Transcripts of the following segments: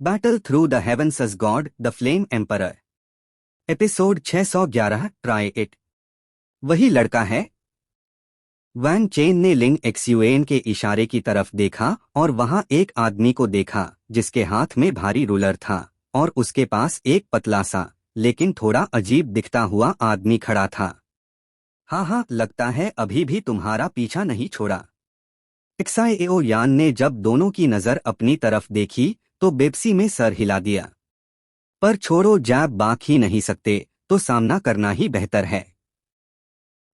Battle through the heavens as god the flame emperor. Episode 611 try it. वही लड़का है। Van chain ने लिंग एक्सयूएन के इशारे की तरफ देखा और वहां एक आदमी को देखा जिसके हाथ में भारी रूलर था और उसके पास एक पतला सा लेकिन थोड़ा अजीब दिखता हुआ आदमी खड़ा था। हाँ हाँ, लगता है अभी भी तुम्हारा पीछा नहीं छोड़ा। एक्साएओ यान ने जब दोनों की नजर अपनी तरफ देखी तो बेप्सी में सर हिला दिया। पर छोड़ो, जैब बाक ही नहीं सकते तो सामना करना ही बेहतर है।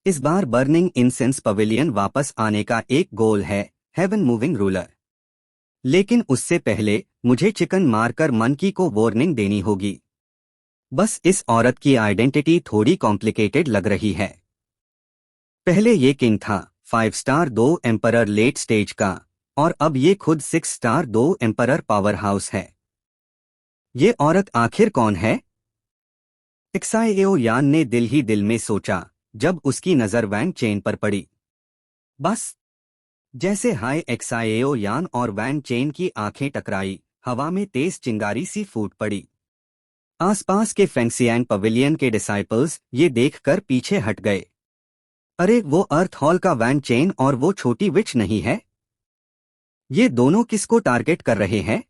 इस बार बर्निंग इंसेंस पवेलियन वापस आने का एक गोल है, हेवन मूविंग रूलर। लेकिन उससे पहले मुझे चिकन मारकर मंकी को वार्निंग देनी होगी। बस इस औरत की आइडेंटिटी थोड़ी कॉम्प्लिकेटेड लग रही है। पहले ये किंग था 5 स्टार 2 एम्परर लेट स्टेज का, और अब ये खुद 6 स्टार 2 एम्परर पावर हाउस है। ये औरत आखिर कौन है? एक्साएओ यान ने दिल ही दिल में सोचा जब उसकी नजर वैन चेन पर पड़ी। बस जैसे हाय एक्साएओ यान और वैन चेन की आंखें टकराई, हवा में तेज चिंगारी सी फूट पड़ी। आसपास के फेंक्सियांग पवेलियन के डिसाइपल्स ये देखकर पीछे हट गए। अरे, वो अर्थ हॉल का वैन चेन और वो छोटी विच नहीं है? ये दोनों किसको टारगेट कर रहे हैं?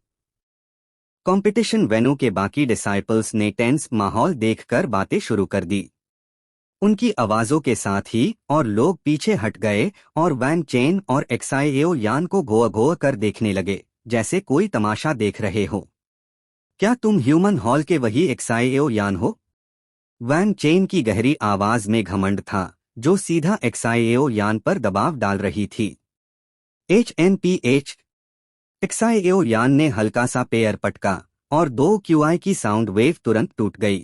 कंपटीशन वेन्यू के बाकी डिसाइपल्स ने टेंस माहौल देखकर बातें शुरू कर दी। उनकी आवाजों के साथ ही और लोग पीछे हट गए और वैन चेन और एक्साएओ यान को गोआ गोआ कर देखने लगे जैसे कोई तमाशा देख रहे हो। क्या तुम ह्यूमन हॉल के वही एक्साएओ यान हो? वैन चेन की गहरी आवाज में घमंड था जो सीधा एक्साएओ यान पर दबाव डाल रही थी। HNPH। एक्साएओ यान ने हल्का सा पैर पटका और 2 QI की साउंड वेव तुरंत टूट गई।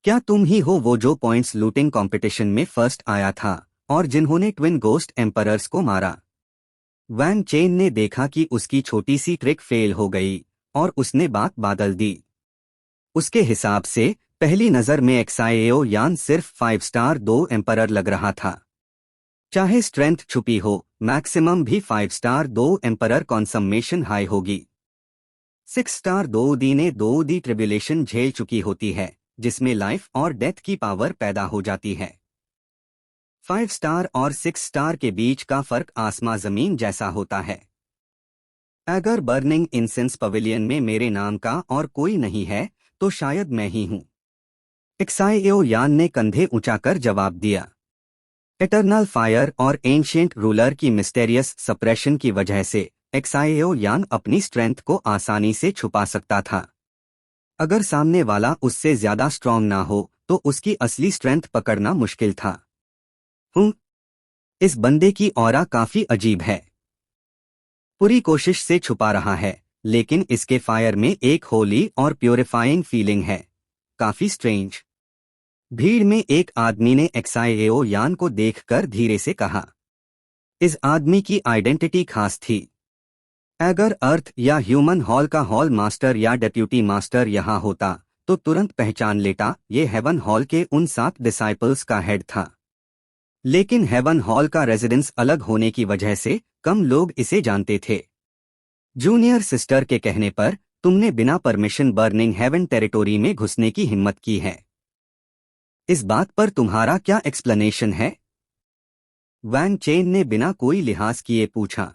क्या तुम ही हो वो जो पॉइंट्स लूटिंग कंपटीशन में फर्स्ट आया था और जिन्होंने ट्विन गोस्ट एम्परर्स को मारा? वैन चेन ने देखा कि उसकी छोटी सी ट्रिक फेल हो गई और उसने बात बादल दी। उसके हिसाब से पहली नजर में एक्साएओ यान सिर्फ 5 स्टार 2 एम्परर लग रहा था। चाहे स्ट्रेंथ छुपी हो, मैक्सिमम भी 5 स्टार 2 एम्परर कॉन्सम्मेशन हाई होगी। 6 स्टार 2 डी ने 2 डी ट्रिब्यूलेशन झेल चुकी होती है जिसमें लाइफ और डेथ की पावर पैदा हो जाती है। 5 स्टार और 6 स्टार के बीच का फर्क आसमां जमीन जैसा होता है। अगर बर्निंग इंसेंस पवेलियन में मेरे नाम का और कोई नहीं है तो शायद मैं ही हूं। एक्साएओ यान ने कंधे ऊंचाकर जवाब दिया। एटर्नल फायर और एंशिएंट रूलर की मिस्टेरियस सप्रेशन की वजह से एक्साएओ यान अपनी स्ट्रेंथ को आसानी से छुपा सकता था। अगर सामने वाला उससे ज्यादा स्ट्रांग ना हो तो उसकी असली स्ट्रेंथ पकड़ना मुश्किल था। इस बंदे की ऑरा काफी अजीब है। पूरी कोशिश से छुपा रहा है लेकिन इसके फायर में एक होली और प्योरिफाइंग फीलिंग है। काफी स्ट्रेंज। भीड़ में एक आदमी ने एक्साएओ यान को देखकर धीरे से कहा। इस आदमी की आइडेंटिटी खास थी। अगर अर्थ या ह्यूमन हॉल का हॉल मास्टर या डेप्यूटी मास्टर यहाँ होता तो तुरंत पहचान लेता ये हेवन हॉल के उन 7 डिसाइपल्स का हेड था। लेकिन हेवन हॉल का रेजिडेंस अलग होने की वजह से कम लोग इसे जानते थे। जूनियर सिस्टर के कहने पर तुमने बिना परमिशन बर्निंग हेवन टेरिटोरी में घुसने की हिम्मत की है। इस बात पर तुम्हारा क्या एक्सप्लेनेशन है? वैन चेन ने बिना कोई लिहाज किए पूछा।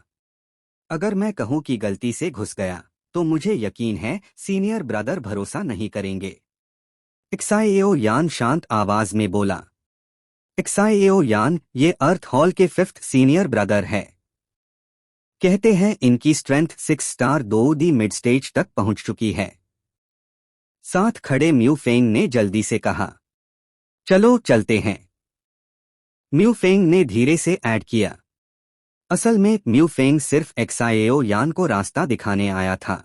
अगर मैं कहूं कि गलती से घुस गया तो मुझे यकीन है सीनियर ब्रदर भरोसा नहीं करेंगे। एक्साएओ यान शांत आवाज में बोला। एक्साएओ यान ये अर्थ हॉल के 5th सीनियर ब्रदर है। कहते हैं इनकी स्ट्रेंथ 6 स्टार 2 दी मिड स्टेज तक पहुंच चुकी है। साथ खड़े म्यू फेंग ने जल्दी से कहा। चलो चलते हैं। म्यू फेंग ने धीरे से ऐड किया। असल में म्यू फेंग सिर्फ एक्साएओ यान को रास्ता दिखाने आया था।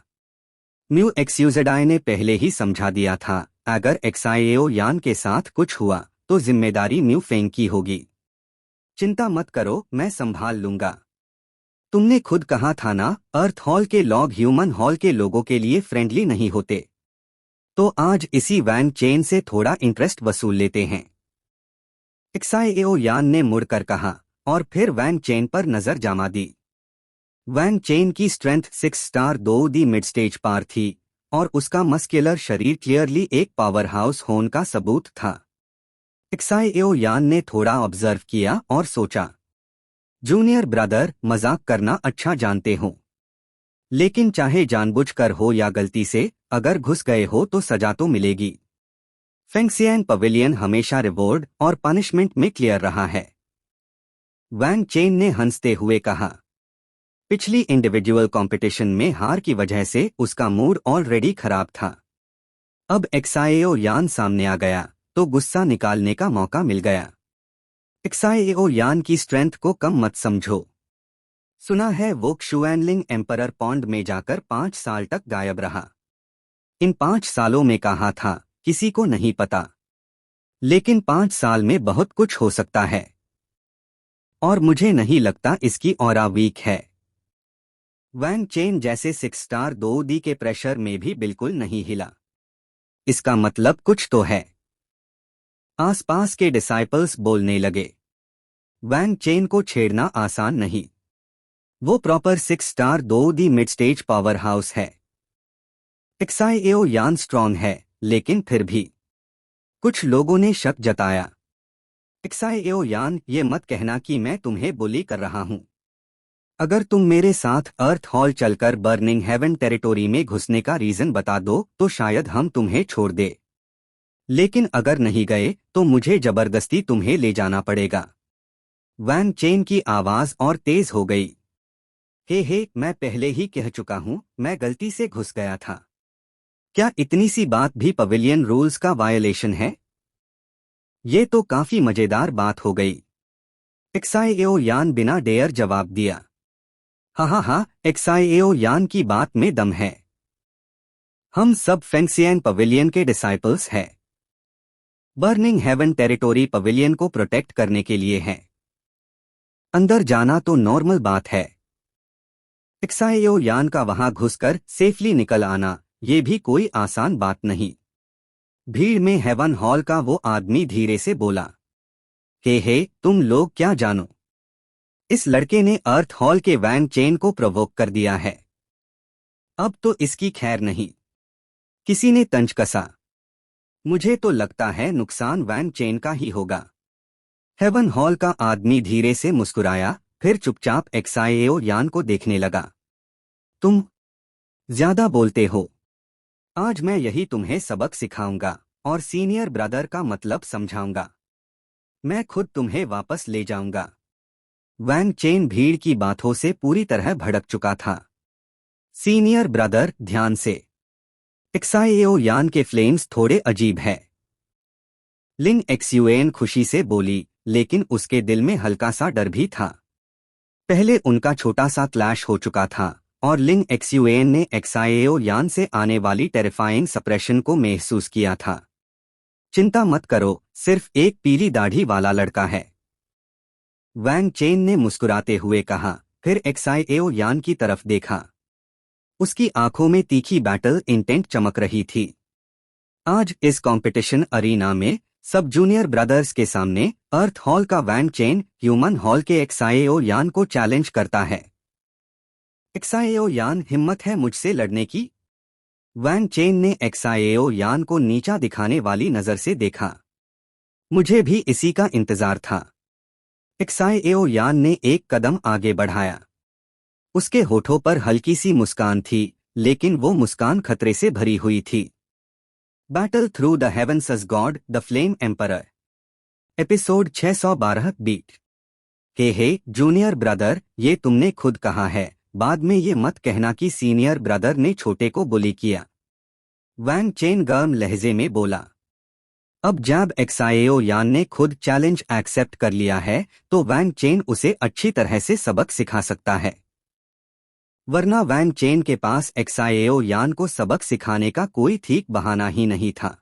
म्यू एक्सयूजेडाई ने पहले ही समझा दिया था अगर एक्साएओ यान के साथ कुछ हुआ तो जिम्मेदारी म्यू फेंग की होगी। चिंता मत करो, मैं संभाल लूंगा। तुमने खुद कहा था ना, अर्थ हॉल के लॉग ह्यूमन हॉल के लोगों के लिए फ्रेंडली नहीं होते। तो आज इसी वैन चेन से थोड़ा इंटरेस्ट वसूल लेते हैं। एक्साएओ यान ने मुड़कर कहा और फिर वैन चेन पर नजर जमा दी। वैन चेन की स्ट्रेंथ 6 स्टार 2 दी मिड स्टेज पार थी और उसका मस्कुलर शरीर क्लियरली एक पावर हाउस होने का सबूत था। एक्साएओ यान ने थोड़ा ऑब्जर्व किया और सोचा, जूनियर ब्रदर, मजाक करना अच्छा जानते हो, लेकिन चाहे जानबूझकर हो या गलती से, अगर घुस गए हो तो सजा तो मिलेगी। फेंगसियन पवेलियन हमेशा रिवॉर्ड और पनिशमेंट में क्लियर रहा है। वैंग चेन ने हंसते हुए कहा, पिछली इंडिविजुअल कंपटीशन में हार की वजह से उसका मूड ऑलरेडी खराब था। अब एक्साएओ यान सामने आ गया तो गुस्सा निकालने का मौका मिल गया। एक्साएओ यान की स्ट्रेंथ को कम मत समझो। सुना है वो क्षुएनलिंग एम्परर पॉन्ड में जाकर 5 साल तक गायब रहा। इन 5 सालों में कहा था, किसी को नहीं पता, लेकिन 5 साल में बहुत कुछ हो सकता है, और मुझे नहीं लगता इसकी ऑरा वीक है। वैंग चेन जैसे 6 स्टार 2D के प्रेशर में भी बिल्कुल नहीं हिला। इसका मतलब कुछ तो है। आसपास के डिसाइपल्स बोलने लगे, वैंग चेन को छेड़ना आसान नहीं, वो proper 6 star 2D mid stage power house है। एक्साएओ यान स्ट्रॉन्ग है, लेकिन फिर भी कुछ लोगों ने शक जताया। एक्साएओ यान, ये मत कहना कि मैं तुम्हें बुली कर रहा हूं। अगर तुम मेरे साथ अर्थ हॉल चलकर बर्निंग हेवन टेरिटोरी में घुसने का रीजन बता दो तो शायद हम तुम्हें छोड़ दे, लेकिन अगर नहीं गए तो मुझे जबरदस्ती तुम्हें ले जाना पड़ेगा। वैंग चेन की आवाज और तेज हो गई। हे, मैं पहले ही कह चुका हूं, मैं गलती से घुस गया था। क्या इतनी सी बात भी पवेलियन रूल्स का वायलेशन है? ये तो काफी मजेदार बात हो गई। एक्साएओ यान बिना डेयर जवाब दिया। हाँ, एक्साएओ यान की बात में दम है। हम सब फेंगसियन पवेलियन के डिसाइपल्स हैं। बर्निंग हेवन टेरिटोरी पवेलियन को प्रोटेक्ट करने के लिए है। अंदर जाना तो नॉर्मल बात है। एक्साएओ यान का वहां घुसकर सेफली निकल आना, ये भी कोई आसान बात नहीं। भीड़ में हेवन हॉल का वो आदमी धीरे से बोला, हे, तुम लोग क्या जानो, इस लड़के ने अर्थ हॉल के वैंग चेन को प्रोवोक कर दिया है। अब तो इसकी खैर नहीं। किसी ने तंज कसा, मुझे तो लगता है नुकसान वैंग चेन का ही होगा। हेवन हॉल का आदमी धीरे से मुस्कुराया, फिर चुपचाप एक्साएओ यान को देखने लगा। तुम ज्यादा बोलते हो। आज मैं यही तुम्हें सबक सिखाऊंगा और सीनियर ब्रदर का मतलब समझाऊंगा। मैं खुद तुम्हें वापस ले जाऊंगा। वैंग चेन भीड़ की बातों से पूरी तरह भड़क चुका था। सीनियर ब्रदर, ध्यान से। एक्साएओ यान के फ्लेम्स थोड़े अजीब है। लिंग एक्सयूएन खुशी से बोली, लेकिन उसके दिल में हल्का सा डर भी था। पहले उनका छोटा सा क्लैश हो चुका था और लिंग एक्सयूएन ने एक्साएओ यान से आने वाली टेरिफाइंग सप्रेशन को महसूस किया था। चिंता मत करो, सिर्फ एक पीली दाढ़ी वाला लड़का है, वैंग चेन ने मुस्कुराते हुए कहा, फिर एक्साएओ यान की तरफ देखा। उसकी आंखों में तीखी बैटल इंटेंट चमक रही थी। आज इस कंपटीशन अरीना में सब जूनियर ब्रदर्स के सामने अर्थ हॉल का वैंग चेन ह्यूमन हॉल के एक्साएओ यान को चैलेंज करता है। एक्साएओ यान, हिम्मत है मुझसे लड़ने की? वैंग चेन ने एक्साएओ यान को नीचा दिखाने वाली नजर से देखा। मुझे भी इसी का इंतजार था। एक्साएओ यान ने एक कदम आगे बढ़ाया। उसके होठों पर हल्की सी मुस्कान थी, लेकिन वो मुस्कान खतरे से भरी हुई थी। Battle through the heavens as god, the flame emperor. Episode 612 beat. Hey, junior brother, ये तुमने खुद कहा है, बाद में ये मत कहना कि सीनियर ब्रदर ने छोटे को बुली किया। वैंग चेन गर्म लहजे में बोला। अब जब एक्साएओ यान ने खुद चैलेंज एक्सेप्ट कर लिया है तो वैंग चेन उसे अच्छी तरह से सबक सिखा सकता है, वरना वैंग चेन के पास एक्साएओ यान को सबक सिखाने का कोई ठीक बहाना ही नहीं था।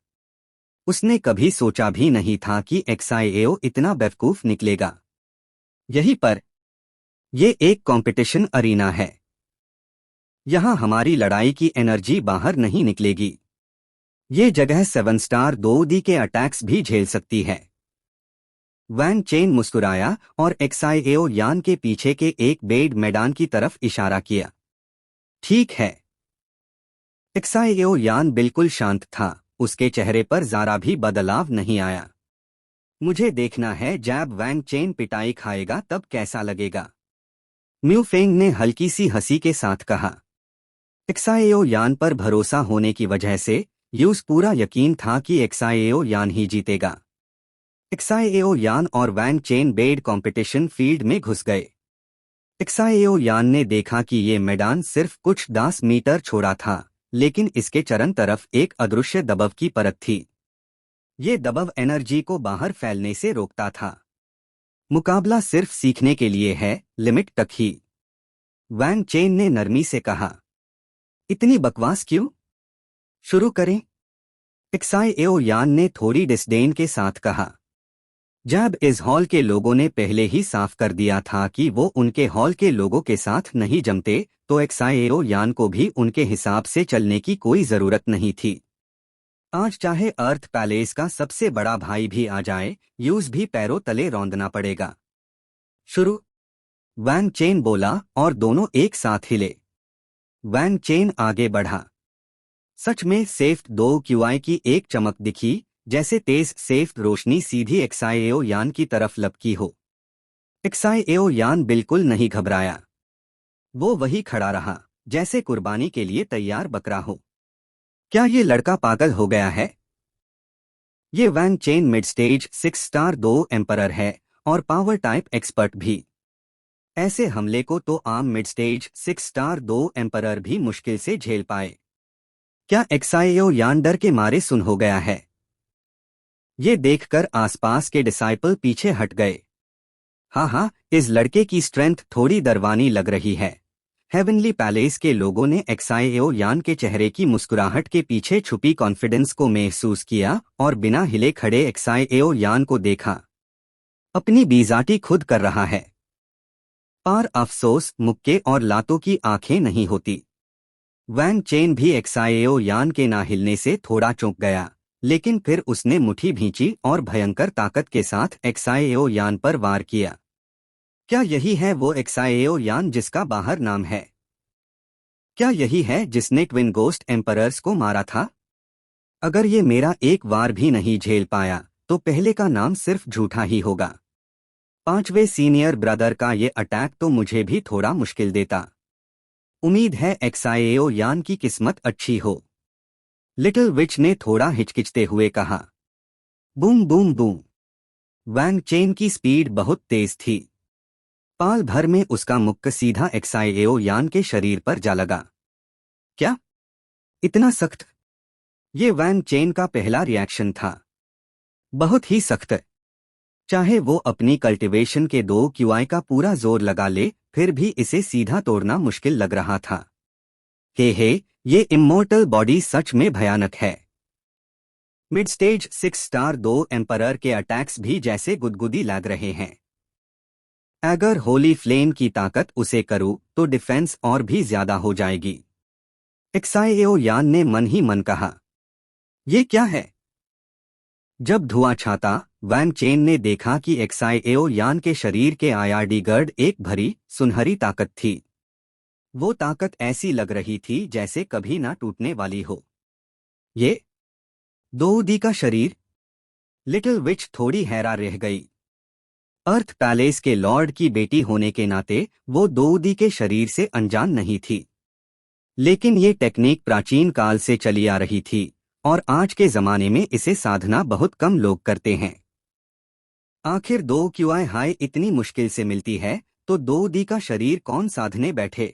उसने कभी सोचा भी नहीं था कि एक्साएओ इतना बेवकूफ निकलेगा। यहीं पर ये एक कंपटीशन अरीना है। यहां हमारी लड़ाई की एनर्जी बाहर नहीं निकलेगी। ये जगह 7 स्टार 2D के अटैक्स भी झेल सकती है। वैंग चेन मुस्कुराया और एक्साएओ यान के पीछे के एक बेड मैदान की तरफ इशारा किया। ठीक है। एक्साएओ यान बिल्कुल शांत था, उसके चेहरे पर जरा भी बदलाव नहीं आया। मुझे देखना है जब वैंग चेन पिटाई खाएगा तब कैसा लगेगा। म्यू फेंग ने हल्की सी हंसी के साथ कहा। एक्साएओ यान पर भरोसा होने की वजह से यूज पूरा यकीन था कि एक्साएओ यान ही जीतेगा। एक्साएओ यान और वैंग चेन बेड कंपटीशन फील्ड में घुस गए। एक्साएओ यान ने देखा कि ये मैदान सिर्फ कुछ 10 मीटर छोड़ा था, लेकिन इसके चरण तरफ एक अदृश्य दबाव की परत थी। ये दबाव एनर्जी को बाहर फैलने से रोकता था। मुकाबला सिर्फ सीखने के लिए है, लिमिट तक ही। वैंग चेन ने नरमी से कहा। इतनी बकवास क्यों? शुरू करें? एक्साएओ यान ने थोड़ी डिस्डेन के साथ कहा। जब इस हॉल के लोगों ने पहले ही साफ कर दिया था कि वो उनके हॉल के लोगों के साथ नहीं जमते, तो एक्साएओ यान को भी उनके हिसाब से चलने की कोई जरूरत नहीं थी। आज चाहे अर्थ पैलेस का सबसे बड़ा भाई भी आ जाए, यूज भी पैरों तले रौंदना पड़ेगा। शुरू? वैंग चेन बोला और दोनों एक साथ हिले। वैंग चेन आगे बढ़ा। सच में सेफ 2QI की एक चमक दिखी, जैसे तेज सेफ रोशनी सीधी एक्साएओ यान की तरफ लपकी हो। एक्साएओ यान बिल्कुल नहीं घबराया। वो वही खड़ा रहा, जैसे कुर्बानी के लिए तैयार बकरा हो। क्या ये लड़का पागल हो गया है? ये Wang Chen mid stage 6 star 2 emperor है और पावर टाइप एक्सपर्ट भी। ऐसे हमले को तो आम मिड स्टेज 6 स्टार 2 एम्परर भी मुश्किल से झेल पाए। क्या एक्साएओ यान डर के मारे सुन हो गया है? ये देखकर आसपास के डिसाइपल पीछे हट गए। हाँ, इस लड़के की स्ट्रेंथ थोड़ी डरवानी लग रही है। हेवनली पैलेस के लोगों ने एक्साएओ यान के चेहरे की मुस्कुराहट के पीछे छुपी कॉन्फिडेंस को महसूस किया और बिना हिले खड़े एक्साएओ यान को देखा। अपनी बीजाटी खुद कर रहा है। पर अफसोस मुक्के और लातों की आंखें नहीं होती। वैंग चेन भी एक्साएओ यान के ना हिलने से थोड़ा चौंक गया, लेकिन फिर उसने मुट्ठी भींची और भयंकर ताकत के साथ एक्साएओ यान पर वार किया। क्या यही है वो एक्साएओ यान जिसका बाहर नाम है? क्या यही है जिसने ट्विन गोस्ट एम्परर्स को मारा था? अगर ये मेरा एक वार भी नहीं झेल पाया, तो पहले का नाम सिर्फ झूठा ही होगा। 5वें सीनियर ब्रदर का ये अटैक तो मुझे भी थोड़ा मुश्किल देता। उम्मीद है एक्साएओ यान की किस्मत अच्छी हो। लिटिल विच ने थोड़ा हिचकिचते हुए कहा। Boom boom boom. Wang Chen की स्पीड बहुत तेज थी। पाल भर में उसका मुक्का सीधा एक्साएओ यान के शरीर पर जा लगा। क्या? इतना सख्त? ये वैंग चेन का पहला रिएक्शन था। बहुत ही सख्त। चाहे वो अपनी कल्टीवेशन के 2QI का पूरा जोर लगा ले, फिर भी इसे सीधा तोड़ना मुश्किल लग रहा था। हे, ये इमोर्टल बॉडी सच में भयानक है। मिड स्टेज 6 स्टार 2 एम्परर के अटैक्स भी जैसे गुदगुदी लग रहे हैं। अगर होली फ्लेम की ताकत उसे करूं तो डिफेंस और भी ज्यादा हो जाएगी। एक्साएओ यान ने मन ही मन कहा। ये क्या है? जब धुआं छाता, वैंग चेन ने देखा कि एक्साएओ यान के शरीर के आईआरडी गर्ड एक भरी सुनहरी ताकत थी। वो ताकत ऐसी लग रही थी जैसे कभी ना टूटने वाली हो। ये दोउदी का शरीर? लिटिल विच थोड़ी हैरान रह गई। अर्थ पैलेस के लॉर्ड की बेटी होने के नाते वो दोउदी के शरीर से अनजान नहीं थी। लेकिन ये टेक्निक प्राचीन काल से चली आ रही थी और आज के जमाने में इसे साधना बहुत कम लोग करते हैं। आखिर 2QI हाई इतनी मुश्किल से मिलती है, तो दोउदी का शरीर कौन साधने बैठे?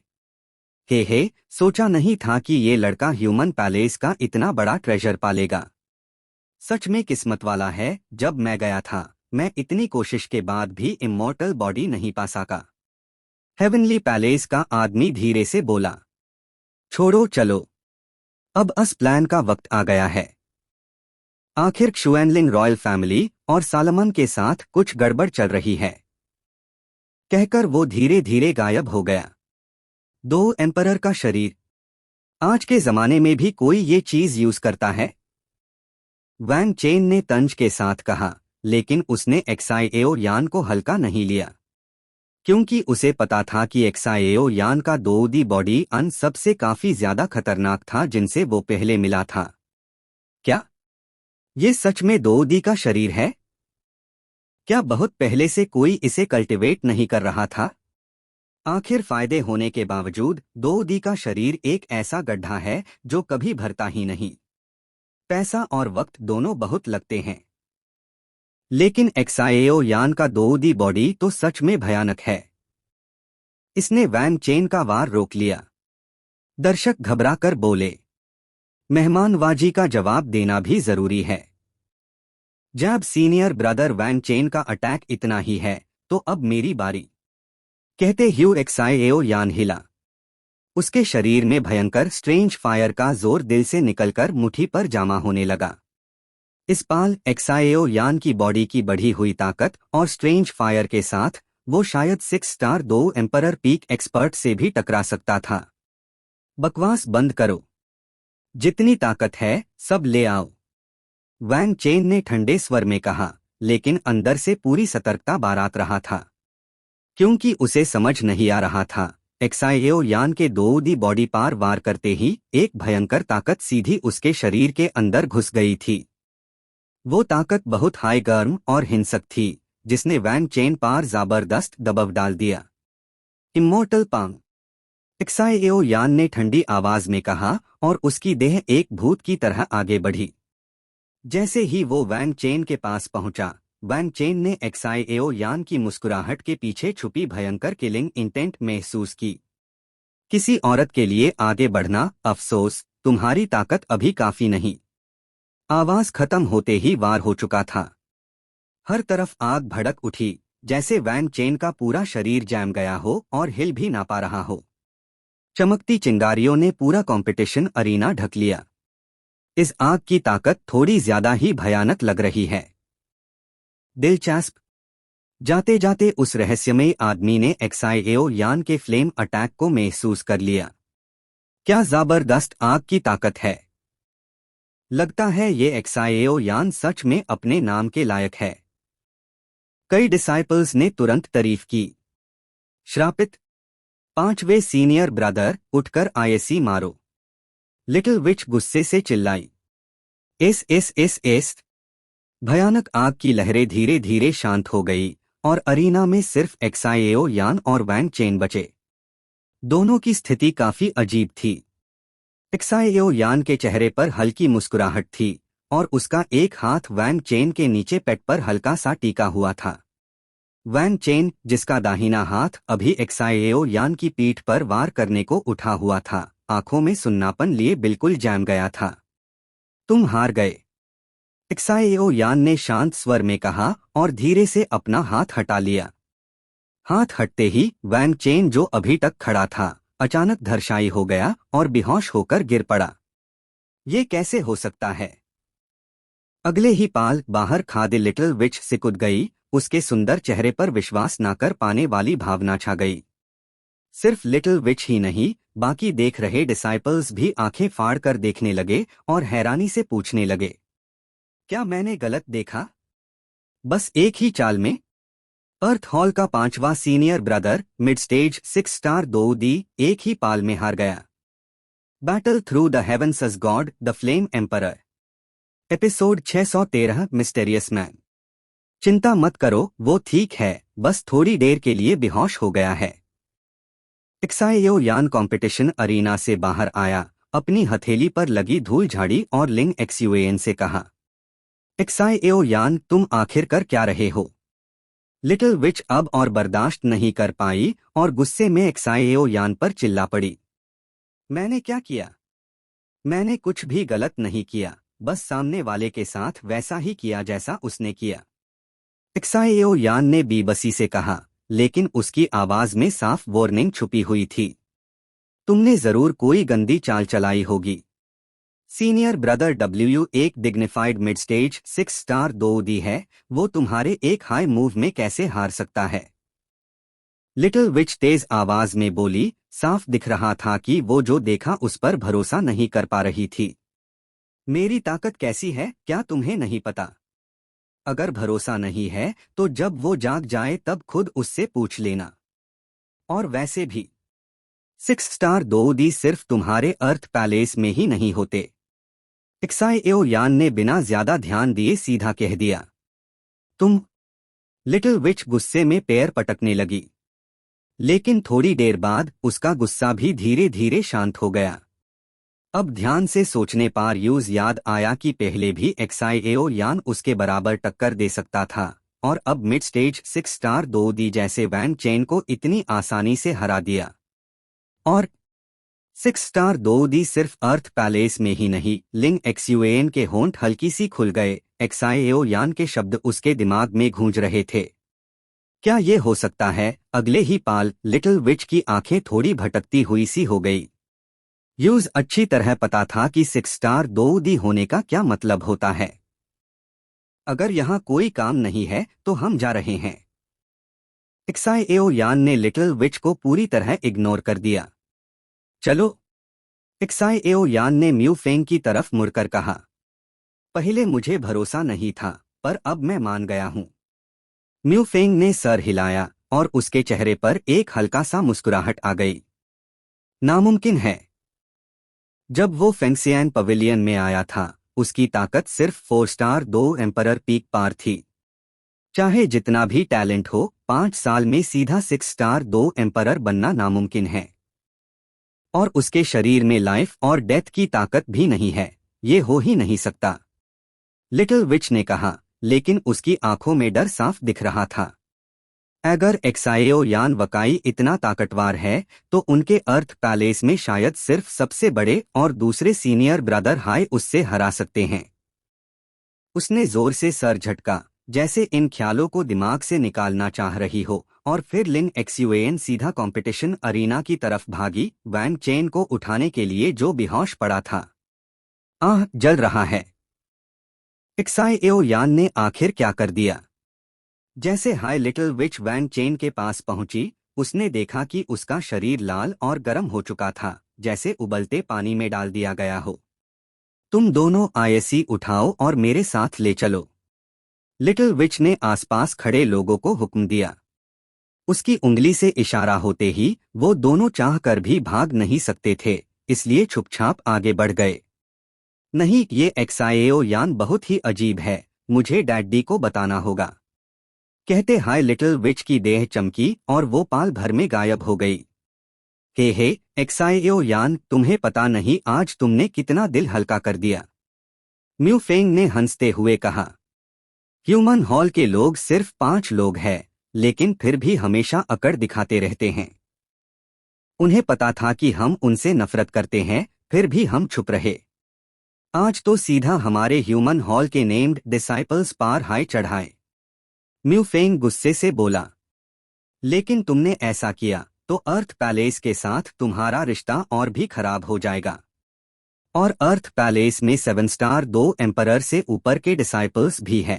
हे, सोचा नहीं था कि ये लड़का ह्यूमन पैलेस का इतना बड़ा ट्रेजर पालेगा। सच में किस्मत वाला है, जब मैं गया था, मैं इतनी कोशिश के बाद भी इमॉर्टल बॉडी नहीं पा सका। हेवनली पैलेस का आदमी धीरे से बोला। छोड़ो चलो। अब अस प्लान का वक्त आ गया है। आखिर क्षुएनलिंग रॉयल फैमिली और सालमन के साथ कुछ गड़बड़ चल रही है, कहकर वो धीरे धीरे गायब हो गया। 2 एम्परर का शरीर? आज के जमाने में भी कोई ये चीज यूज करता है? वैंग चेन ने तंज के साथ कहा, लेकिन उसने एक्साएओ यान को हल्का नहीं लिया। क्योंकि उसे पता था कि एक्साएओ यान का दोदी बॉडी अन सबसे काफी ज्यादा खतरनाक था जिनसे वो पहले मिला था। क्या ये सच में दोदी का शरीर है? क्या बहुत पहले से कोई इसे कल्टिवेट नहीं कर रहा था? आखिर फायदे होने के बावजूद दोदी का शरीर एक ऐसा गड्ढा है जो कभी भरता ही नहीं। पैसा और वक्त दोनों बहुत लगते हैं, लेकिन एक्साएओ यान का दोदी बॉडी तो सच में भयानक है। इसने वैन चेन का वार रोक लिया। दर्शक घबराकर बोले। मेहमानवाजी का जवाब देना भी जरूरी है। जब सीनियर ब्रदर वैन चेन का अटैक इतना ही है तो अब मेरी बारी, कहते ह्यू एक्साएओ यान हिला। उसके शरीर में भयंकर स्ट्रेंज फायर का जोर दिल से निकलकर मुट्ठी पर जमा होने लगा। इस पाल एक्साएओ यान की बॉडी की बढ़ी हुई ताकत और स्ट्रेंज फायर के साथ वो शायद 6 स्टार 2 एम्परर पीक एक्सपर्ट से भी टकरा सकता था। बकवास बंद करो। जितनी ताकत है सब ले आओ, वैन चेन ने ठंडे स्वर में कहा, लेकिन अंदर से पूरी सतर्कता बारात रहा था। क्योंकि उसे समझ नहीं आ रहा था, एक्साएओ यान के दोदी बॉडी पार वार करते ही एक भयंकर ताकत सीधी उसके शरीर के अंदर घुस गई थी। वो ताकत बहुत हाई गर्म और हिंसक थी जिसने वैन चेन पार जबरदस्त दबाव डाल दिया। इमोर्टल पांग, एक्साएओ यान ने ठंडी आवाज में कहा और उसकी देह एक भूत की तरह आगे बढ़ी। जैसे ही वो वैन चेन के पास पहुंचा, वैन चेन ने एक्साएओ यान की मुस्कुराहट के पीछे छुपी भयंकर किलिंग इंटेंट महसूस की। किसी औरत के लिए आगे बढ़ना, अफसोस, तुम्हारी ताकत अभी काफी नहीं। आवाज खत्म होते ही वार हो चुका था। हर तरफ आग भड़क उठी, जैसे वैन चेन का पूरा शरीर जैम गया हो और हिल भी ना पा रहा हो। चमकती चिंगारियों ने पूरा कंपटीशन अरीना ढक लिया। इस आग की ताकत थोड़ी ज्यादा ही भयानक लग रही है। दिलचस्प। जाते जाते उस रहस्यमयी आदमी ने एक्साएओ यान के फ्लेम अटैक को महसूस कर लिया। क्या जबरदस्त आग की ताकत है। लगता है ये एक्साएओ यान सच में अपने नाम के लायक है। कई डिसाइपल्स ने तुरंत तारीफ की। श्रापित, 5वें सीनियर ब्रदर, उठकर आईएसी मारो, लिटिल विच गुस्से से चिल्लाई। एस। भयानक आग की लहरें धीरे धीरे शांत हो गई और अरीना में सिर्फ एक्साएओ यान और वैन चेन बचे। दोनों की स्थिति काफी अजीब थी। एक्साएओ यान के चेहरे पर हल्की मुस्कुराहट थी और उसका एक हाथ वैन चेन के नीचे पेट पर हल्का सा टीका हुआ था। वैन चेन, जिसका दाहिना हाथ अभी एक्साएओ यान की पीठ पर वार करने को उठा हुआ था, आंखों में सुन्नापन लिए बिल्कुल जैम गया था। तुम हार गए, एक्साएओ यान ने शांत स्वर में कहा और धीरे से अपना हाथ हटा लिया। हाथ हटते ही वैन चेन, जो अभी तक खड़ा था, अचानक धर्षायी हो गया और बेहोश होकर गिर पड़ा। ये कैसे हो सकता है? अगले ही पाल बाहर खादे लिटिल विच सिकुड़ गई। उसके सुंदर चेहरे पर विश्वास न कर पाने वाली भावना छा गई। सिर्फ लिटिल विच ही नहीं, बाकी देख रहे डिसाइपल्स भी आंखें फाड़ कर देखने लगे और हैरानी से पूछने लगे, क्या मैंने गलत देखा? बस एक ही चाल में अर्थ हॉल का 5वां senior brother, mid stage 6 star 2D, एक ही पाल में हार गया। Battle through the heavens as god, the flame emperor. Episode 613, mysterious man. चिंता मत करो, वो ठीक है, बस थोड़ी देर के लिए बेहोश हो गया है। एक्साएओ यान कंपटीशन अरीना से बाहर आया, अपनी हथेली पर लगी धूल झाड़ी और लिंग एक्सयूएन से कहा, एक्साएओ यान, तुम आखिर कर क्या रहे हो? लिटिल विच अब और बर्दाश्त नहीं कर पाई और गुस्से में एक्साएओ यान पर चिल्ला पड़ी। मैंने क्या किया? मैंने कुछ भी गलत नहीं किया, बस सामने वाले के साथ वैसा ही किया जैसा उसने किया, एक्साएओ यान ने बेबसी से कहा, लेकिन उसकी आवाज में साफ वार्निंग छुपी हुई थी। तुमने जरूर कोई गंदी चाल चलाई होगी। सीनियर ब्रदर डब्ल्यू एक dignified mid stage 6 star 2D है, वो तुम्हारे एक हाई मूव में कैसे हार सकता है? लिटिल विच तेज आवाज में बोली। साफ दिख रहा था कि वो जो देखा उस पर भरोसा नहीं कर पा रही थी। मेरी ताकत कैसी है, क्या तुम्हें नहीं पता? अगर भरोसा नहीं है तो जब वो जाग जाए तब खुद उससे पूछ लेना। और वैसे भी 6 स्टार 2D सिर्फ तुम्हारे अर्थ पैलेस में ही नहीं होते। एक्साएओ यान ने बिना ज्यादा ध्यान दिए सीधा कह दिया। तुम। लिटिल विच गुस्से में पैर पटकने लगी, लेकिन थोड़ी देर बाद उसका गुस्सा भी धीरे धीरे शांत हो गया। अब ध्यान से सोचने पर यूज याद आया कि पहले भी एक्साएओ यान उसके बराबर टक्कर दे सकता था, और अब मिड स्टेज 6 स्टार 2D जैसे वैन चेन को इतनी आसानी से हरा दिया। और 6 स्टार 2D सिर्फ अर्थ पैलेस में ही नहीं, लिंग एक्सयूएन के होंठ हल्की सी खुल गए। एक्साएओ यान के शब्द उसके दिमाग में गूंज रहे थे। क्या ये हो सकता है? अगले ही पाल लिटिल विच की आंखें थोड़ी भटकती हुई सी हो गई। यूज अच्छी तरह पता था कि 6 स्टार 2D होने का क्या मतलब होता है। अगर यहाँ कोई काम नहीं है तो हम जा रहे हैं। एक्साएओ यान ने लिटिल विच को पूरी तरह इग्नोर कर दिया। चलो। एक्साएओ यान ने म्यू फेंग की तरफ मुड़कर कहा। पहले मुझे भरोसा नहीं था, पर अब मैं मान गया हूं। म्यू फेंग ने सर हिलाया और उसके चेहरे पर एक हल्का सा मुस्कुराहट आ गई। नामुमकिन है। जब वो फेंगसियान पवेलियन में आया था, उसकी ताकत सिर्फ 4 स्टार 2 एम्परर पीक पार थी। चाहे जितना भी टैलेंट हो, 5 साल में सीधा 6 स्टार 2 एम्परर बनना नामुमकिन है। और उसके शरीर में लाइफ और डेथ की ताकत भी नहीं है, ये हो ही नहीं सकता। लिटिल विच ने कहा, लेकिन उसकी आंखों में डर साफ दिख रहा था। अगर एक्साएओ यान वकाई इतना ताकतवर है तो उनके अर्थ पैलेस में शायद सिर्फ सबसे बड़े और दूसरे सीनियर ब्रदर हाई उससे हरा सकते हैं। उसने जोर से सर झटका, जैसे इन ख्यालों को दिमाग से निकालना चाह रही हो, और फिर लिंग एक्सयूएन सीधा कंपटीशन अरीना की तरफ भागी, वैन चेन को उठाने के लिए जो बेहोश पड़ा था। आह, जल रहा है। एक्साएओ यान ने आखिर क्या कर दिया? जैसे high little which when chain के पास पहुंची, उसने देखा कि उसका शरीर लाल और गर्म हो चुका था, जैसे उबलते पानी में डाल दिया गया हो। तुम दोनों आईएसी उठाओ और मेरे साथ ले चलो। लिटिल विच ने आसपास खड़े लोगों को हुक्म दिया। उसकी उंगली से इशारा होते ही वो दोनों चाहकर भी भाग नहीं सकते थे, इसलिए छुपछाप आगे बढ़ गए। नहीं, ये एक्साएओ यान बहुत ही अजीब है, मुझे डैडी को बताना होगा। कहते हाय लिटिल विच की देह चमकी और वो पाल भर में गायब हो गई। हे एक्साएओ यान, तुम्हें पता नहीं आज तुमने कितना दिल हल्का कर दिया। म्यू फेंग ने हंसते हुए कहा। ह्यूमन हॉल के लोग सिर्फ 5 लोग हैं, लेकिन फिर भी हमेशा अकड़ दिखाते रहते हैं। उन्हें पता था कि हम उनसे नफरत करते हैं, फिर भी हम छुप रहे। आज तो सीधा हमारे ह्यूमन हॉल के नेम्ड डिसाइपल्स पार हाई चढ़ाए। म्यू फेंग गुस्से से बोला। लेकिन तुमने ऐसा किया तो अर्थ पैलेस के साथ तुम्हारा रिश्ता और भी खराब हो जाएगा। और अर्थ पैलेस में 7 स्टार 2 एम्परर से ऊपर के डिसाइपल्स भी है।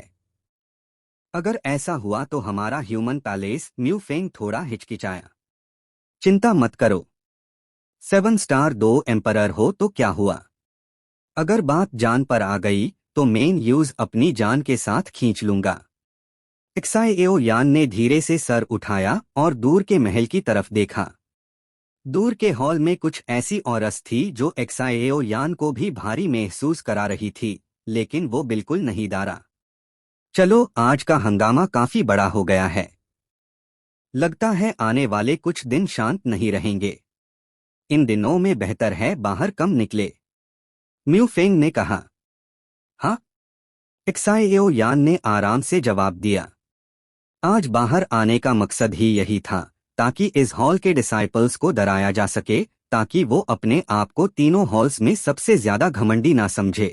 अगर ऐसा हुआ तो हमारा ह्यूमन पैलेस। म्यू फेंग थोड़ा हिचकिचाया। चिंता मत करो, 7 स्टार 2 एम्परर हो तो क्या हुआ? अगर बात जान पर आ गई तो मेन यूज अपनी जान के साथ खींच लूंगा। एक्साएओ यान ने धीरे से सर उठाया और दूर के महल की तरफ देखा। दूर के हॉल में कुछ ऐसी औरत थी जो एक्साएओ यान को भी भारी महसूस करा रही थी, लेकिन वो बिल्कुल नहीं डरा। चलो, आज का हंगामा काफी बड़ा हो गया है। लगता है आने वाले कुछ दिन शांत नहीं रहेंगे। इन दिनों में बेहतर है बाहर कम निकले। म्यू फेंग ने कहा। हाँ, एक्साएओ यान ने आराम से जवाब दिया। आज बाहर आने का मकसद ही यही था, ताकि इस हॉल के डिसाइपल्स को डराया जा सके, ताकि वो अपने आप को तीनों हॉल्स में सबसे ज्यादा घमंडी ना समझे।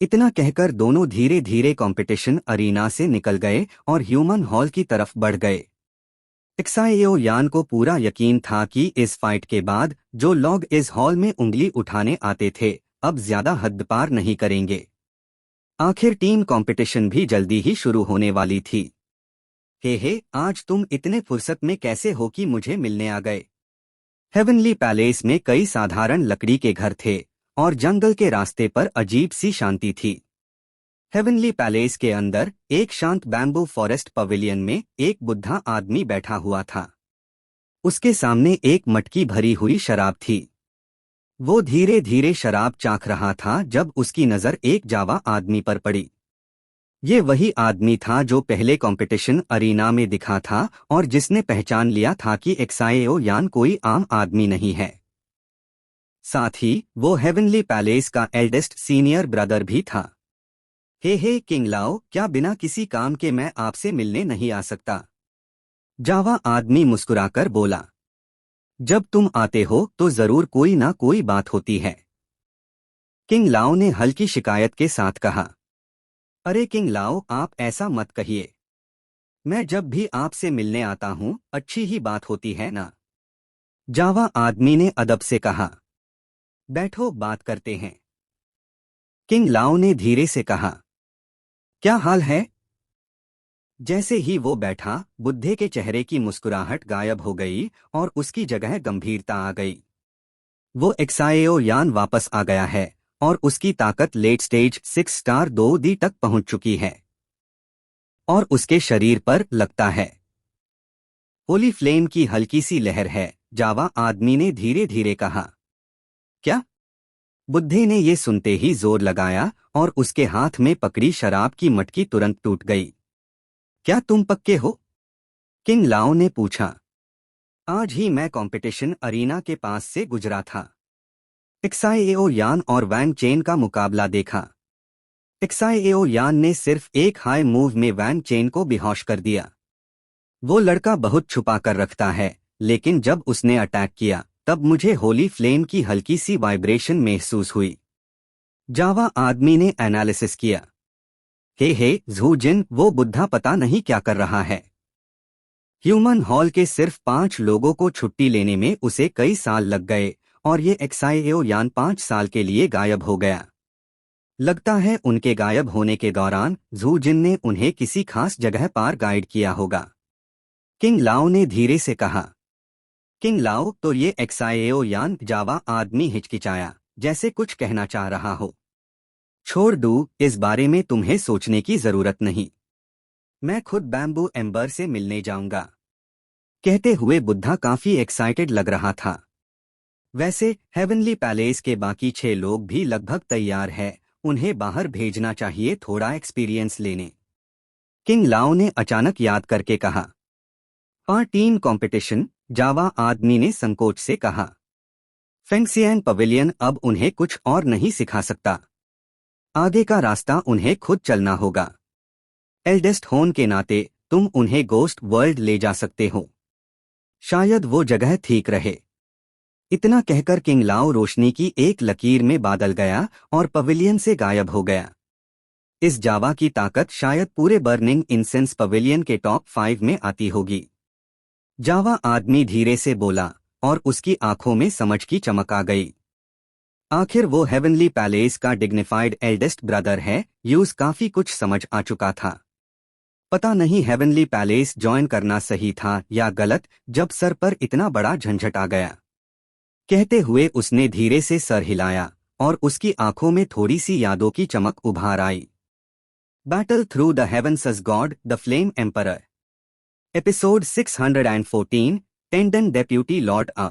इतना कहकर दोनों धीरे धीरे कंपटीशन अरीना से निकल गए और ह्यूमन हॉल की तरफ बढ़ गए। एक्साएओ यान को पूरा यकीन था कि इस फाइट के बाद जो लोग इस हॉल में उंगली उठाने आते थे, अब ज्यादा हद पार नहीं करेंगे। आखिर टीम कंपटीशन भी जल्दी ही शुरू होने वाली थी। हे, आज तुम इतने फुर्सत में कैसे हो कि मुझे मिलने आ गए? हेवनली पैलेस में कई साधारण लकड़ी के घर थे और जंगल के रास्ते पर अजीब सी शांति थी। हेवनली पैलेस के अंदर एक शांत बैम्बू फॉरेस्ट पवेलियन में एक बुढ़ा आदमी बैठा हुआ था। उसके सामने एक मटकी भरी हुई शराब थी। वो धीरे धीरे शराब चाख रहा था जब उसकी नज़र एक जावा आदमी पर पड़ी। ये वही आदमी था जो पहले कंपटीशन अरीना में दिखा था और जिसने पहचान लिया था कि एक्साएओ यान कोई आम आदमी नहीं है। साथ ही वो हेवनली पैलेस का एल्डेस्ट सीनियर ब्रदर भी था। हे किंग लाओ, क्या बिना किसी काम के मैं आपसे मिलने नहीं आ सकता? जावा आदमी मुस्कुराकर बोला। जब तुम आते हो तो जरूर कोई ना कोई बात होती है, किंग लाओ ने हल्की शिकायत के साथ कहा। अरे किंग लाओ, आप ऐसा मत कहिए। मैं जब भी आपसे मिलने आता हूं अच्छी ही बात होती है ना? जावा आदमी ने अदब से कहा। बैठो, बात करते हैं, किंग लाओ ने धीरे से कहा। क्या हाल है? जैसे ही वो बैठा, बुद्धे के चेहरे की मुस्कुराहट गायब हो गई और उसकी जगह गंभीरता आ गई। वो एक्साएओ यान वापस आ गया है और उसकी ताकत लेट स्टेज 6 स्टार 2D तक पहुंच चुकी है और उसके शरीर पर लगता है होली फ्लेम की हल्की सी लहर है, जावा आदमी ने धीरे धीरे कहा। क्या? बुद्धे ने ये सुनते ही जोर लगाया और उसके हाथ में पकड़ी शराब की मटकी तुरंत टूट गई। क्या तुम पक्के हो? किंग लाओ ने पूछा। आज ही मैं कंपटीशन अरीना के पास से गुजरा था। एक्साएओ यान और वैन चेन का मुकाबला देखा। एक्साएओ यान ने सिर्फ एक हाई मूव में वैन चेन को बेहोश कर दिया। वो लड़का बहुत छुपा कर रखता है, लेकिन जब उसने अटैक किया तब मुझे होली फ्लेम की हल्की सी वाइब्रेशन महसूस हुई। जावा आदमी ने एनालिसिस किया। हे ज़ू जिन, वो बुद्धा पता नहीं क्या कर रहा है। ह्यूमन हॉल के सिर्फ 5 लोगों को छुट्टी लेने में उसे कई साल लग गए और ये एक्साएओ यान 5 साल के लिए गायब हो गया। लगता है उनके गायब होने के दौरान ज़ू जिन ने उन्हें किसी खास जगह पर गाइड किया होगा, किंग लाओ ने धीरे से कहा। किंग लाओ, तो ये एक्साएओ यान? जावा आदमी हिचकिचाया, जैसे कुछ कहना चाह रहा हो। छोड़ दूं, इस बारे में तुम्हें सोचने की जरूरत नहीं। मैं खुद बैम्बू एम्बर से मिलने जाऊंगा। कहते हुए बुद्धा काफी एक्साइटेड लग रहा था। वैसे हेवनली पैलेस के बाकी 6 लोग भी लगभग तैयार हैं, उन्हें बाहर भेजना चाहिए थोड़ा एक्सपीरियंस लेने, किंग लाओ ने अचानक याद करके कहा। और टीम कंपटीशन? जावा आदमी ने संकोच से कहा। फेंगसियन पवेलियन अब उन्हें कुछ और नहीं सिखा सकता। आगे का रास्ता उन्हें खुद चलना होगा। एल्डेस्ट होने के नाते तुम उन्हें गोस्ट वर्ल्ड ले जा सकते हो, शायद वो जगह ठीक रहे। इतना कहकर किंग लाओ रोशनी की एक लकीर में बादल गया और पवेलियन से गायब हो गया। इस जावा की ताकत शायद पूरे बर्निंग इंसेंस पवेलियन के टॉप 5 में आती होगी। जावा आदमी धीरे से बोला और उसकी आंखों में समझ की चमक आ गई। आखिर वो हेवनली पैलेस का डिग्निफाइड एल्डेस्ट ब्रदर है, यूज काफी कुछ समझ आ चुका था। पता नहीं हेवनली पैलेस ज्वाइन करना सही था या गलत, जब सर पर इतना बड़ा झंझट आ गया। कहते हुए उसने धीरे से सर हिलाया और उसकी आंखों में थोड़ी सी यादों की चमक उभार आई। Battle through the heavens as god, the flame emperor, episode 614, tendon deputy lord uh.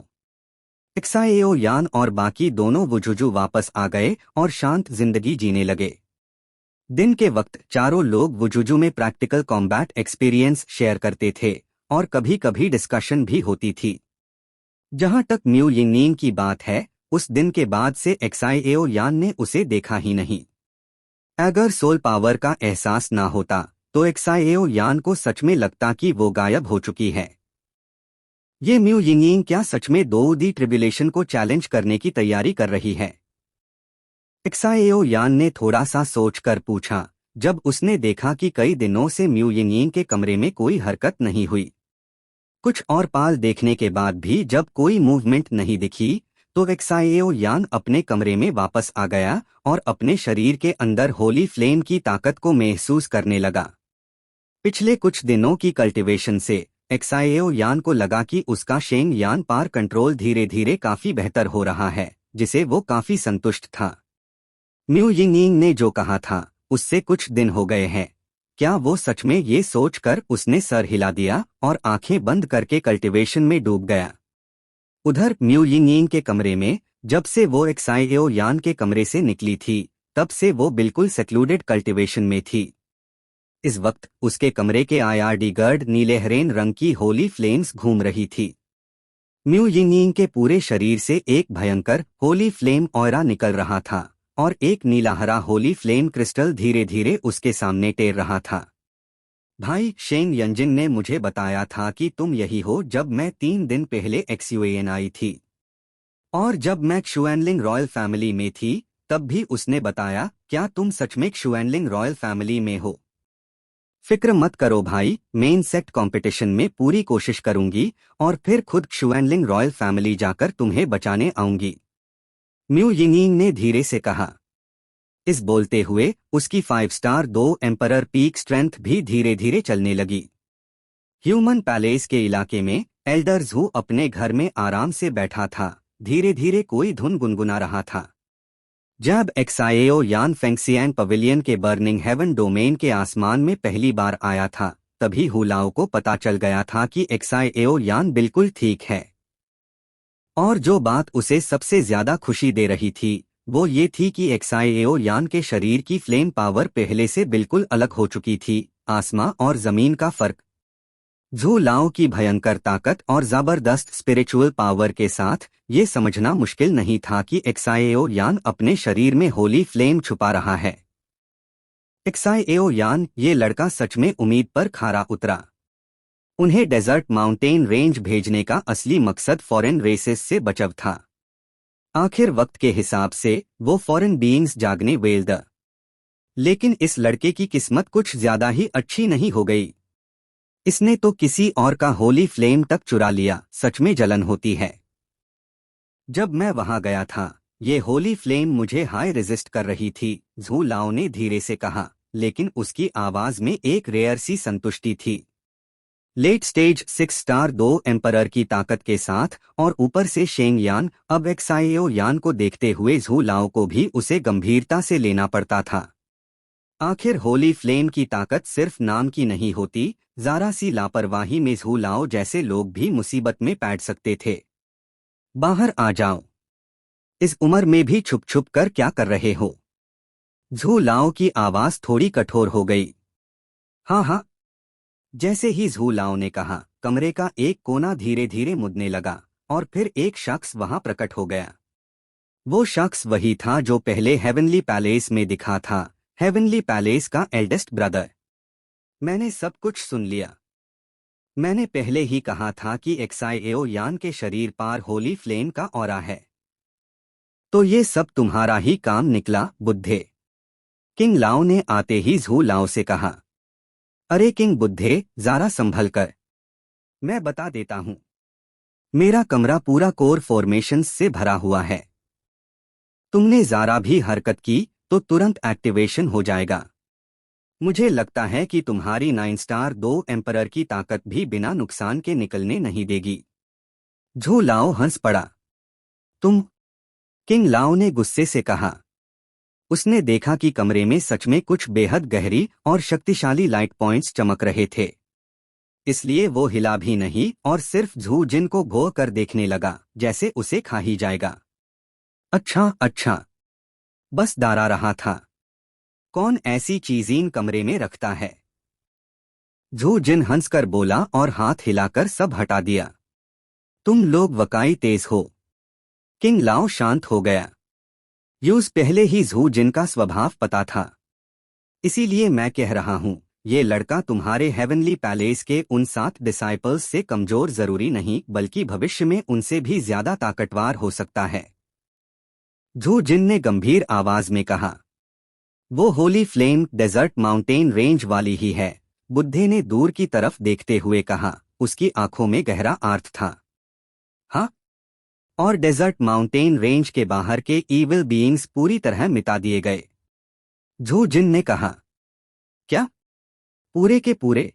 Xiao Yan और बाकी दोनों वुजुजु वापस आ गए और शांत जिंदगी जीने लगे। दिन के वक्त चारों लोग वुजुजु में प्रैक्टिकल कॉम्बैट एक्सपीरियंस शेयर करते थे और कभी कभी डिस्कशन भी होती थी। जहां तक म्यू यिंगनिंग की बात है, उस दिन के बाद से एक्साएओ यान ने उसे देखा ही नहीं। अगर सोल पावर का एहसास ना होता तो एक्साएओ यान को सच में लगता कि वो गायब हो चुकी है। ये म्यू यिंगनिंग क्या सच में 2D ट्रिब्यूलेशन को चैलेंज करने की तैयारी कर रही है? एक्साएओ यान ने थोड़ा सा सोचकर पूछा, जब उसने देखा कि कई दिनों से म्यू यिंगनिंग के कमरे में कोई हरकत नहीं हुई। कुछ और पाल देखने के बाद भी जब कोई मूवमेंट नहीं दिखी, तो एक्साएओ यान अपने कमरे में वापस आ गया और अपने शरीर के अंदर होली फ्लेम की ताकत को महसूस करने लगा। पिछले कुछ दिनों की कल्टीवेशन से एक्साएओ यान को लगा कि उसका शेंग यान पार कंट्रोल धीरे धीरे काफी बेहतर हो रहा है, जिसे वो काफी संतुष्ट था। म्यू यिंगनिंग ने जो कहा था उससे कुछ दिन हो गए हैं, क्या वो सच में? ये सोचकर उसने सर हिला दिया और आंखें बंद करके कल्टीवेशन में डूब गया। उधर म्यू यिंग के कमरे में जब से वो एक्साइओ यान के कमरे से निकली थी तब से वो बिल्कुल सेक्लूडेड कल्टीवेशन में थी। इस वक्त उसके कमरे के आईआरडी गर्ड नीले हरेन रंग की होली फ्लेम्स घूम रही थी। म्यू यिंग के पूरे शरीर से एक भयंकर होली फ्लेम ऑयरा निकल रहा था और एक नीला हरा होली फ्लेम क्रिस्टल धीरे धीरे उसके सामने टेर रहा था। भाई शेन यंजिन ने मुझे बताया था कि तुम यही हो जब मैं 3 दिन पहले एक्सयूएन आई थी, और जब मैं क्षुएनलिंग रॉयल फैमिली में थी तब भी उसने बताया। क्या तुम सच में क्षुएनलिंग रॉयल फैमिली में हो? फिक्र मत करो भाई, मैं इंसेक्ट कंपटीशन में पूरी कोशिश करूंगी और फिर खुद क्षुएनलिंग रॉयल फैमिली जाकर तुम्हें बचाने आऊंगी, म्यू यिंग ने धीरे से कहा। इस बोलते हुए उसकी 5 स्टार 2 एम्परर पीक स्ट्रेंथ भी धीरे धीरे चलने लगी। ह्यूमन पैलेस के इलाके में एल्डर ज़ू अपने घर में आराम से बैठा था, धीरे धीरे कोई धुन गुनगुना रहा था। जब एक्साएओ यान फेंगसियांग पवेलियन के बर्निंग हेवन डोमेन के आसमान में पहली बार आया था तभी हुलाओ को पता चल गया था कि एक्साएओ यान बिल्कुल ठीक है। और जो बात उसे सबसे ज्यादा खुशी दे रही थी वो ये थी कि एक्साएओ यान के शरीर की फ्लेम पावर पहले से बिल्कुल अलग हो चुकी थी। आसमां और जमीन का फर्क। झू लाओ की भयंकर ताकत और जबरदस्त स्पिरिचुअल पावर के साथ ये समझना मुश्किल नहीं था कि एक्साएओ यान अपने शरीर में होली फ्लेम छुपा रहा है। एक्साएओ यान, ये लड़का सच में उम्मीद पर खरा उतरा। उन्हें डेजर्ट माउंटेन रेंज भेजने का असली मकसद फॉरेन रेसेस से बचाव था। आखिर वक्त के हिसाब से वो फॉरेन बीइंग्स जागने वेल द। लेकिन इस लड़के की किस्मत कुछ ज्यादा ही अच्छी नहीं हो गई। इसने तो किसी और का होली फ्लेम तक चुरा लिया। सच में जलन होती है। जब मैं वहां गया था ये होली फ्लेम मुझे हाई रेजिस्ट कर रही थी, झू लाओ ने धीरे से कहा, लेकिन उसकी आवाज में एक रेयर सी संतुष्टि थी। लेट स्टेज 6 स्टार 2 एम्परर की ताकत के साथ और ऊपर से शेंग यान, अब एक्साएओ यान को देखते हुए झू लाओ को भी उसे गंभीरता से लेना पड़ता था। आखिर होली फ्लेम की ताकत सिर्फ नाम की नहीं होती, जरा सी लापरवाही में झू लाओ जैसे लोग भी मुसीबत में पैठ सकते थे। बाहर आ जाओ, इस उम्र में भी छुप छुप कर क्या कर रहे हो? झू लाओ की आवाज थोड़ी कठोर हो गई। हाँ हाँ, जैसे ही झू लाओ ने कहा कमरे का एक कोना धीरे धीरे मुड़ने लगा और फिर एक शख्स वहां प्रकट हो गया। वो शख्स वही था जो पहले हेवनली पैलेस में दिखा था, हेवनली पैलेस का एल्डेस्ट ब्रदर। मैंने सब कुछ सुन लिया। मैंने पहले ही कहा था कि एक्साएओ यान के शरीर पार होली फ्लेम का ऑरा है। तो ये सब तुम्हारा ही काम निकला बुद्धे, किंग लाओ ने आते ही झू लाओ से कहा। अरे किंग बुद्धे, जरा संभल कर, मैं बता देता हूं। मेरा कमरा पूरा कोर फॉर्मेशंस से भरा हुआ है। तुमने जरा भी हरकत की तो तुरंत एक्टिवेशन हो जाएगा। मुझे लगता है कि तुम्हारी 9 स्टार 2 एम्परर की ताकत भी बिना नुकसान के निकलने नहीं देगी। झू लाओ हंस पड़ा। तुम? किंग लाओ ने गुस्से से कहा। उसने देखा कि कमरे में सच में कुछ बेहद गहरी और शक्तिशाली लाइट पॉइंट्स चमक रहे थे, इसलिए वो हिला भी नहीं और सिर्फ झू जिन को घो कर देखने लगा जैसे उसे खा ही जाएगा। अच्छा अच्छा, बस डरा रहा था। कौन ऐसी चीज़ें कमरे में रखता है? झू जिन हंसकर बोला और हाथ हिलाकर सब हटा दिया। तुम लोग वाकई तेज हो। किंग लाओ शांत हो गया। यूज पहले ही झू जिन का स्वभाव पता था, इसीलिए मैं कह रहा हूं, ये लड़का तुम्हारे हेवनली पैलेस के उन 7 डिसाइपल्स से कमजोर जरूरी नहीं बल्कि भविष्य में उनसे भी ज्यादा ताकतवर हो सकता है। झू जिन ने गंभीर आवाज में कहा। वो holy flame desert mountain range वाली ही है, बुद्धे ने दूर की तरफ देखते हुए कहा। उसकी आंखों में गहरा अर्थ था। हाँ, और डेजर्ट माउंटेन रेंज के बाहर के ईविल बीइंग्स पूरी तरह मिटा दिए गए, झू जिन ने कहा। क्या? पूरे के पूरे?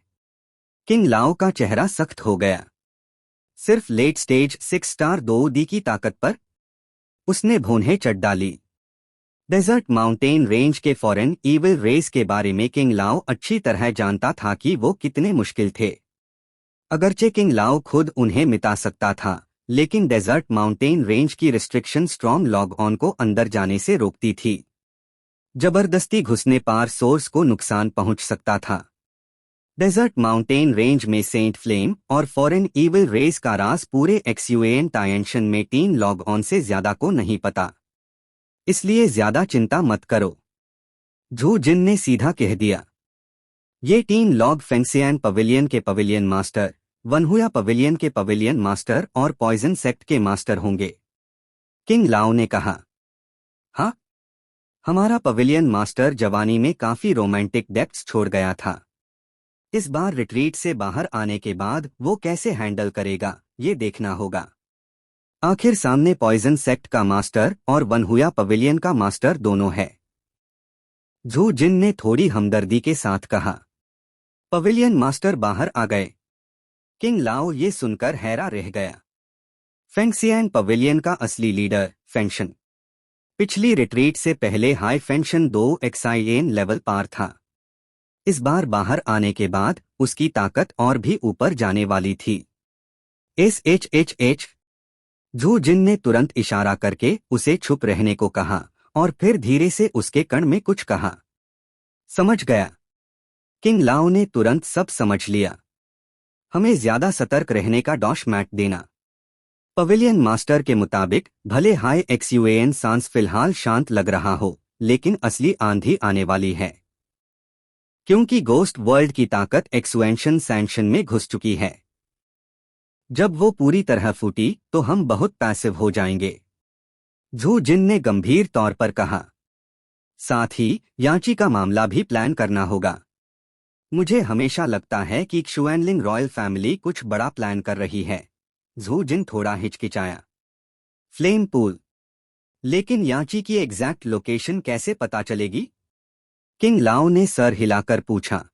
किंग लाओ का चेहरा सख्त हो गया। सिर्फ लेट स्टेज 6 स्टार 2 डी की ताकत पर? उसने भौंहें चढ़ डाली। डेजर्ट माउंटेन रेंज के फॉरेन ईविल रेस के बारे में किंग लाओ अच्छी तरह जानता था कि वो कितने मुश्किल थे। अगरचे किंग लाओ खुद उन्हें मिटा सकता था, लेकिन डेजर्ट माउंटेन रेंज की रिस्ट्रिक्शन स्ट्रॉन्ग लॉग ऑन को अंदर जाने से रोकती थी। जबरदस्ती घुसने पार सोर्स को नुकसान पहुंच सकता था। डेजर्ट माउंटेन रेंज में सेंट फ्लेम और फॉरेन ईविल रेस का राज पूरे एक्सयूएन टायंशन में 3 लॉग ऑन से ज्यादा को नहीं पता, इसलिए ज्यादा चिंता मत करो, झू जिन ने सीधा कह दिया। ये 3 लॉग फेंगसियान पवेलियन के पवेलियन मास्टर, वनहुया पवेलियन के पवेलियन मास्टर और पॉइजन सेक्ट के मास्टर होंगे। किंग लाओ ने कहा, हाँ, हमारा पवेलियन मास्टर जवानी में काफी रोमांटिक डेप्थ्स छोड़ गया था। इस बार रिट्रीट से बाहर आने के बाद वो कैसे हैंडल करेगा, ये देखना होगा। आखिर सामने पॉइजन सेक्ट का मास्टर और वनहुया पवेलियन का मास्टर दोनों है, झू जिन ने थोड़ी हमदर्दी के साथ कहा। पवेलियन मास्टर बाहर आ गए। किंग लाओ ये सुनकर हैरा रह गया। फेंगसियान पवेलियन का असली लीडर फेंशन पिछली रिट्रीट से पहले हाई फेंशन 2 एक्साइएन लेवल पार था। इस बार बाहर आने के बाद उसकी ताकत और भी ऊपर जाने वाली थी। एच झू जिन ने तुरंत इशारा करके उसे चुप रहने को कहा और फिर धीरे से उसके कण में कुछ कहा। समझ गया। किंग लाओ ने तुरंत सब समझ लिया। हमें ज्यादा सतर्क रहने का डॉश मैट देना। पवेलियन मास्टर के मुताबिक भले हाई एक्सयूएन सांस फिलहाल शांत लग रहा हो, लेकिन असली आंधी आने वाली है, क्योंकि गोस्ट वर्ल्ड की ताकत एक्सुएंशन सैंक्शन में घुस चुकी है। जब वो पूरी तरह फूटी तो हम बहुत पैसिव हो जाएंगे, झू जिन ने गंभीर तौर पर कहा। साथ ही यांची का मामला भी प्लान करना होगा। मुझे हमेशा लगता है कि क्षुएनलिंग रॉयल फैमिली कुछ बड़ा प्लान कर रही है, झू जिन थोड़ा हिचकिचाया। फ्लेम पूल, लेकिन यांची की एग्जैक्ट लोकेशन कैसे पता चलेगी? किंग लाओ ने सर हिलाकर पूछा।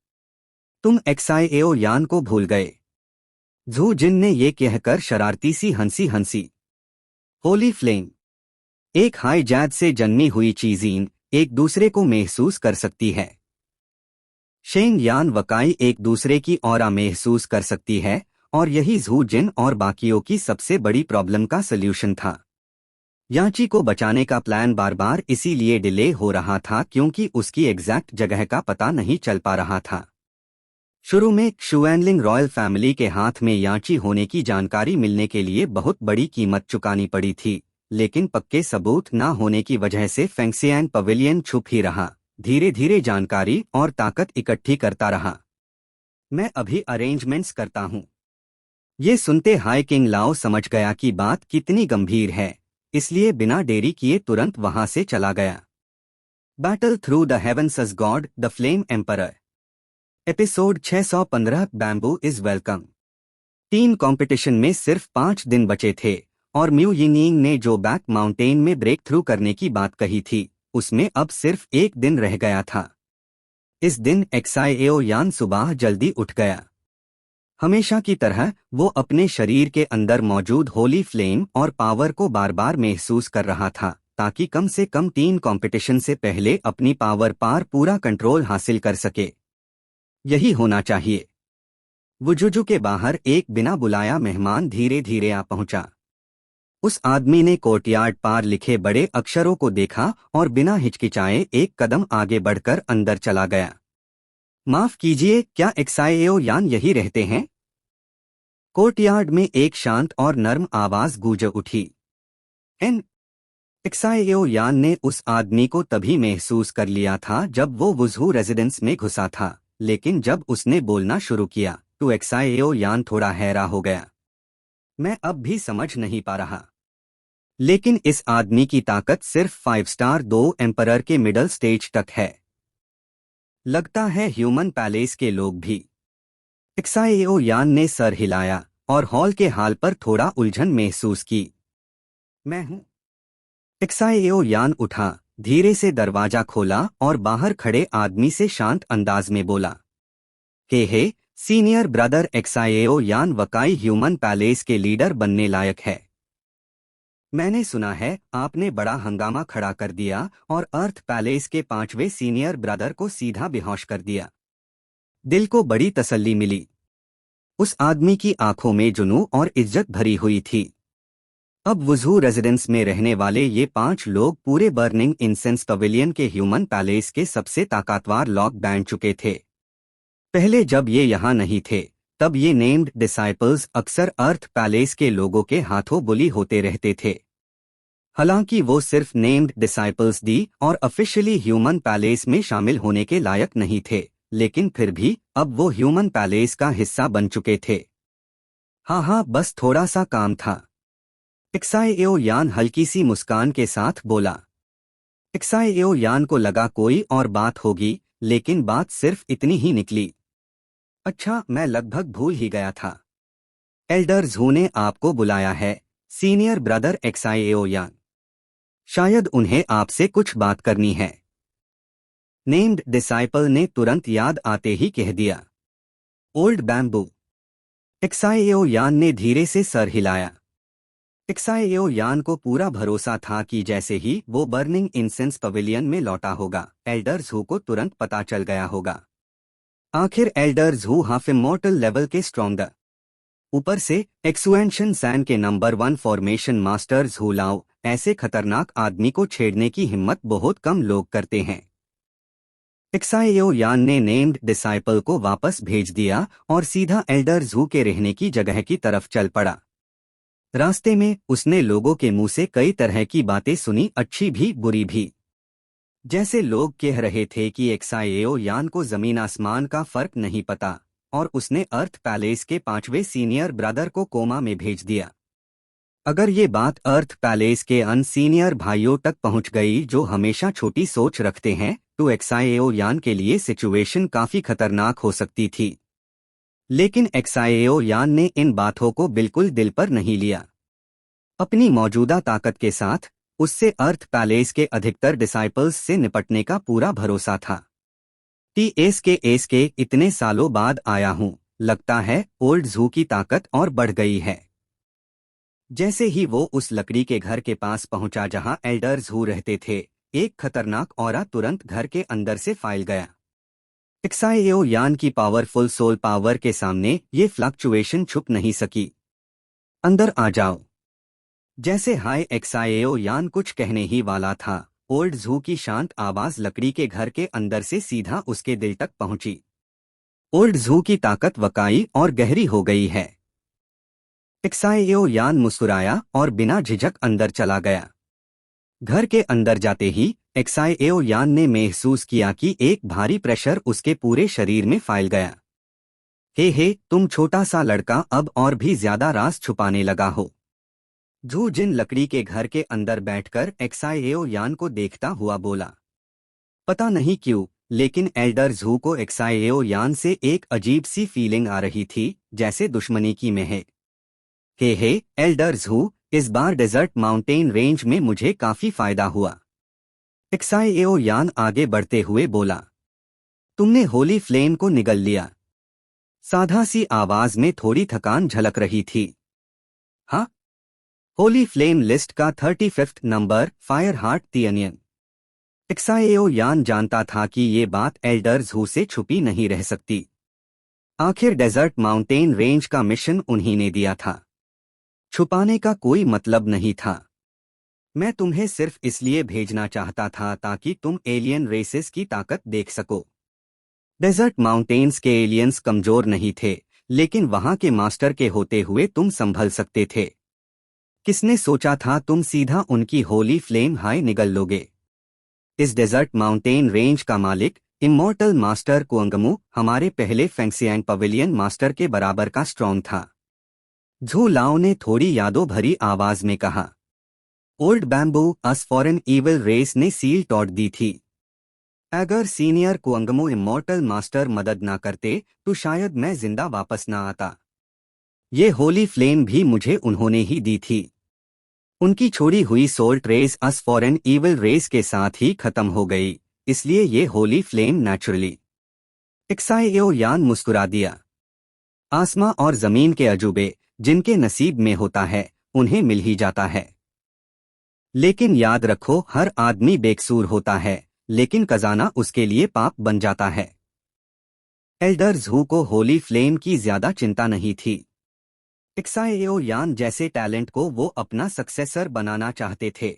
तुम एक्साइएओ यान को भूल गए, झू जिन ने ये कहकर शरारती सी हंसी। होली फ्लेम, एक हाई जैद से जन्मी हुई चीजीन एक दूसरे को महसूस कर सकती है। शेंग यान वकाई एक दूसरे की ऑरा महसूस कर सकती है, और यही झू जिन और बाकियों की सबसे बड़ी प्रॉब्लम का सल्यूशन था। यांची को बचाने का प्लान बार बार इसीलिए डिले हो रहा था क्योंकि उसकी एग्जैक्ट जगह का पता नहीं चल पा रहा था। शुरू में क्षुएनलिंग रॉयल फैमिली के हाथ में यांची होने की जानकारी मिलने के लिए बहुत बड़ी कीमत चुकानी पड़ी थी, लेकिन पक्के सबूत न होने की वजह से फेंगसियान पवेलियन छुप ही रहा, धीरे धीरे जानकारी और ताकत इकट्ठी करता रहा। मैं अभी अरेंजमेंट्स करता हूँ। ये सुनते हाई किंग लाओ समझ गया कि बात कितनी गंभीर है, इसलिए बिना देरी किए तुरंत वहां से चला गया। Battle through the heavens as god the flame emperor, episode 615 bamboo is welcome. 3 competition में सिर्फ 5 दिन बचे थे और म्यू यिंग ने जो बैक माउंटेन में ब्रेक थ्रू करने की बात कही थी, उसमें अब सिर्फ 1 दिन रह गया था। इस दिन एक्साइएओ यान सुबह जल्दी उठ गया। हमेशा की तरह वो अपने शरीर के अंदर मौजूद होली फ्लेम और पावर को बार बार महसूस कर रहा था, ताकि कम से कम 3 कंपटीशन से पहले अपनी पावर पार पूरा कंट्रोल हासिल कर सके। यही होना चाहिए। वुजुजू के बाहर एक बिना बुलाया मेहमान धीरे धीरे आ पहुंचा। उस आदमी ने कोर्टयार्ड पार लिखे बड़े अक्षरों को देखा और बिना हिचकिचाए एक कदम आगे बढ़कर अंदर चला गया। माफ कीजिए, क्या एक्साइएओ यान यही रहते हैं? कोर्टयार्ड में एक शांत और नर्म आवाज गूंज उठी। एक्साइएओ यान ने उस आदमी को तभी महसूस कर लिया था जब वो वुजहू रेजिडेंस में घुसा था, लेकिन जब उसने बोलना शुरू किया तो एक्साइएओ यान थोड़ा हैरा हो गया। मैं अब भी समझ नहीं पा रहा, लेकिन इस आदमी की ताकत सिर्फ 5 स्टार 2 एम्परर के मिडल स्टेज तक है। लगता है ह्यूमन पैलेस के लोग भी। एक्साइएओ यान ने सर हिलाया और हॉल के हाल पर थोड़ा उलझन महसूस की। मैं हूं। एक्साइएओ यान उठा, धीरे से दरवाजा खोला और बाहर खड़े आदमी से शांत अंदाज में बोला, हे सीनियर ब्रदर एक्साइएओ यान वकाई ह्यूमन पैलेस के लीडर बनने लायक है। मैंने सुना है आपने बड़ा हंगामा खड़ा कर दिया और अर्थ पैलेस के 5वें सीनियर ब्रदर को सीधा बेहोश कर दिया। दिल को बड़ी तसल्ली मिली। उस आदमी की आंखों में जुनून और इज्जत भरी हुई थी। अब वुज़ू रेजिडेंस में रहने वाले ये 5 लोग पूरे बर्निंग इंसेंस पवेलियन के ह्यूमन पैलेस के सबसे ताकतवर लोग बन चुके थे। पहले जब ये यहाँ नहीं थे, तब ये नेम्ड डिसाइपल्स अक्सर अर्थ पैलेस के लोगों के हाथों बुली होते रहते थे। हालांकि वो सिर्फ नेम्ड डिसाइपल्स दी और ऑफिशियली ह्यूमन पैलेस में शामिल होने के लायक नहीं थे, लेकिन फिर भी अब वो ह्यूमन पैलेस का हिस्सा बन चुके थे। हाँ, बस थोड़ा सा काम था। एक्साएओ यान हल्की सी मुस्कान के साथ बोला। एक्साएओ यान को लगा कोई और बात होगी, लेकिन बात सिर्फ इतनी ही निकली। अच्छा, मैं लगभग भूल ही गया था। एल्डर ज़ू ने आपको बुलाया है, सीनियर ब्रदर एक्साएओ यान। शायद उन्हें आपसे कुछ बात करनी है। नेम्ड डिसाइपल ने तुरंत याद आते ही कह दिया। Old bamboo. एक्साएओ यान ने धीरे से सर हिलाया। एक्साएओ यान को पूरा भरोसा था कि जैसे ही वो बर्निंग इंसेंस पवेलियन में लौटा होगा, एल्डर ज़ू को तुरंत पता चल गया होगा। आखिर Elder zoo half immortal level के स्ट्रॉन्गर, ऊपर से एक्सुएंशन सैन के नंबर 1 फॉर्मेशन मास्टर ज़ू लाओ, ऐसे खतरनाक आदमी को छेड़ने की हिम्मत बहुत कम लोग करते हैं। एक्साएओ यान ने नेम्ड डिसाइपल को वापस भेज दिया और सीधा एल्डर ज़ू के रहने की जगह की तरफ चल पड़ा। रास्ते में उसने लोगों के मुंह से कई तरह की बातें सुनी, अच्छी भी बुरी भी। जैसे लोग कह रहे थे कि एक्साएओ यान को जमीन आसमान का फर्क नहीं पता और उसने अर्थ पैलेस के 5वें सीनियर ब्रदर को कोमा में भेज दिया। अगर ये बात अर्थ पैलेस के अन सीनियर भाइयों तक पहुंच गई जो हमेशा छोटी सोच रखते हैं, तो एक्साएओ यान के लिए सिचुएशन काफी खतरनाक हो सकती थी। लेकिन एक्साएओ यान ने इन बातों को बिल्कुल दिल पर नहीं लिया। अपनी मौजूदा ताकत के साथ उससे अर्थ पैलेस के अधिकतर डिसाइपल्स से निपटने का पूरा भरोसा था। एस के इतने सालों बाद आया हूं, लगता है ओल्ड ज़ू की ताकत और बढ़ गई है। जैसे ही वो उस लकड़ी के घर के पास पहुंचा जहां एल्डर ज़ू रहते थे, एक खतरनाक ऑरा तुरंत घर के अंदर से फैल गया। एक्साएओ यान की पावरफुल सोल पावर के सामने ये फ्लक्चुएशन छुप नहीं सकी। अंदर आ जाओ। जैसे हाय एक्साएओ यान कुछ कहने ही वाला था, ओल्ड ज़ू की शांत आवाज लकड़ी के घर के अंदर से सीधा उसके दिल तक पहुंची। ओल्ड ज़ू की ताकत वकाई और गहरी हो गई है। एक्साएओ यान मुस्कुराया और बिना झिझक अंदर चला गया। घर के अंदर जाते ही एक्साएओ यान ने महसूस किया कि एक भारी प्रेशर उसके पूरे शरीर में फैल गया। हे, तुम छोटा सा लड़का अब और भी ज्यादा राज छुपाने लगा हो। ज़ू जिन लकड़ी के घर के अंदर बैठकर एक्साएओ यान को देखता हुआ बोला। पता नहीं क्यों, लेकिन एल्डर ज़ू को एक्साएओ यान से एक अजीब सी फीलिंग आ रही थी, जैसे दुश्मनी की में है। हे, एल्डर ज़ू, इस बार डेजर्ट माउंटेन रेंज में मुझे काफी फायदा हुआ। एक्साएओ यान आगे बढ़ते हुए बोला। तुमने होली फ्लेम को निगल लिया। साधा सी आवाज में थोड़ी थकान झलक रही थी। हाँ, होली फ्लेम लिस्ट का 35वां number, fire heart the onion. Xiao Yan जानता था कि ये बात एल्डर ज़ू से छुपी नहीं रह सकती। आखिर डेजर्ट माउंटेन रेंज का मिशन उन्हीं ने दिया था। छुपाने का कोई मतलब नहीं था। मैं तुम्हें सिर्फ इसलिए भेजना चाहता था ताकि तुम एलियन रेसेस की ताकत देख सको। डेजर्ट माउंटेन्स के एलियंस कमजोर नहीं थे, लेकिन वहां के मास्टर के होते हुए तुम संभल सकते थे। किसने सोचा था तुम सीधा उनकी होली फ्लेम हाई निगल लोगे। इस डेजर्ट माउंटेन रेंज का मालिक इमॉर्टल मास्टर कुअंगमू हमारे पहले फेंगसियांग पवेलियन मास्टर के बराबर का स्ट्रॉन्ग था। ज़ू लाओ ने थोड़ी यादों भरी आवाज में कहा। ओल्ड बैम्बू अस फॉरेन ईविल रेस ने सील तोड़ दी थी। अगर सीनियर कुअंगमू इमॉर्टल मास्टर मदद ना करते तो शायद मैं जिंदा वापस ना आता। ये होली फ्लेम भी मुझे उन्होंने ही दी थी। उनकी छोड़ी हुई सोल्ट रेस अस फॉरेन ईविल रेस के साथ ही खत्म हो गई, इसलिए ये होली फ्लेम नेचुरली। एक्साएओ यान मुस्कुरा दिया। आसमां और जमीन के अजूबे जिनके नसीब में होता है, उन्हें मिल ही जाता है। लेकिन याद रखो, हर आदमी बेकसूर होता है, लेकिन खजाना उसके लिए पाप बन जाता है। एल्डर ज़ू को होली फ्लेम की ज्यादा चिंता नहीं थी। एक्साएओ यान जैसे टैलेंट को वो अपना सक्सेसर बनाना चाहते थे।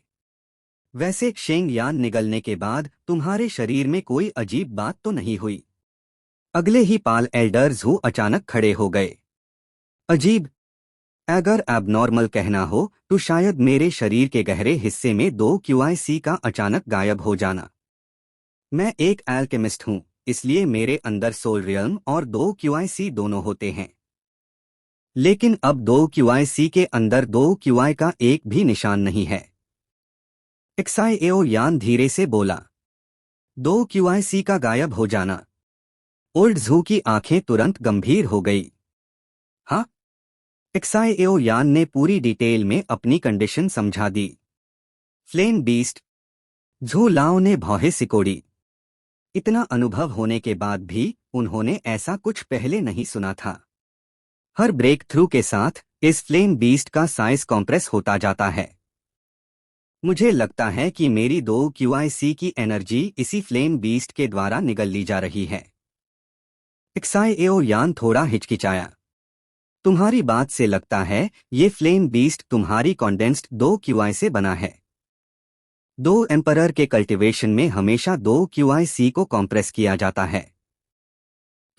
वैसे शेंग यान निगलने के बाद तुम्हारे शरीर में कोई अजीब बात तो नहीं हुई? अगले ही पाल एल्डर ज़ू अचानक खड़े हो गए। अजीब? अगर एबनॉर्मल कहना हो तो शायद मेरे शरीर के गहरे हिस्से में 2 क्यूआईसी का अचानक गायब हो जाना। मैं एक एल्केमिस्ट हूँ, इसलिए मेरे अंदर सोल रियल्म और 2 क्यूआईसी दोनों होते हैं। लेकिन अब 2 क्यूआईसी के अंदर 2 क्यूआई का एक भी निशान नहीं है। एक्साएओ यान धीरे से बोला। 2 क्यूआईसी का गायब हो जाना? ओल्ड ज़ू की आंखें तुरंत गंभीर हो गई। हाँ? एक्साएओ यान ने पूरी डिटेल में अपनी कंडीशन समझा दी। Flame beast? झू लाओ ने भौहें सिकोड़ी। इतना अनुभव होने के बाद भी उन्होंने ऐसा कुछ पहले नहीं सुना था। हर ब्रेक थ्रू के साथ इस फ्लेम बीस्ट का साइज कॉम्प्रेस होता जाता है। मुझे लगता है कि मेरी 2 क्यूआईसी की एनर्जी इसी फ्लेम बीस्ट के द्वारा निगल ली जा रही है। एक्साएओ यान थोड़ा हिचकिचाया। तुम्हारी बात से लगता है ये फ्लेम बीस्ट तुम्हारी कॉन्डेंस्ड 2 क्यूआई से बना है। 2 एम्परर के कल्टीवेशन में हमेशा 2 क्यूआईसी को कॉम्प्रेस किया जाता है।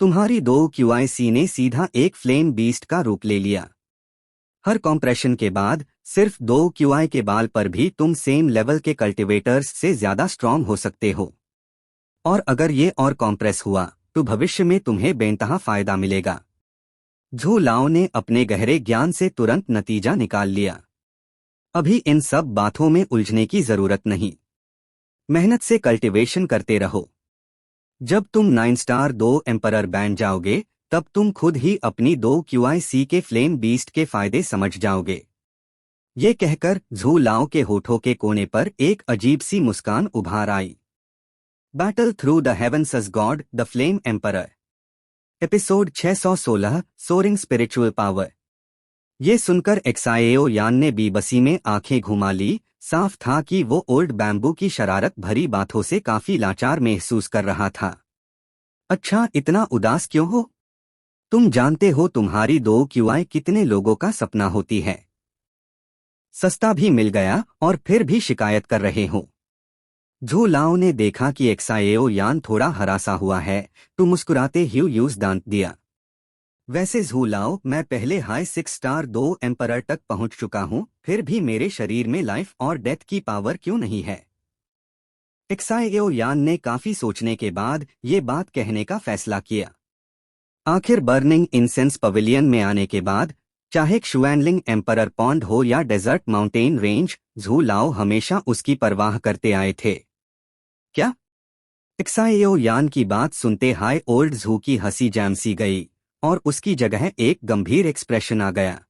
तुम्हारी 2 क्यूआईसी ने सीधा एक फ्लेम बीस्ट का रूप ले लिया। हर कॉम्प्रेशन के बाद सिर्फ 2 क्यूआई के बाल पर भी तुम सेम लेवल के कल्टीवेटर्स से ज्यादा स्ट्रॉन्ग हो सकते हो। और अगर ये और कॉम्प्रेस हुआ तो भविष्य में तुम्हें बेनतहा फायदा मिलेगा। झू लाओ ने अपने गहरे ज्ञान से तुरंत नतीजा निकाल लिया। अभी इन सब बातों में उलझने की जरूरत नहीं। मेहनत से कल्टीवेशन करते रहो। जब तुम 9 स्टार 2 एम्परर बन जाओगे तब तुम खुद ही अपनी 2 क्यूआईसी के फ्लेम बीस्ट के फायदे समझ जाओगे। ये कहकर झू लाओ के होठों के कोने पर एक अजीब सी मुस्कान उभार आई। Battle through the heavens as god the flame emperor. Episode 616 soaring spiritual power. ये सुनकर एक्साएओ यान ने बेबसी में आंखें घुमा ली। साफ था कि वो ओल्ड बैम्बू की शरारत भरी बातों से काफी लाचार महसूस कर रहा था। अच्छा, इतना उदास क्यों हो? तुम जानते हो तुम्हारी 2 क्यूआई कितने लोगों का सपना होती है। सस्ता भी मिल गया और फिर भी शिकायत कर रहे हो। झू लाओ ने देखा कि एक्साएओ यान थोड़ा हरासा हुआ है तो मुस्कुराते ह्यूज दांत दिया। वैसे झू लाओ, मैं पहले हाई 6 स्टार 2 एम्परर तक पहुंच चुका हूं, फिर भी मेरे शरीर में लाइफ और डेथ की पावर क्यों नहीं है? एक्साएओ यान ने काफी सोचने के बाद ये बात कहने का फैसला किया। आखिर बर्निंग इंसेंस पवेलियन में आने के बाद चाहे क्षुएनलिंग एम्परर पॉन्ड हो या डेजर्ट माउंटेन रेंज, झू लाओ हमेशा उसकी परवाह करते आए थे। क्या? एक्साएओ यान की बात सुनते हाई ओल्ड झू की हंसी जैम सी गई और उसकी जगह एक गंभीर एक्सप्रेशन आ गया।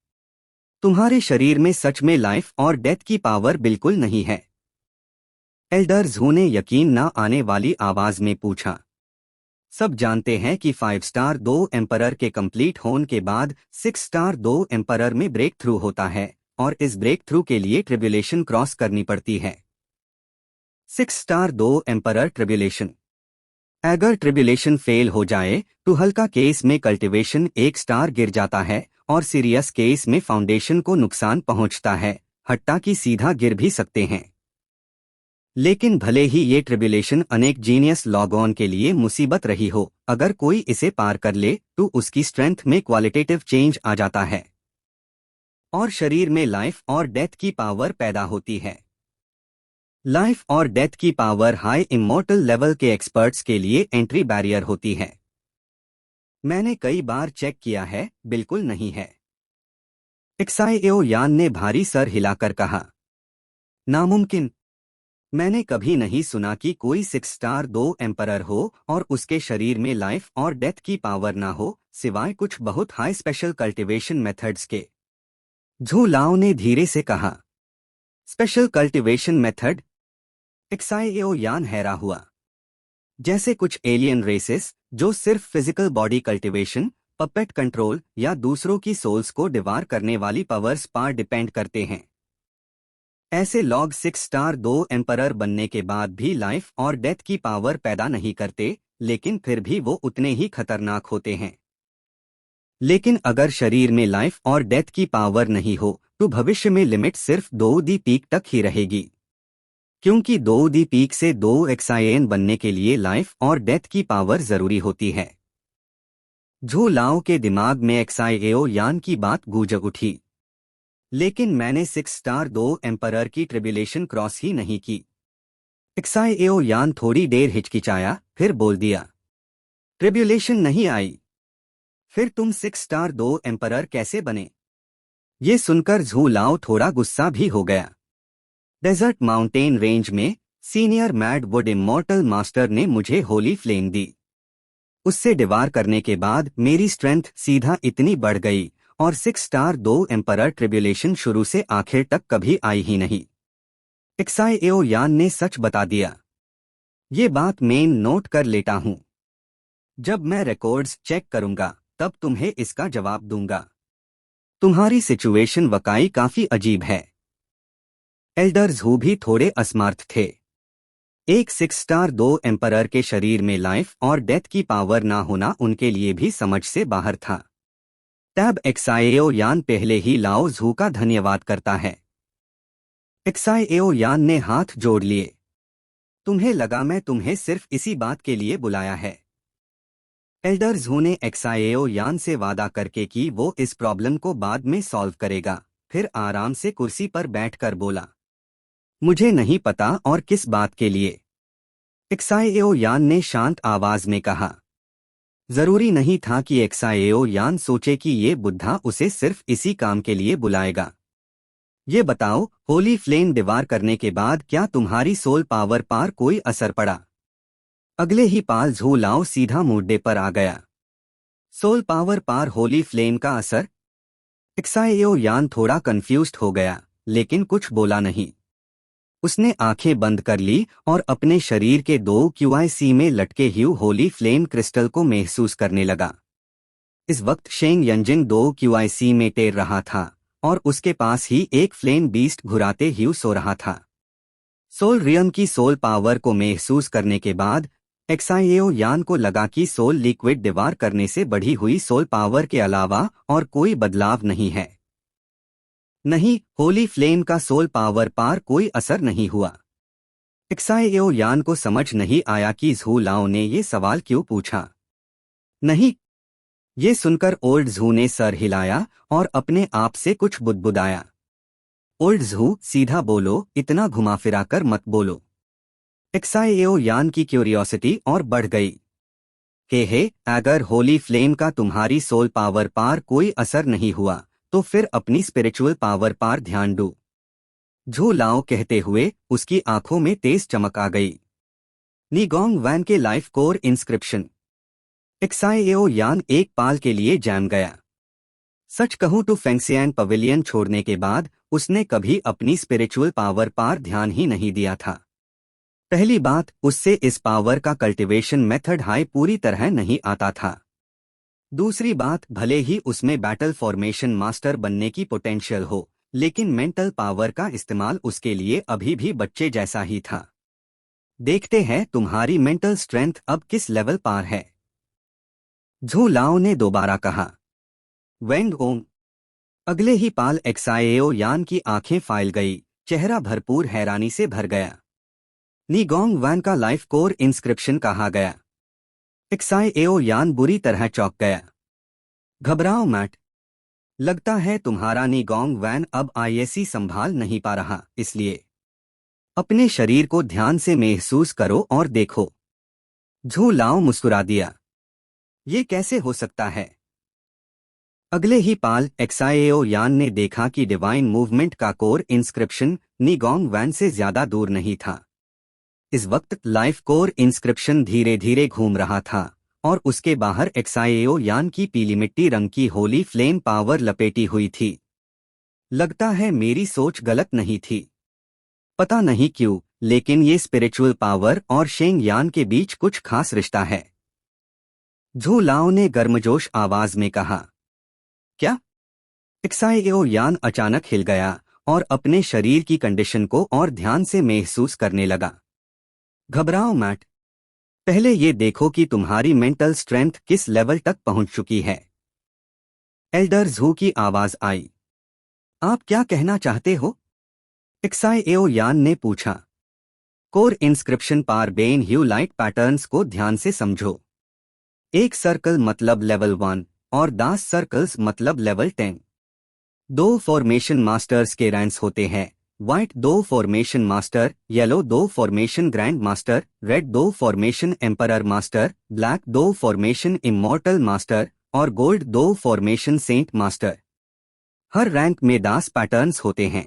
तुम्हारे शरीर में सच में लाइफ और डेथ की पावर बिल्कुल नहीं है? एल्डर झू ने यकीन न आने वाली आवाज में पूछा। सब जानते हैं कि 5 स्टार 2 एम्परर के कंप्लीट होने के बाद 6 स्टार 2 एम्परर में ब्रेक थ्रू होता है और इस ब्रेक थ्रू के लिए ट्रिब्यूलेशन क्रॉस करनी पड़ती है। 6 स्टार 2 एम्परर ट्रिब्यूलेशन। अगर ट्रिब्यूलेशन फेल हो जाए तो हल्का केस में कल्टीवेशन 1 स्टार गिर जाता है और सीरियस केस में फाउंडेशन को नुकसान पहुंचता है, हट्टा की सीधा गिर भी सकते हैं। लेकिन भले ही ये ट्रिब्यूलेशन अनेक जीनियस लॉग ऑन के लिए मुसीबत रही हो, अगर कोई इसे पार कर ले तो उसकी स्ट्रेंथ में क्वालिटेटिव चेंज आ जाता है और शरीर में लाइफ और डेथ की पावर पैदा होती है। लाइफ और डेथ की पावर हाई इमॉर्टल लेवल के एक्सपर्ट्स के लिए एंट्री बैरियर होती है। मैंने कई बार चेक किया है, बिल्कुल नहीं है। एक्साएओ यान ने भारी सर हिलाकर कहा। नामुमकिन। मैंने कभी नहीं सुना कि कोई 6 स्टार 2 एम्परर हो और उसके शरीर में लाइफ और डेथ की पावर ना हो, सिवाय कुछ बहुत हाई स्पेशल कल्टीवेशन मेथड्स के। झू लाओ ने धीरे से कहा। Special cultivation method? एक्साएओ यान हैरा हुआ। जैसे कुछ एलियन रेसेस जो सिर्फ physical body cultivation, puppet control या दूसरों की सोल्स को डिवार करने वाली पावर्स पर डिपेंड करते हैं। ऐसे लॉग 6 स्टार 2 एम्परर बनने के बाद भी लाइफ और डेथ की पावर पैदा नहीं करते, लेकिन फिर भी वो उतने ही खतरनाक होते हैं। लेकिन अगर शरीर में लाइफ और डेथ की पावर नहीं हो तो भविष्य में लिमिट सिर्फ 2 दी पीक तक ही रहेगी, क्योंकि 2 दी पीक से 2 एक्साइन बनने के लिए लाइफ और डेथ की पावर जरूरी होती है। झू लाओ के दिमाग में एक्साइएओ यान की बात गूंज उठी। लेकिन मैंने 6 स्टार 2 एम्परर की ट्रिब्यूलेशन क्रॉस ही नहीं की। एक्साइएओ यान थोड़ी देर हिचकिचाया, फिर बोल दिया, ट्रिब्यूलेशन नहीं आई। फिर तुम 6 स्टार 2 एम्परर कैसे बने? ये सुनकर झू लाओ थोड़ा गुस्सा भी हो गया। डेजर्ट माउंटेन रेंज में senior mad would immortal master ने मुझे होली फ्लेम दी। उससे डिवार करने के बाद मेरी स्ट्रेंथ सीधा इतनी बढ़ गई और 6 स्टार 2 एम्परर ट्रिब्यूलेशन शुरू से आखिर तक कभी आई ही नहीं। एक्साइएओ यान ने सच बता दिया। ये बात मैं नोट कर लेता हूं। जब मैं रिकॉर्ड्स चेक करूंगा तब तुम्हें इसका जवाब दूंगा। तुम्हारी सिचुएशन वाकई काफी अजीब है। एल्डर्स हु भी थोड़े असमर्थ थे। एक 6 स्टार 2 एम्परर के शरीर में लाइफ और डेथ की पावर ना होना उनके लिए भी समझ से बाहर था। तब एक्साइएओ यान पहले ही लाओ झू का धन्यवाद करता है। एक्साइएओ यान ने हाथ जोड़ लिए। तुम्हें लगा मैं तुम्हें सिर्फ इसी बात के लिए बुलाया है? एल्डर झू ने एक्साइएओ यान से वादा करके कि वो इस प्रॉब्लम को बाद में सॉल्व करेगा, फिर आराम से कुर्सी पर बैठकर बोला, मुझे नहीं पता और किस बात के लिए। एक्साइएओ यान ने शांत आवाज में कहा। जरूरी नहीं था कि एक्साइएओ यान सोचे कि ये बुद्धा उसे सिर्फ इसी काम के लिए बुलाएगा। ये बताओ, होली फ्लेम डिवार करने के बाद क्या तुम्हारी सोल पावर पर कोई असर पड़ा? अगले ही पाल झू लाओ सीधा मुद्दे पर आ गया। सोल पावर पर होली फ्लेम का असर? एक्साइएओ यान थोड़ा कंफ्यूज्ड हो गया, लेकिन कुछ बोला नहीं। उसने आंखें बंद कर ली और अपने शरीर के 2 क्यूआईसी में लटके ह्यू होली फ्लेम क्रिस्टल को महसूस करने लगा। इस वक्त शेंग यंजिन 2 क्यूआईसी में तैर रहा था और उसके पास ही एक फ्लेम बीस्ट घुराते ह्यू सो रहा था। सोल रियम की सोल पावर को महसूस करने के बाद एक्साइएओ यान को लगा कि सोल लिक्विड डिवार करने से बढ़ी हुई सोल पावर के अलावा और कोई बदलाव नहीं है। नहीं, होली फ्लेम का सोल पावर पर कोई असर नहीं हुआ। एक्साइएओ यान को समझ नहीं आया कि झू लाओ ने ये सवाल क्यों पूछा। नहीं, ये सुनकर ओल्ड झू ने सर हिलाया और अपने आप से कुछ बुदबुदाया। ओल्ड झू, सीधा बोलो, इतना घुमा फिरा कर मत बोलो। एक्साइएओ यान की क्यूरियोसिटी और बढ़ गई। हे, अगर होली फ्लेम का तुम्हारी सोल पावर पर कोई असर नहीं हुआ तो फिर अपनी स्पिरिचुअल पावर पर ध्यान दो। झू लाओ कहते हुए उसकी आंखों में तेज चमक आ गई। नीगोंग वैन के लाइफ कोर इंस्क्रिप्शन। एक्साइएओ यान एक पाल के लिए जैम गया। सच कहूं तो फेंगसियान पवेलियन छोड़ने के बाद उसने कभी अपनी स्पिरिचुअल पावर पर ध्यान ही नहीं दिया था। पहली बात, उससे इस पावर का कल्टीवेशन मेथड हाई पूरी तरह नहीं आता था। दूसरी बात, भले ही उसमें बैटल फॉर्मेशन मास्टर बनने की पोटेंशियल हो, लेकिन मेंटल पावर का इस्तेमाल उसके लिए अभी भी बच्चे जैसा ही था। देखते हैं तुम्हारी मेंटल स्ट्रेंथ अब किस लेवल पर है। झू लाओ ने दोबारा कहा। वेंग ओम। अगले ही पाल एक्साइएओ यान की आंखें फाइल गई, चेहरा भरपूर हैरानी से भर गया। नीगोंग वैन का लाइफ कोर इंस्क्रिप्शन कहा गया। एक्साइएओ यान बुरी तरह चौंक गया। घबराओ मैट, लगता है तुम्हारा नीगोंग वैन अब आईएससी संभाल नहीं पा रहा, इसलिए अपने शरीर को ध्यान से महसूस करो और देखो। झू लाओ मुस्कुरा दिया। ये कैसे हो सकता है? अगले ही पाल एक्साइएओ यान ने देखा कि डिवाइन मूवमेंट का कोर इंस्क्रिप्शन नीगोंग वैन से ज्यादा दूर नहीं था। इस वक्त लाइफ कोर इंस्क्रिप्शन धीरे धीरे घूम रहा था और उसके बाहर एक्साइएओ यान की पीली मिट्टी रंग की होली फ्लेम पावर लपेटी हुई थी। लगता है मेरी सोच गलत नहीं थी। पता नहीं क्यों, लेकिन ये स्पिरिचुअल पावर और शेंग यान के बीच कुछ खास रिश्ता है। झू लाओ ने गर्मजोश आवाज में कहा। क्या? एक्साइएओ यान अचानक हिल गया और अपने शरीर की कंडीशन को और ध्यान से महसूस करने लगा। घबराओ मत। पहले ये देखो कि तुम्हारी मेंटल स्ट्रेंथ किस लेवल तक पहुंच चुकी है। एल्डर जू की आवाज आई। आप क्या कहना चाहते हो? एक्साइएओ यान ने पूछा। कोर इंस्क्रिप्शन पार बेन ह्यू लाइट पैटर्न्स को ध्यान से समझो। एक सर्कल मतलब लेवल 1 और 10 सर्कल्स मतलब लेवल 10। 2 फॉर्मेशन मास्टर्स के रैंक्स होते हैं। White 2 formation master, yellow 2 formation grand master, red 2 formation emperor master, black 2 formation immortal master और गोल्ड 2 फॉर्मेशन सेंट मास्टर। हर रैंक में 10 पैटर्न्स होते हैं।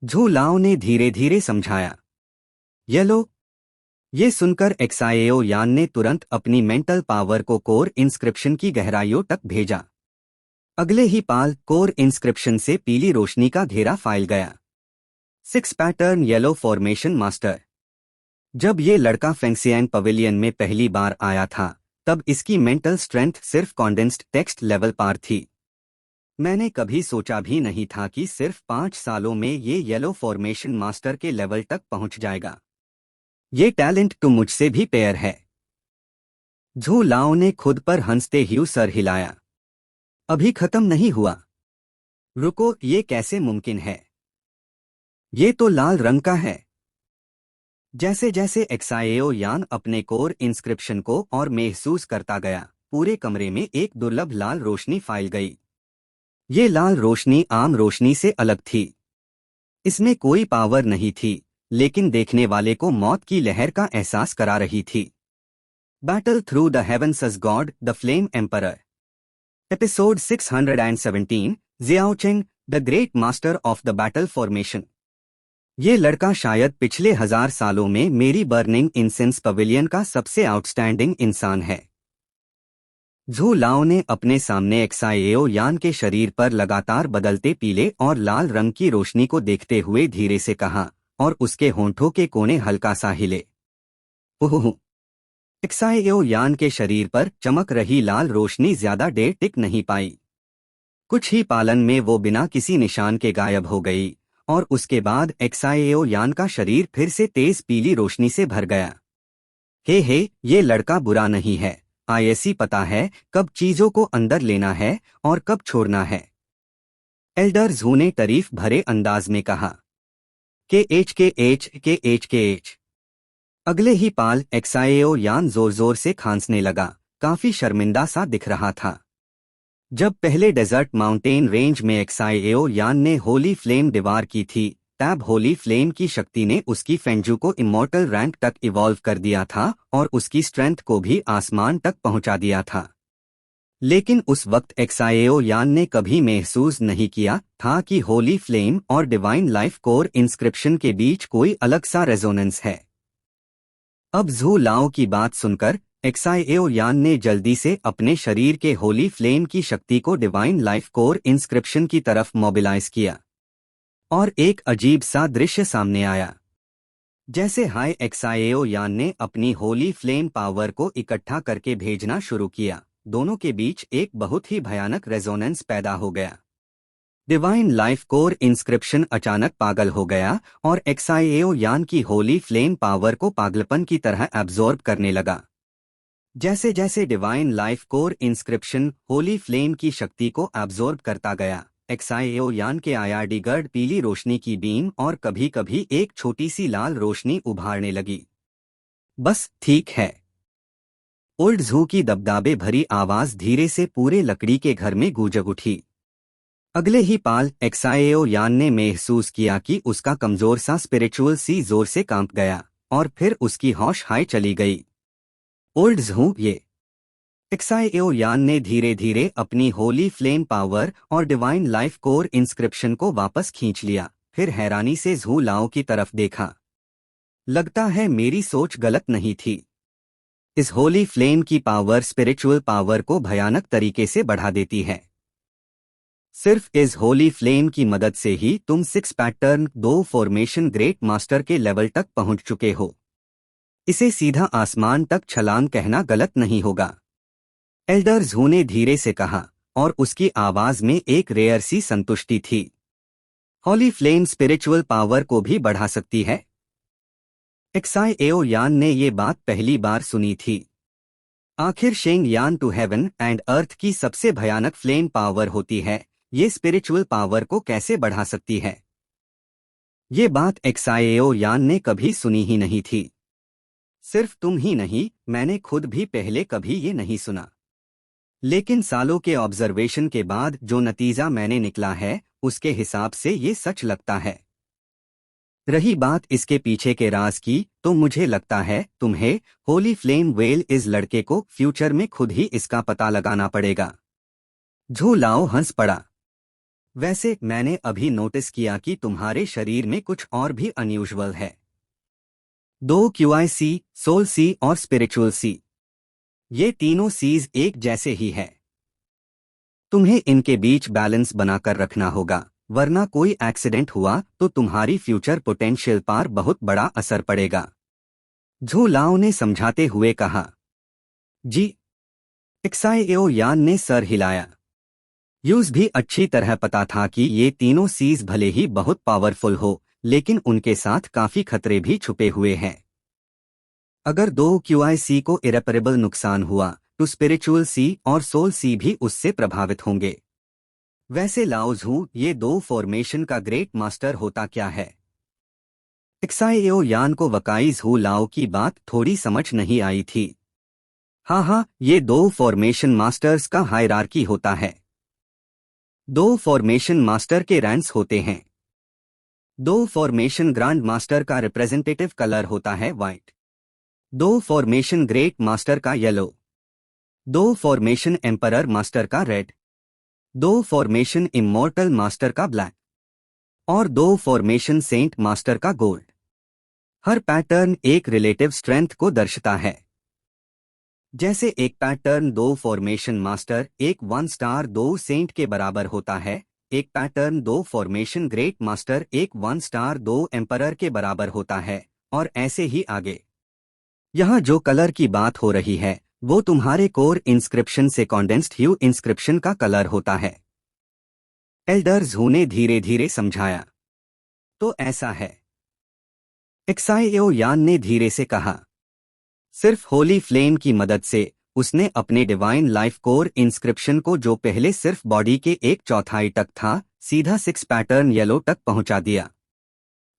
झू लाओ ने धीरे धीरे समझाया। येलो। ये सुनकर एक्साइएओ यान ने तुरंत अपनी मेंटल पावर को कोर इंस्क्रिप्शन की गहराइयों तक भेजा। अगले ही पाल कोर इंस्क्रिप्शन से पीली रोशनी का घेरा फैल गया। 6 पैटर्न येलो फॉर्मेशन मास्टर। जब ये लड़का फेंगसियांग पवेलियन में पहली बार आया था तब इसकी मेंटल स्ट्रेंथ सिर्फ कॉन्डेंस्ड टेक्स्ट लेवल पार थी। मैंने कभी सोचा भी नहीं था कि सिर्फ 5 सालों में ये येलो फॉर्मेशन मास्टर के लेवल तक पहुंच जाएगा। ये टैलेंट तो मुझसे भी पेयर है। झू लाओ ने खुद पर हंसते हुए सर हिलाया। अभी खत्म नहीं हुआ। रुको, ये कैसे मुमकिन है? ये तो लाल रंग का है। जैसे जैसे एक्साइएओ यान अपने कोर इंस्क्रिप्शन को और महसूस करता गया, पूरे कमरे में एक दुर्लभ लाल रोशनी फैल गई। ये लाल रोशनी आम रोशनी से अलग थी। इसमें कोई पावर नहीं थी, लेकिन देखने वाले को मौत की लहर का एहसास करा रही थी। Battle through the heavens as god the flame emperor. Episode 617, Jiaocheng the great master of the battle formation. ये लड़का शायद पिछले 1000 सालों में मेरी बर्निंग इंसेंस पवेलियन का सबसे आउटस्टैंडिंग इंसान है। झू लाओ ने अपने सामने एक्साइएओ यान के शरीर पर लगातार बदलते पीले और लाल रंग की रोशनी को देखते हुए धीरे से कहा, और उसके होंठों के कोने हल्का सा हिले। ओह! एक्साइएओ यान के शरीर पर चमक रही लाल रोशनी ज्यादा देर टिक नहीं पाई। कुछ ही पालन में वो बिना किसी निशान के गायब हो गई, और उसके बाद एक्साइएओ यान का शरीर फिर से तेज पीली रोशनी से भर गया। हे, ये लड़का बुरा नहीं है। ऐसी पता है कब चीजों को अंदर लेना है और कब छोड़ना है। एल्डर झू ने तारीफ भरे अंदाज में कहा। के एच। अगले ही पाल एक्साइएओ यान जोर जोर से खांसने लगा, काफी शर्मिंदा सा दिख रहा था। जब पहले डेजर्ट माउंटेन रेंज में एक्साइएओ यान ने होली फ्लेम दीवार की थी, तब होली फ्लेम की शक्ति ने उसकी फेंजू को इमॉर्टल रैंक तक इवॉल्व कर दिया था और उसकी स्ट्रेंथ को भी आसमान तक पहुंचा दिया था। लेकिन उस वक्त एक्साइएओ यान ने कभी महसूस नहीं किया था कि होली फ्लेम और डिवाइन लाइफ कोर इंस्क्रिप्शन के बीच कोई अलग सा रेजोनेंस है। अब झू लाओ की बात सुनकर एक्साइएओ यान ने जल्दी से अपने शरीर के होली फ्लेम की शक्ति को डिवाइन लाइफ कोर इंस्क्रिप्शन की तरफ मोबिलाइज किया, और एक अजीब सा दृश्य सामने आया। जैसे हाई एक्साइएओ यान ने अपनी होली फ्लेम पावर को इकट्ठा करके भेजना शुरू किया, दोनों के बीच एक बहुत ही भयानक रेजोनेंस पैदा हो गया। डिवाइन लाइफ कोर इंस्क्रिप्शन अचानक पागल हो गया और एक्साइएओ यान की होली फ्लेम पावर को पागलपन की तरह एब्जॉर्ब करने लगा। जैसे जैसे divine life core inscription Holi flame की शक्ति को एब्जॉर्ब करता गया, एक्साइएओ यान के आयाडीगर्ड पीली रोशनी की बीम और कभी कभी एक छोटी सी लाल रोशनी उभारने लगी। बस ठीक है। ओल्ड झू की दबदाबे भरी आवाज धीरे से पूरे लकड़ी के घर में गूंज उठी। अगले ही पाल एक्साइएओ यान ने महसूस किया कि उसका कमजोर सा स्पिरिचुअल सी जोर से कांप गया, और फिर उसकी होश हाई चली गई। ओल्ड झू, ये। एक्साइएओ यान ने धीरे धीरे अपनी होली फ्लेम पावर और डिवाइन लाइफ कोर इंस्क्रिप्शन को वापस खींच लिया, फिर हैरानी से झू लाओ की तरफ देखा। लगता है मेरी सोच गलत नहीं थी। इस होली फ्लेम की पावर स्पिरिचुअल पावर को भयानक तरीके से बढ़ा देती है। सिर्फ इस होली फ्लेम की मदद से ही तुम 6 पैटर्न 2 फॉर्मेशन ग्रेट मास्टर के लेवल तक पहुंच चुके हो। इसे सीधा आसमान तक छलांग कहना गलत नहीं होगा। एल्डर झू ने धीरे से कहा, और उसकी आवाज में एक रेयर सी संतुष्टि थी। हॉली फ्लेम स्पिरिचुअल पावर को भी बढ़ा सकती है। एक्साएओ यान ने ये बात पहली बार सुनी थी। आखिर शेंग यान टू हेवन एंड अर्थ की सबसे भयानक फ्लेम पावर होती है, ये स्पिरिचुअल पावर को कैसे बढ़ा सकती है? ये बात एक्साएओ यान ने कभी सुनी ही नहीं थी। सिर्फ तुम ही नहीं, मैंने खुद भी पहले कभी ये नहीं सुना। लेकिन सालों के ऑब्जर्वेशन के बाद जो नतीजा मैंने निकला है, उसके हिसाब से ये सच लगता है। रही बात इसके पीछे के राज की, तो मुझे लगता है तुम्हें होली फ्लेम वेल इस लड़के को फ्यूचर में खुद ही इसका पता लगाना पड़ेगा। झू लाओ हंस पड़ा। वैसे मैंने अभी नोटिस किया कि तुम्हारे शरीर में कुछ और भी अनयूजुअल है। 2 QIC, सोल सी और स्पिरिचुअल सी, ये तीनों सीज एक जैसे ही है। तुम्हें इनके बीच बैलेंस बनाकर रखना होगा, वरना कोई एक्सीडेंट हुआ तो तुम्हारी फ्यूचर पोटेंशियल पर बहुत बड़ा असर पड़ेगा। झू लाओ ने समझाते हुए कहा। जी। एक्साएओ यान ने सर हिलाया। यूज भी अच्छी तरह पता था कि ये तीनों सीज भले ही बहुत पावरफुल हो, लेकिन उनके साथ काफी खतरे भी छुपे हुए हैं। अगर 2 QIC को इरेपरेबल नुकसान हुआ तो स्पिरिचुअल सी और सोल सी भी उससे प्रभावित होंगे। वैसे लाओ झू, ये 2 फॉर्मेशन का ग्रेट मास्टर होता क्या है? एक्साएओ यान को वकाई झू लाओ की बात थोड़ी समझ नहीं आई थी। हाँ, ये 2 फॉर्मेशन मास्टर्स का हायरार्की होता है। 2 फॉर्मेशन मास्टर के रैंक्स होते हैं। 2 फॉर्मेशन ग्रांड मास्टर का रिप्रेजेंटेटिव कलर होता है व्हाइट। 2 फॉर्मेशन ग्रेट मास्टर का येलो। 2 फॉर्मेशन एम्परर मास्टर का रेड। 2 फॉर्मेशन इमॉर्टल मास्टर का ब्लैक और 2 फॉर्मेशन सेंट मास्टर का गोल्ड। हर पैटर्न एक रिलेटिव स्ट्रेंथ को दर्शाता है। जैसे एक पैटर्न 2 फॉर्मेशन मास्टर, एक 1 स्टार 2 सेंट के बराबर होता है, एक पैटर्न 2 फॉर्मेशन ग्रेट मास्टर, एक 1 स्टार 2 एम्परर के बराबर होता है, और ऐसे ही आगे। यहाँ जो कलर की बात हो रही है, वो तुम्हारे कोर इंस्क्रिप्शन से कॉन्डेंस्ड ह्यू इंस्क्रिप्शन का कलर होता है। एल्डर झू ने धीरे धीरे समझाया। तो ऐसा है। एक्साएओ यान ने धीरे से कहा। सिर्फ होली फ्लेम की मदद से उसने अपने डिवाइन लाइफ कोर इंस्क्रिप्शन को, जो पहले सिर्फ बॉडी के 1/4 तक था, सीधा 6 पैटर्न येलो तक पहुंचा दिया।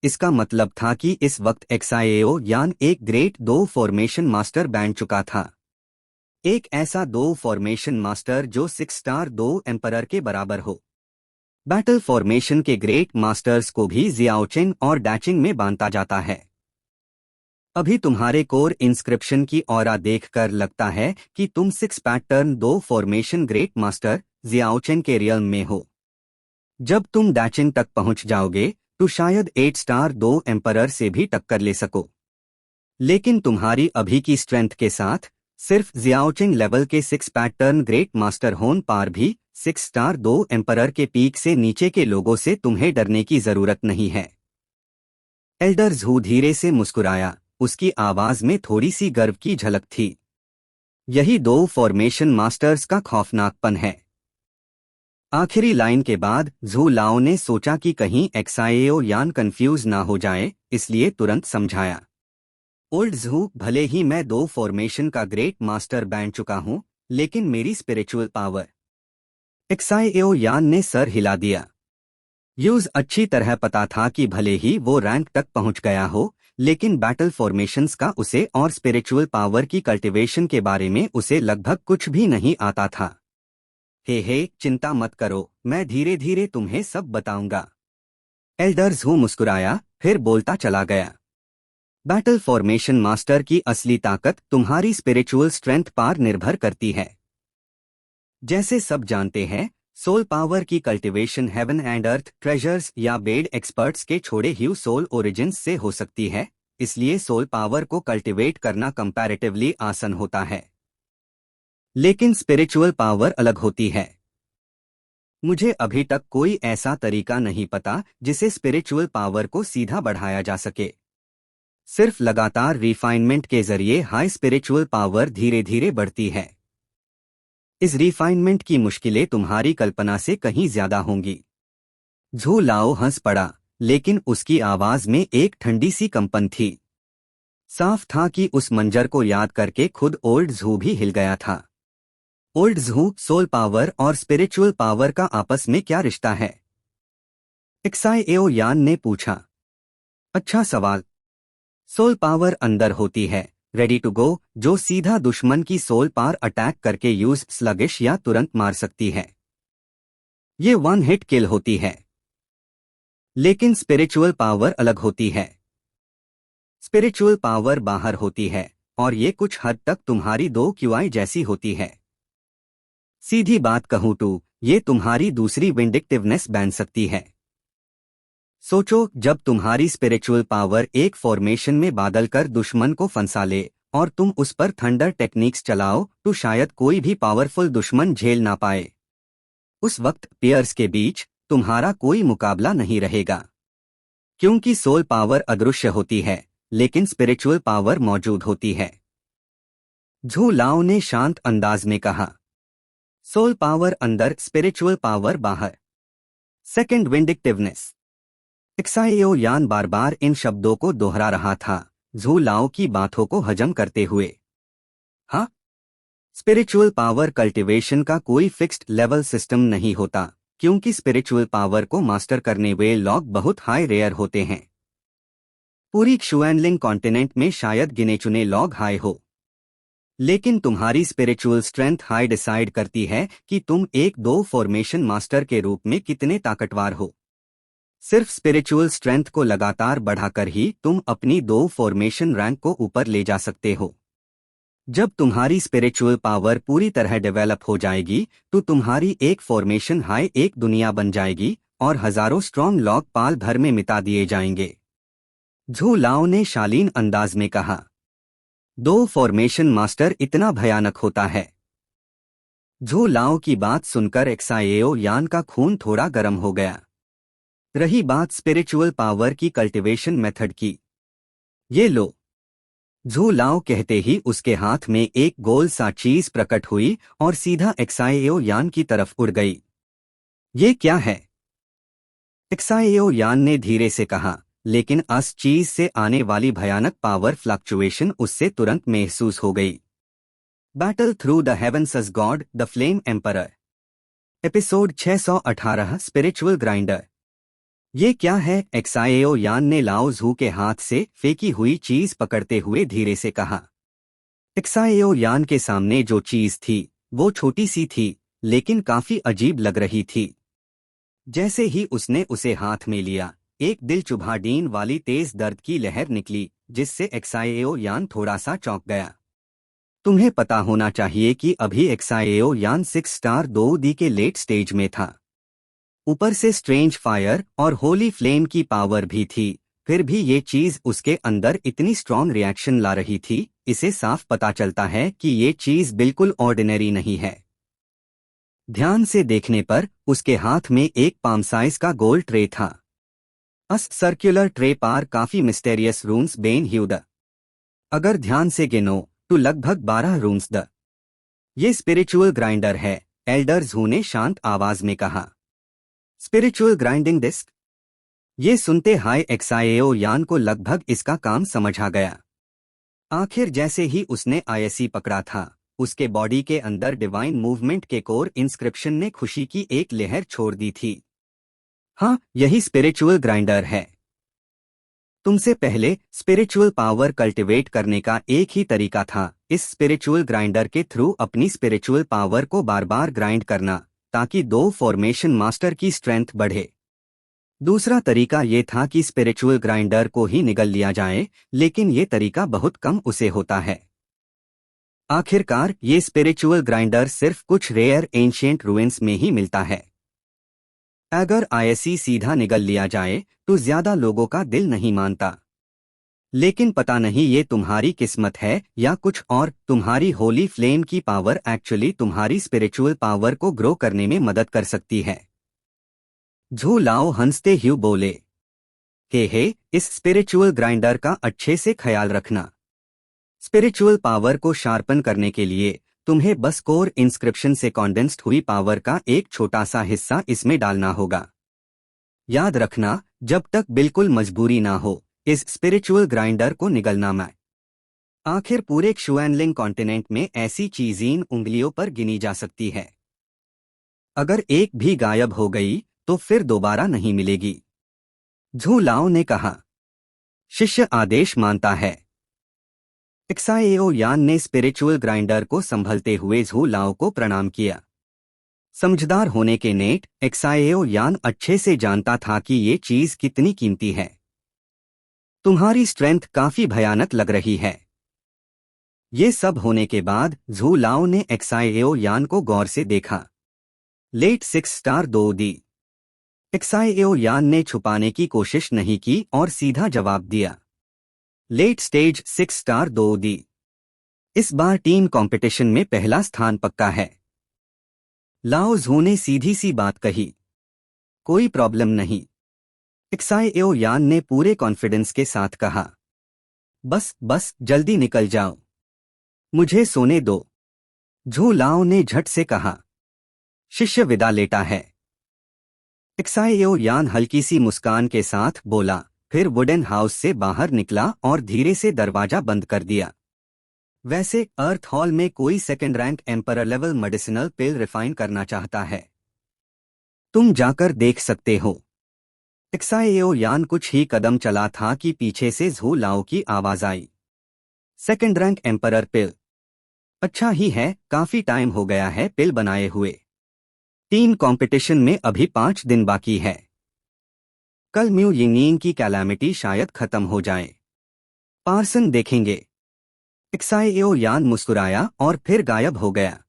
इसका मतलब था कि इस वक्त एक्साएओ यान एक ग्रेट 2 फॉर्मेशन मास्टर बन चुका था। एक ऐसा 2 फॉर्मेशन मास्टर जो 6 स्टार 2 एम्परर के बराबर हो। बैटल फॉर्मेशन के ग्रेट मास्टर्स को भी जियाओचेन और डैचिंग में बांटा जाता है। अभी तुम्हारे कोर इंस्क्रिप्शन की ऑरा देखकर लगता है कि तुम 6 पैटर्न 2 फॉर्मेशन ग्रेट मास्टर जियाओचेन के रियल्म में हो। जब तुम डैचिंग तक पहुंच जाओगे तो शायद 8 स्टार 2 एम्परर से भी टक्कर ले सको। लेकिन तुम्हारी अभी की स्ट्रेंथ के साथ सिर्फ जियाओचेन लेवल के 6 पैटर्न ग्रेट मास्टर होने पर भी 6 स्टार 2 एम्परर के पीक से नीचे के लोगों से तुम्हें डरने की जरूरत नहीं है। एल्डर झू धीरे से मुस्कुराया, उसकी आवाज में थोड़ी सी गर्व की झलक थी। यही 2 फॉर्मेशन मास्टर्स का खौफनाकपन है। आखिरी लाइन के बाद झू लाओ ने सोचा कि कहीं एक्साएओ यान कंफ्यूज ना हो जाए, इसलिए तुरंत समझाया। ओल्ड झू, भले ही मैं 2 फॉर्मेशन का ग्रेट मास्टर बन चुका हूं, लेकिन मेरी स्पिरिचुअल पावर। एक्साएओ यान ने सर हिला दिया। यूज अच्छी तरह पता था कि भले ही वो रैंक तक पहुंच गया हो, लेकिन बैटल फॉर्मेशंस का उसे और स्पिरिचुअल पावर की कल्टीवेशन के बारे में उसे लगभग कुछ भी नहीं आता था। हे, चिंता मत करो, मैं धीरे धीरे तुम्हें सब बताऊंगा। एल्डर झू मुस्कुराया, फिर बोलता चला गया। बैटल फॉर्मेशन मास्टर की असली ताकत तुम्हारी स्पिरिचुअल स्ट्रेंथ पर निर्भर करती है। जैसे सब जानते हैं, सोल पावर की cultivation heaven and earth treasures या बेड एक्सपर्ट्स के छोड़े ह्यू सोल ओरिजिन्स से हो सकती है, इसलिए सोल पावर को कल्टीवेट करना कंपैरेटिवली आसान होता है। लेकिन स्पिरिचुअल पावर अलग होती है। मुझे अभी तक कोई ऐसा तरीका नहीं पता जिसे स्पिरिचुअल पावर को सीधा बढ़ाया जा सके। सिर्फ लगातार रिफाइनमेंट के जरिए हाई स्पिरिचुअल पावर धीरे धीरे बढ़ती है। इस रिफाइनमेंट की मुश्किलें तुम्हारी कल्पना से कहीं ज्यादा होंगी। झू लाओ हंस पड़ा, लेकिन उसकी आवाज में एक ठंडी सी कंपन थी। साफ था कि उस मंजर को याद करके खुद ओल्ड झू भी हिल गया था। ओल्ड झू, सोल पावर और स्पिरिचुअल पावर का आपस में क्या रिश्ता है? एक्साएओ यान ने पूछा। अच्छा सवाल। सोल पावर अंदर होती है, रेडी टू गो, जो सीधा दुश्मन की सोल पार अटैक करके यूज स्लगिश या तुरंत मार सकती है। ये वन हिट किल होती है। लेकिन स्पिरिचुअल पावर अलग होती है। स्पिरिचुअल पावर बाहर होती है, और ये कुछ हद तक तुम्हारी दो क्यूआई जैसी होती है। सीधी बात कहूं तो ये तुम्हारी दूसरी विंडिक्टिवनेस बन सकती है। सोचो, जब तुम्हारी स्पिरिचुअल पावर एक फॉर्मेशन में बादल कर दुश्मन को फंसा ले और तुम उस पर थंडर टेक्निक्स चलाओ तो शायद कोई भी पावरफुल दुश्मन झेल ना पाए। उस वक्त पेयर्स के बीच तुम्हारा कोई मुकाबला नहीं रहेगा, क्योंकि सोल पावर अदृश्य होती है लेकिन स्पिरिचुअल पावर मौजूद होती है। झू लाओ ने शांत अंदाज में कहा। सोल पावर अंदर, स्पिरिचुअल पावर बाहर। Second vindictiveness. एक्साएओ यान बार बार इन शब्दों को दोहरा रहा था, झू लाओ की बातों को हजम करते हुए। हाँ, स्पिरिचुअल पावर कल्टीवेशन का कोई फिक्स्ड लेवल सिस्टम नहीं होता, क्योंकि स्पिरिचुअल पावर को मास्टर करने वे लोग बहुत हाई रेयर होते हैं। पूरी क्षुएनलिंग कॉन्टिनेंट में शायद गिने चुने लोग हाई हो। लेकिन तुम्हारी स्पिरिचुअल स्ट्रेंथ हाई डिसाइड करती है कि तुम एक दो फॉर्मेशन मास्टर के रूप में कितने ताकतवर हो। सिर्फ स्पिरिचुअल स्ट्रेंथ को लगातार बढ़ाकर ही तुम अपनी दो फॉर्मेशन रैंक को ऊपर ले जा सकते हो। जब तुम्हारी स्पिरिचुअल पावर पूरी तरह डेवलप हो जाएगी तो तुम्हारी एक फॉर्मेशन हाई एक दुनिया बन जाएगी और हजारों स्ट्रॉन्ग लॉग पाल भर में मिटा दिए जाएंगे। झू लाओ ने शालीन अंदाज में कहा। दो फॉर्मेशन मास्टर इतना भयानक होता है? झू लाओ की बात सुनकर एक्साएओ यान का खून थोड़ा गर्म हो गया। रही बात स्पिरिचुअल पावर की कल्टीवेशन मेथड की, ये लो। झू लाओ कहते ही उसके हाथ में एक गोल सा चीज प्रकट हुई और सीधा एक्साएओ यान की तरफ उड़ गई। ये क्या है? एक्साएओ यान ने धीरे से कहा, लेकिन उस चीज से आने वाली भयानक पावर फ्लक्चुएशन उससे तुरंत महसूस हो गई। Battle through the heavens as god, the flame emperor. Episode 618, spiritual grinder. ये क्या है? एक्साएओ यान ने लाओ झू के हाथ से फेंकी हुई चीज पकड़ते हुए धीरे से कहा। एक्साएओ यान के सामने जो चीज थी वो छोटी सी थी, लेकिन काफी अजीब लग रही थी। जैसे ही उसने उसे हाथ में लिया, एक दिल चुभाडीन वाली तेज दर्द की लहर निकली, जिससे एक्साएओ यान थोड़ा सा चौंक गया। तुम्हें पता होना चाहिए कि अभी एक्साएओ यान 6 स्टार 2D के लेट स्टेज में था। ऊपर से स्ट्रेंज फायर और होली फ्लेम की पावर भी थी, फिर भी ये चीज उसके अंदर इतनी स्ट्रॉन्ग रिएक्शन ला रही थी। इसे साफ पता चलता है कि ये चीज बिल्कुल ऑर्डिनरी नहीं है। ध्यान से देखने पर उसके हाथ में एक पाम साइज का गोल ट्रे था। उस सर्कुलर ट्रे पर काफी मिस्टेरियस रून्स बेन ह्यूड। अगर ध्यान से गिनो तो लगभग 12 रून्स द। ये स्पिरिचुअल ग्राइंडर है, एल्डर झू ने शांत आवाज में कहा। Spiritual grinding disc. ये सुनते हाय एक्साएओ यान को लगभग इसका काम समझ आ गया। आखिर जैसे ही उसने आईएससी पकड़ा था, उसके बॉडी के अंदर डिवाइन मूवमेंट के कोर इंस्क्रिप्शन ने खुशी की एक लहर छोड़ दी थी। हाँ, यही स्पिरिचुअल ग्राइंडर है। तुमसे पहले स्पिरिचुअल पावर कल्टीवेट करने का एक ही तरीका था, इस स्पिरिचुअल ग्राइंडर के थ्रू अपनी स्पिरिचुअल पावर को बार बार ग्राइंड करना, ताकि दो फॉर्मेशन मास्टर की स्ट्रेंथ बढ़े। दूसरा तरीका ये था कि स्पिरिचुअल ग्राइंडर को ही निगल लिया जाए, लेकिन ये तरीका बहुत कम उसे होता है। आखिरकार ये स्पिरिचुअल ग्राइंडर सिर्फ कुछ रेयर एंशिएंट रूइंस में ही मिलता है। अगर आईएससी सीधा निगल लिया जाए तो ज्यादा लोगों का दिल नहीं मानता। लेकिन पता नहीं ये तुम्हारी किस्मत है या कुछ और, तुम्हारी होली फ्लेम की पावर एक्चुअली तुम्हारी स्पिरिचुअल पावर को ग्रो करने में मदद कर सकती है। झू लाओ हंसते हुए बोले, हे, इस स्पिरिचुअल ग्राइंडर का अच्छे से ख्याल रखना। स्पिरिचुअल पावर को शार्पन करने के लिए तुम्हें बस कोर इंस्क्रिप्शन से कॉन्डेंस्ड हुई पावर का एक छोटा सा हिस्सा इसमें डालना होगा। याद रखना, जब तक बिल्कुल मजबूरी ना हो इस स्पिरिचुअल ग्राइंडर को निगलना मैं। आखिर पूरे क्षुएनलिंग कॉन्टिनेंट में ऐसी चीज़ उंगलियों पर गिनी जा सकती है। अगर एक भी गायब हो गई तो फिर दोबारा नहीं मिलेगी। झू लाओ ने कहा। शिष्य आदेश मानता है। एक्साएओ यान ने स्पिरिचुअल ग्राइंडर को संभलते हुए झू लाओ को प्रणाम किया। समझदार होने के नेट एक्साएओ यान अच्छे से जानता था कि ये चीज कितनी कीमती है। तुम्हारी स्ट्रेंथ काफी भयानक लग रही है। ये सब होने के बाद झू लाओ ने एक्साएओ यान को गौर से देखा। लेट 6 स्टार 2 दी। एक्साएओ यान ने छुपाने की कोशिश नहीं की और सीधा जवाब दिया। लेट स्टेज 6 स्टार 2 दी। इस बार टीम कंपटीशन में पहला स्थान पक्का है। लाओ झू ने सीधी सी बात कही। कोई प्रॉब्लम नहीं। एक्साएओ यान ने पूरे कॉन्फिडेंस के साथ कहा। बस जल्दी निकल जाओ, मुझे सोने दो। झू लाओ ने झट से कहा। शिष्य विदा लेता है। एक्साएओ यान हल्की सी मुस्कान के साथ बोला, फिर वुडन हाउस से बाहर निकला और धीरे से दरवाजा बंद कर दिया। वैसे अर्थ हॉल में कोई second rank emperor level medicinal pill refine करना चाहता है। तुम जाकर देख सकते हो। एक्साएओ यान कुछ ही कदम चला था कि पीछे से झू लाओ की आवाज आई। सेकंड रैंक एम्परर पिल। अच्छा ही है, काफी टाइम हो गया है पिल बनाए हुए। टीम कंपटीशन में अभी 5 दिन बाकी है। कल म्यू यिंगयिंग की कैलामिटी शायद खत्म हो जाए। पार्सन देखेंगे। एक्साएओ यान मुस्कुराया और फिर गायब हो गया।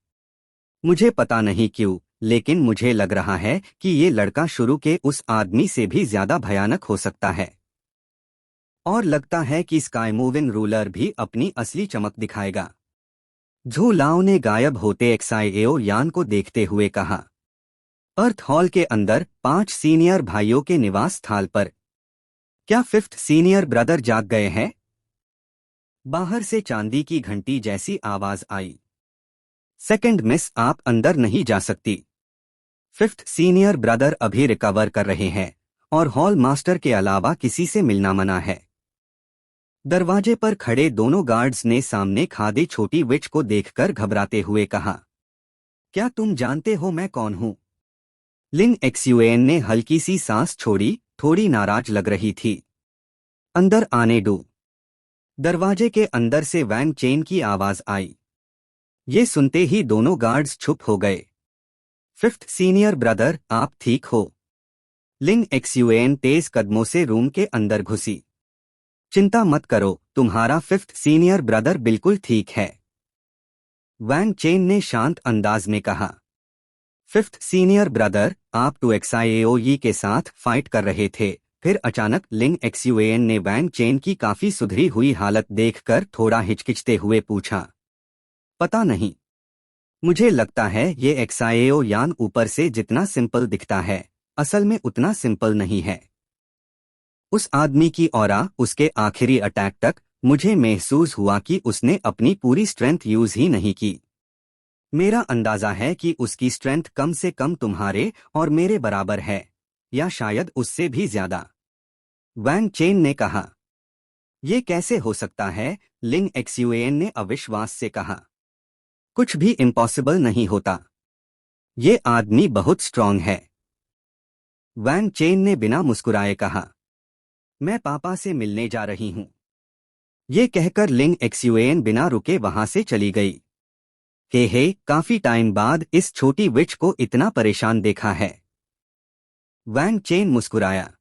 मुझे पता नहीं क्यों, लेकिन मुझे लग रहा है कि ये लड़का शुरू के उस आदमी से भी ज्यादा भयानक हो सकता है। और लगता है कि स्काई मूविंग रूलर भी अपनी असली चमक दिखाएगा। झू लाओ ने गायब होते एक्साएओ यान को देखते हुए कहा। अर्थ हॉल के अंदर 5 सीनियर भाइयों के निवास स्थल पर। क्या 5th सीनियर ब्रदर जाग गए हैं? बाहर से चांदी की घंटी जैसी आवाज आई। सेकंड मिस, आप अंदर नहीं जा सकती। 5th सीनियर ब्रदर अभी रिकवर कर रहे हैं और हॉल मास्टर के अलावा किसी से मिलना मना है। दरवाजे पर खड़े दोनों गार्ड्स ने सामने खादी छोटी विच को देखकर घबराते हुए कहा। क्या तुम जानते हो मैं कौन हूं? लिंग एक्सयूएन ने हल्की सी सांस छोड़ी, थोड़ी नाराज लग रही थी। अंदर आने दो। दरवाजे के अंदर से वैंग चेन की आवाज आई। ये सुनते ही दोनों गार्ड्स चुप हो गए। 5th सीनियर ब्रदर, आप ठीक हो? लिंग एक्सयूएन तेज कदमों से रूम के अंदर घुसी। चिंता मत करो, तुम्हारा 5th सीनियर ब्रदर बिल्कुल ठीक है, वैंग चेन ने शांत अंदाज में कहा। 5th सीनियर ब्रदर, आप 2XIAOE के साथ फाइट कर रहे थे। फिर अचानक लिंग एक्सयूएन ने वैंग चेन की काफी सुधरी हुई हालत देखकर थोड़ा हिचकिचते हुए पूछा। पता नहीं, मुझे लगता है ये एक्साएओ यान ऊपर से जितना सिंपल दिखता है, असल में उतना सिंपल नहीं है। उस आदमी की ऑरा, उसके आखिरी अटैक तक मुझे महसूस हुआ कि उसने अपनी पूरी स्ट्रेंथ यूज ही नहीं की। मेरा अंदाजा है कि उसकी स्ट्रेंथ कम से कम तुम्हारे और मेरे बराबर है, या शायद उससे भी ज्यादा, वैंग चेन ने कहा। यह कैसे हो सकता है? लिंग एक्सयूएन ने अविश्वास से कहा। कुछ भी इम्पॉसिबल नहीं होता। ये आदमी बहुत स्ट्रांग है, वैंग चेन ने बिना मुस्कुराए कहा। मैं पापा से मिलने जा रही हूं। ये कहकर लिंग एक्सयूएन बिना रुके वहां से चली गई। हे, काफी टाइम बाद इस छोटी विच को इतना परेशान देखा है। वैंग चेन मुस्कुराया।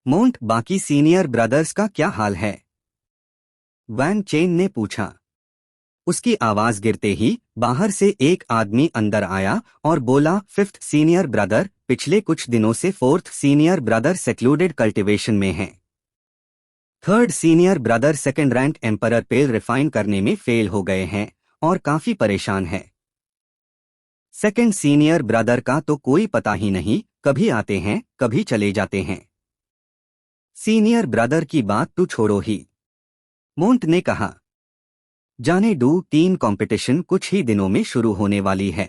मोंट, बाकी सीनियर ब्रदर्स का क्या हाल है? वैंग चेन ने पूछा। उसकी आवाज गिरते ही बाहर से एक आदमी अंदर आया और बोला, 5th सीनियर ब्रदर, पिछले कुछ दिनों से 4th senior brother secluded cultivation में हैं। 3rd senior brother second rank emperor pill refine करने में फेल हो गए हैं और काफी परेशान है। 2nd सीनियर ब्रदर का तो कोई पता ही नहीं, कभी आते हैं कभी चले जाते हैं। सीनियर ब्रदर की बात तू छोड़ो ही, मोंट ने कहा। जाने दो, टीम कंपटीशन कुछ ही दिनों में शुरू होने वाली है,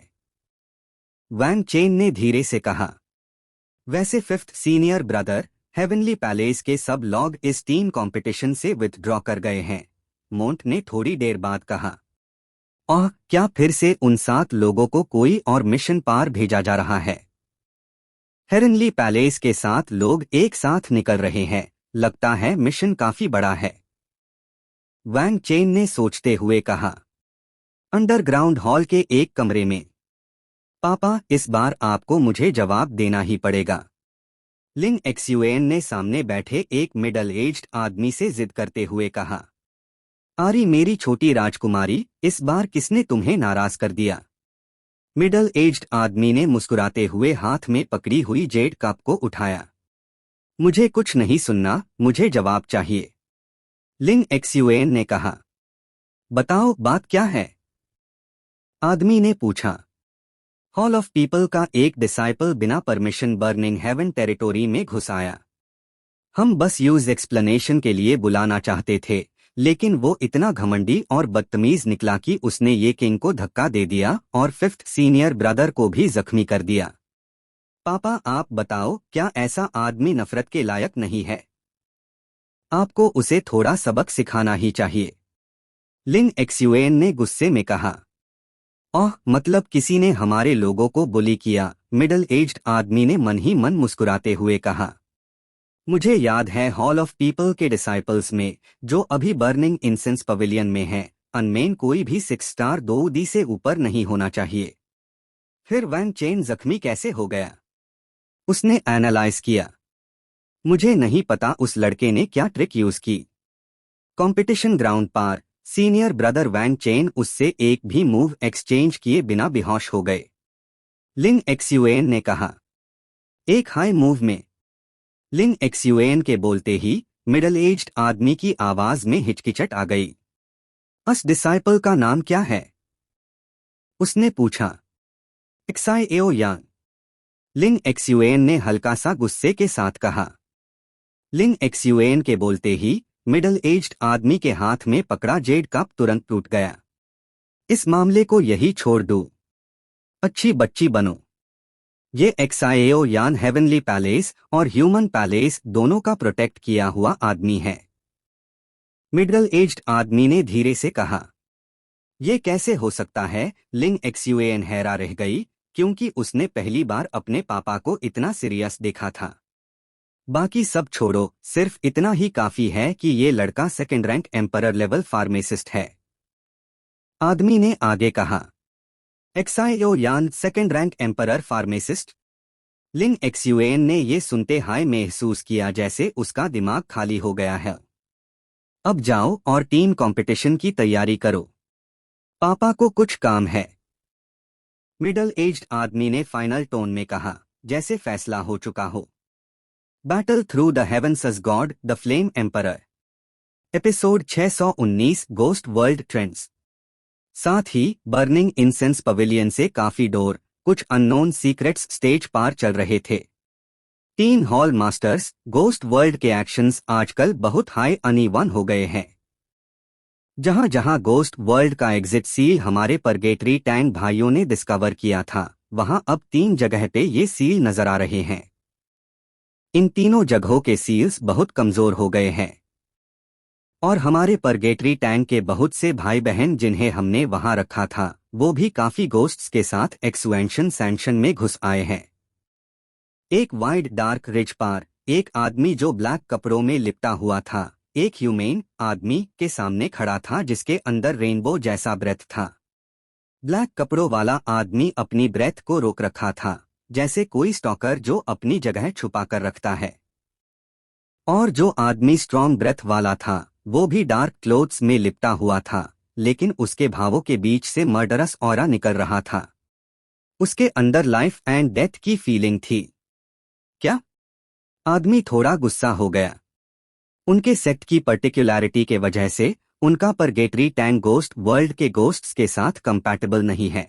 वैंग चेन ने धीरे से कहा। वैसे fifth senior brother heavenly palace के सब लोग इस टीम कंपटीशन से विथड्रॉ कर गए हैं, मोंट ने थोड़ी देर बाद कहा। और क्या फिर से उन 7 लोगों को कोई और मिशन पार भेजा जा रहा है? हेवनली पैलेस के 7 लोग एक साथ निकल रहे हैं, लगता है मिशन काफी बड़ा है, वैंग चेन ने सोचते हुए कहा। अंडरग्राउंड हॉल के एक कमरे में। पापा, इस बार आपको मुझे जवाब देना ही पड़ेगा, लिंग एक्सयूएन ने सामने बैठे एक मिडल एज्ड आदमी से जिद करते हुए कहा। आरी मेरी छोटी राजकुमारी, इस बार किसने तुम्हें नाराज कर दिया? मिडल एज्ड आदमी ने मुस्कुराते हुए हाथ में पकड़ी हुई जेड कप को उठाया। मुझे कुछ नहीं सुनना, मुझे जवाब चाहिए, लिंग एक्सयूएन ने कहा। बताओ बात क्या है? आदमी ने पूछा। हॉल ऑफ पीपल का एक डिसाइपल बिना परमिशन बर्निंग हेवन टेरिटोरी में घुस आया। हम बस यूज एक्सप्लेनेशन के लिए बुलाना चाहते थे, लेकिन वो इतना घमंडी और बदतमीज निकला कि उसने ये किंग को धक्का दे दिया और फिफ्थ सीनियर ब्रदर को भी जख्मी कर दिया। पापा, आप बताओ, क्या ऐसा आदमी नफरत के लायक नहीं है? आपको उसे थोड़ा सबक सिखाना ही चाहिए, लिंग एक्सयूएन ने गुस्से में कहा। ओह, मतलब किसी ने हमारे लोगों को बुली किया, मिडल एज्ड आदमी ने मन ही मन मुस्कुराते हुए कहा। मुझे याद है हॉल ऑफ पीपल के डिसाइपल्स में, जो अभी बर्निंग इंसेंस पवेलियन में है, अनमेन कोई भी 6 स्टार 2 डी से ऊपर नहीं होना चाहिए। फिर वैंग चेन जख्मी कैसे हो गया? उसने एनालाइज किया। मुझे नहीं पता उस लड़के ने क्या ट्रिक यूज की। कंपटीशन ग्राउंड पर सीनियर ब्रदर वैंग चेन उससे एक भी मूव एक्सचेंज किए बिना बेहोश हो गए, लिंग एक्सयूएन ने कहा। एक हाई मूव में, लिंग एक्सयूएन के बोलते ही मिडल एज्ड आदमी की आवाज में हिचकिचट आ गई। उस डिसाइपल का नाम क्या है? उसने पूछा। एक्साएओ यांग, लिंग एक्सयूएन ने हल्का सा गुस्से के साथ कहा। लिंग एक्सयूएन के बोलते ही मिडल एज्ड आदमी के हाथ में पकड़ा जेड कप तुरंत टूट गया। इस मामले को यही छोड़ दो, अच्छी बच्ची बनो। ये एक्साएओ यान हेवनली पैलेस और ह्यूमन पैलेस दोनों का प्रोटेक्ट किया हुआ आदमी है, मिडल एज्ड आदमी ने धीरे से कहा। ये कैसे हो सकता है? लिंग एक्सयूएन हैरा रह गई, क्योंकि उसने पहली बार अपने पापा को इतना सीरियस देखा था। बाकी सब छोड़ो, सिर्फ इतना ही काफी है कि ये लड़का second rank emperor level pharmacist है, आदमी ने आगे कहा। एक्साएओ यान सेकंड रैंक एम्परर फार्मेसिस्ट? लिंग एक्सयूएन ने ये सुनते हाय महसूस किया जैसे उसका दिमाग खाली हो गया है। अब जाओ और टीम कंपटीशन की तैयारी करो, पापा को कुछ काम है, मिडल एज्ड आदमी ने फाइनल टोन में कहा, जैसे फैसला हो चुका हो। Battle through the heavens as god the flame emperor, episode 619 ghost world trends. साथ ही बर्निंग इंसेंस पवेलियन से काफी दूर कुछ अननोन सीक्रेट्स स्टेज पार चल रहे थे। 3 हॉल मास्टर्स गोस्ट वर्ल्ड के एक्शंस आजकल बहुत हाई अनइवन हो गए हैं। जहां जहां गोस्ट वर्ल्ड का एग्जिट सील हमारे परगेटरी टैंग भाइयों ने डिस्कवर किया था, वहां अब 3 जगह पे ये सील नजर आ रहे हैं। इन तीनों जगहों के सील्स बहुत कमजोर हो गए हैं और हमारे परगेटरी टैंक के बहुत से भाई बहन जिन्हें हमने वहां रखा था, वो भी काफी गोस्ट्स के साथ एक्सवेंशन सैंक्शन में घुस आए हैं। एक वाइड डार्क रिज पार एक आदमी जो ब्लैक कपड़ों में लिपटा हुआ था, एक ह्यूमेन आदमी के सामने खड़ा था जिसके अंदर रेनबो जैसा ब्रेथ था। ब्लैक कपड़ों वाला आदमी अपनी ब्रेथ को रोक रखा था, जैसे कोई स्टॉकर जो अपनी जगह छुपा कर रखता है। और जो आदमी स्ट्रॉन्ग ब्रेथ वाला था, वो भी डार्क क्लोथ्स में लिपटा हुआ था, लेकिन उसके भावों के बीच से मर्डरस ऑरा निकल रहा था। उसके अंदर लाइफ एंड डेथ की फीलिंग थी। क्या? आदमी थोड़ा गुस्सा हो गया। उनके सेक्ट की पर्टिकुलैरिटी के वजह से उनका परगेटरी टैंग गोस्ट वर्ल्ड के गोस्ट्स के साथ कंपैटिबल नहीं है।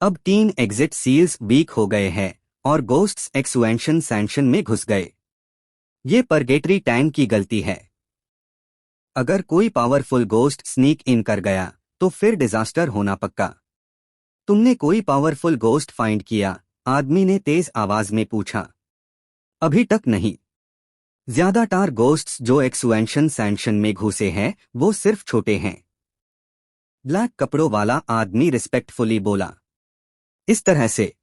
अब 3 एग्जिट सील्स वीक हो गए हैं और गोस्ट्स एक्सवेंशन सैंक्शन में घुस गए। ये परगेटरी टैंग की गलती है। अगर कोई पावरफुल गोस्ट स्नीक इन कर गया तो फिर डिजास्टर होना पक्का। तुमने कोई पावरफुल गोस्ट फाइंड किया आदमी ने तेज आवाज में पूछा। अभी तक नहीं। ज्यादातर गोस्ट्स जो एक्सुएंशन सैंक्शन में घुसे हैं वो सिर्फ छोटे हैं। ब्लैक कपड़ों वाला आदमी रिस्पेक्टफुली बोला। इस तरह से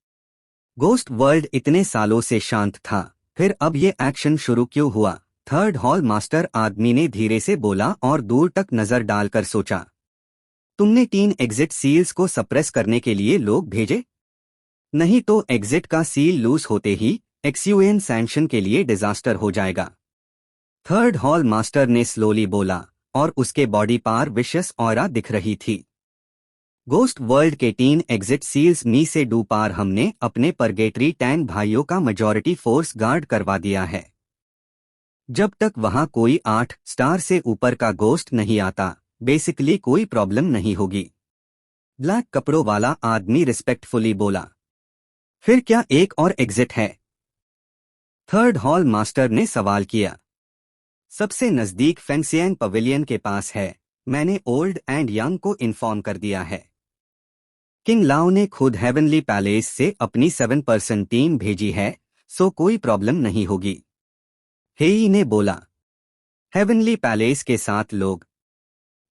गोस्ट वर्ल्ड इतने सालों से शांत था, फिर अब ये एक्शन शुरू क्यों हुआ? थर्ड हॉल मास्टर आदमी ने धीरे से बोला और दूर तक नजर डालकर सोचा। तुमने 3 एग्जिट सील्स को सप्रेस करने के लिए लोग भेजे? नहीं तो एग्जिट का सील लूज होते ही एक्सयूएन सैंक्शन के लिए डिजास्टर हो जाएगा। थर्ड हॉल मास्टर ने स्लोली बोला और उसके बॉडी पर विशस ऑरा दिख रही थी। गोस्ट वर्ल्ड के 3 एग्जिट सील्स मी से डू पार हमने अपने परगेटरी टैंग भाइयों का मेजॉरिटी फोर्स गार्ड करवा दिया है। जब तक वहां कोई 8 स्टार से ऊपर का गोस्ट नहीं आता, बेसिकली कोई प्रॉब्लम नहीं होगी। ब्लैक कपड़ों वाला आदमी रिस्पेक्टफुली बोला। फिर क्या एक और एग्जिट है? थर्ड हॉल मास्टर ने सवाल किया। सबसे नजदीक फेंगसियांग पवेलियन के पास है। मैंने ओल्ड एंड यंग को इन्फॉर्म कर दिया है। किंग लाओ ने खुद हेवनली पैलेस से अपनी 7% टीम भेजी है, सो कोई प्रॉब्लम नहीं होगी। हेई ने बोला। हेवनली पैलेस के 7 लोग।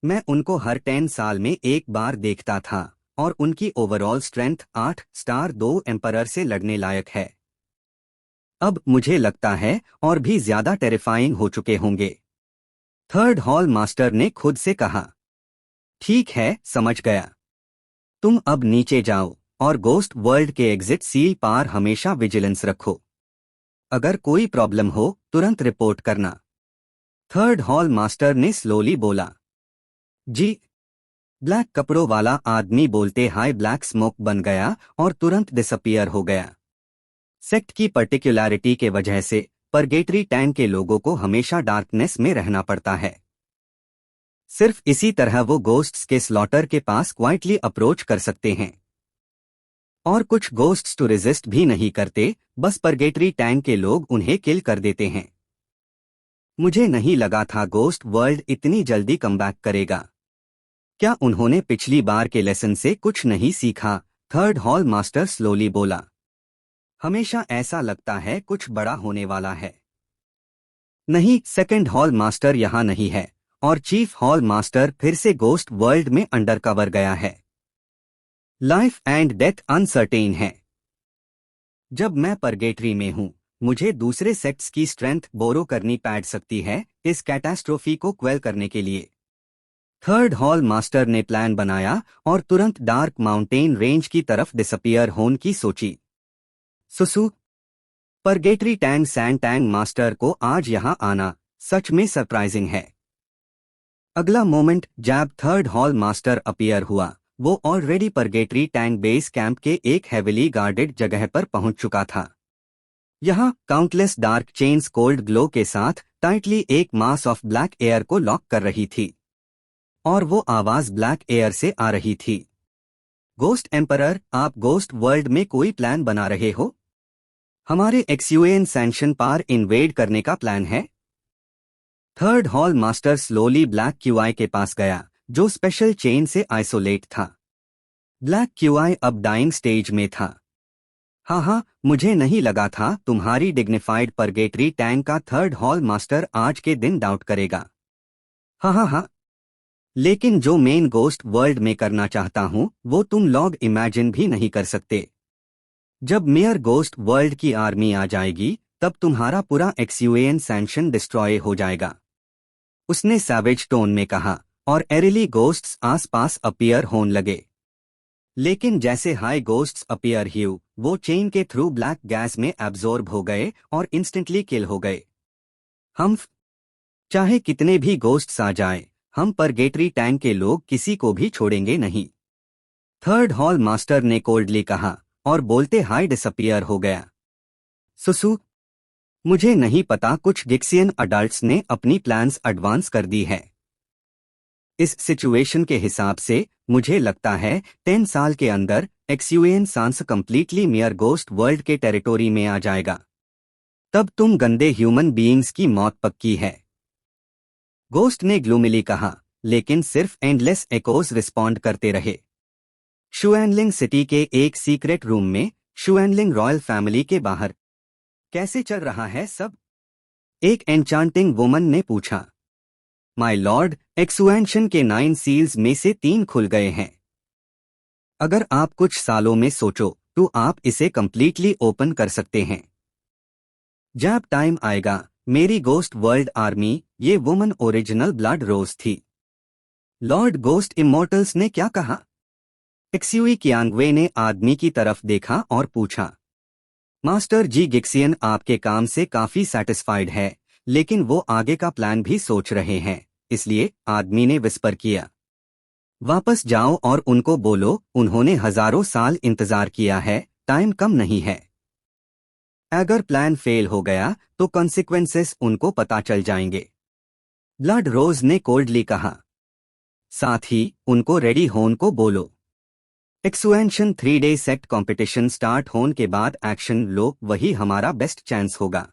मैं उनको हर 10 साल में एक बार देखता था और उनकी ओवरऑल स्ट्रेंथ 8 स्टार 2 एम्परर से लड़ने लायक है। अब मुझे लगता है और भी ज्यादा टेरिफाइंग हो चुके होंगे। थर्ड हॉल मास्टर ने खुद से कहा। ठीक है, समझ गया। तुम अब नीचे जाओ और गोस्ट वर्ल्ड के एग्जिट सील पार हमेशा विजिलेंस रखो। अगर कोई प्रॉब्लम हो तुरंत रिपोर्ट करना। थर्ड हॉल मास्टर ने स्लोली बोला। जी। ब्लैक कपड़ों वाला आदमी बोलते हाई ब्लैक स्मोक बन गया और तुरंत डिसअपियर हो गया। सेक्ट की पर्टिकुलैरिटी के वजह से परगेटरी टैंक के लोगों को हमेशा डार्कनेस में रहना पड़ता है। सिर्फ इसी तरह वो गोस्ट्स के स्लॉटर के पास क्वाइटली अप्रोच कर सकते हैं। और कुछ गोस्ट्स तो रेजिस्ट भी नहीं करते, बस परगेटरी टैंक के लोग उन्हें किल कर देते हैं। मुझे नहीं लगा था गोस्ट वर्ल्ड इतनी जल्दी कमबैक करेगा। क्या उन्होंने पिछली बार के लेसन से कुछ नहीं सीखा? थर्ड हॉल मास्टर स्लोली बोला। हमेशा ऐसा लगता है कुछ बड़ा होने वाला है। नहीं, सेकंड हॉल मास्टर यहाँ नहीं है और चीफ हॉल मास्टर फिर से गोस्ट वर्ल्ड में अंडरकवर गया है। लाइफ एंड डेथ अनसर्टेन है। जब मैं परगेटरी में हूँ, मुझे दूसरे सेक्ट्स की स्ट्रेंथ बोरो करनी पड़ सकती है इस कैटास्ट्रोफी को क्वेल करने के लिए। थर्ड हॉल मास्टर ने प्लान बनाया और तुरंत डार्क माउंटेन रेंज की तरफ डिसअपियर होने की सोची। सुसु, purgatory Tang sand Tang master को आज यहां आना सच में सरप्राइजिंग है। अगला मोमेंट जब थर्ड हॉल मास्टर अपीयर हुआ, वो already purgatory tank base camp के एक हेविली गार्डेड जगह पर पहुंच चुका था। यहां countless dark chains cold glow के साथ टाइटली एक मास ऑफ ब्लैक एयर को लॉक कर रही थी और वो आवाज ब्लैक एयर से आ रही थी। गोस्ट एम्परर, आप गोस्ट वर्ल्ड में कोई प्लान बना रहे हो? हमारे एक्सयूएन सैंक्शन पार इन्वेड करने का प्लान है? Third hall master slowly black QI के पास गया, जो स्पेशल चेन से आइसोलेट था। ब्लैक क्यूआई अब डाइंग स्टेज में था। हाँ, मुझे नहीं लगा था तुम्हारी डिग्निफाइड परगेटरी टैंक का थर्ड हॉल मास्टर आज के दिन डाउट करेगा। हाँ, लेकिन जो मेन गोस्ट वर्ल्ड में करना चाहता हूं वो तुम लोग इमेजिन भी नहीं कर सकते। जब मेयर गोस्ट वर्ल्ड की आर्मी आ जाएगी तब तुम्हारा पूरा एक्सयूएन सैंक्शन डिस्ट्रॉय हो जाएगा, उसने सैवेज टोन में कहा और एरिली गोस्ट्स आसपास अपीयर होने लगे। लेकिन जैसे हाई गोस्ट्स अपीयर ह्यू, वो चेन के थ्रू ब्लैक गैस में एब्जॉर्ब हो गए और इंस्टेंटली किल हो गए। हम चाहे कितने भी गोस्ट्स आ जाए, हम परगेटरी टैंक के लोग किसी को भी छोड़ेंगे नहीं। थर्ड हॉल मास्टर ने कोल्डली कहा और बोलते हाई डिसअपियर हो गया। सुसु, मुझे नहीं पता, कुछ गिक्सियन अडल्ट्स ने अपनी प्लान्स एडवांस कर दी है। इस सिचुएशन के हिसाब से मुझे लगता है 10 साल के अंदर एक्सयूएन सांस कंप्लीटली मियर गोस्ट वर्ल्ड के टेरिटोरी में आ जाएगा। तब तुम गंदे ह्यूमन बीइंग्स की मौत पक्की है। गोस्ट ने ग्लूमिली कहा, लेकिन सिर्फ एंडलेस एकोज रिस्पॉन्ड करते रहे। शुएनलिंग सिटी के एक सीक्रेट रूम में शुएनलिंग रॉयल फैमिली के बाहर कैसे चल रहा है सब? एक एन्चांटिंग वुमन ने पूछा। माय लॉर्ड, एक्सुएंशन के 9 सील्स में से 3 खुल गए हैं। अगर आप कुछ सालों में सोचो तो आप इसे कंप्लीटली ओपन कर सकते हैं। जब टाइम आएगा, मेरी गोस्ट वर्ल्ड आर्मी, ये वुमन ओरिजिनल ब्लड रोज थी। लॉर्ड गोस्ट इमॉर्टल्स ने क्या कहा? एक्स्यूई कियांगवे ने आदमी की तरफ देखा और पूछा। मास्टर जी गिक्सियन आपके काम से काफी सैटिस्फाइड है, लेकिन वो आगे का प्लान भी सोच रहे हैं, इसलिए आदमी ने विस्पर किया। वापस जाओ और उनको बोलो उन्होंने हजारों साल इंतजार किया है, टाइम कम नहीं है। अगर प्लान फेल हो गया तो कॉन्सिक्वेंसेस उनको पता चल जाएंगे। ब्लड रोज ने कोल्डली कहा। साथ ही उनको रेडी होन को बोलो। एक्सुएंशन 3 डे सेक्ट कंपटीशन स्टार्ट होने के बाद एक्शन लो, वही हमारा बेस्ट चांस होगा।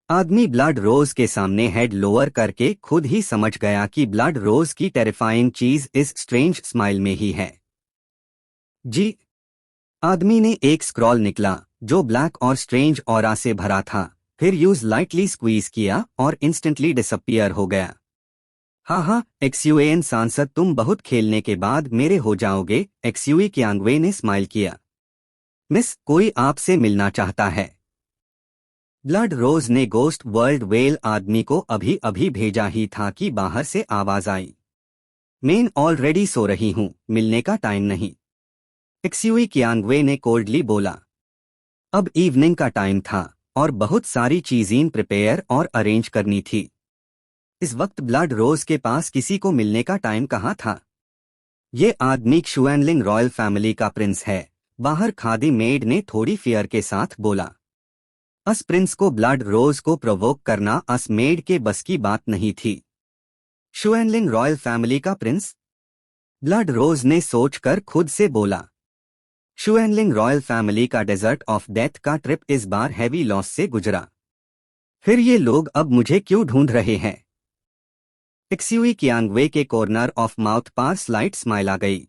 आदमी ब्लड रोज के सामने हेड लोअर करके खुद ही समझ गया कि ब्लड रोज की टेरिफाइंग चीज इस स्ट्रेंज स्माइल में ही है। जी। आदमी ने एक स्क्रॉल निकला जो ब्लैक और स्ट्रेंज ऑरा से भरा था, फिर यूज लाइटली स्क्वीज किया और इंस्टेंटली डिसअपियर हो गया। हाँ, एक्सयूएन सांसद, तुम बहुत खेलने के बाद मेरे हो जाओगे, एक्स्यूई कियांगवे ने स्माइल किया। मिस, कोई आपसे मिलना चाहता है। ब्लड रोज ने गोस्ट वर्ल्ड वेल आदमी को अभी अभी भेजा ही था कि बाहर से आवाज आई। मैं ऑलरेडी सो रही हूँ, मिलने का टाइम नहीं। एक्स्यूई कियांगवे ने कोल्डली बोला। अब इवनिंग का टाइम था और बहुत सारी चीजें प्रिपेयर और अरेंज करनी थी। इस वक्त ब्लड रोज के पास किसी को मिलने का टाइम कहाँ था। ये आदमी शुएनलिंग रॉयल फैमिली का प्रिंस है, बाहर खादी मेड ने थोड़ी फियर के साथ बोला। अस प्रिंस को ब्लड रोज को प्रोवोक करना अस मेड के बस की बात नहीं थी। शुएनलिंग रॉयल फैमिली का प्रिंस? ब्लड रोज ने सोचकर खुद से बोला। शुएनलिंग रॉयल फैमिली का डेजर्ट ऑफ डेथ का ट्रिप इस बार हैवी लॉस से गुजरा। फिर ये लोग अब मुझे क्यों ढूंढ रहे हैं? एक्स्यूई कियांगवे के कॉर्नर ऑफ माउथ पर स्लाइट स्माइल आ गई।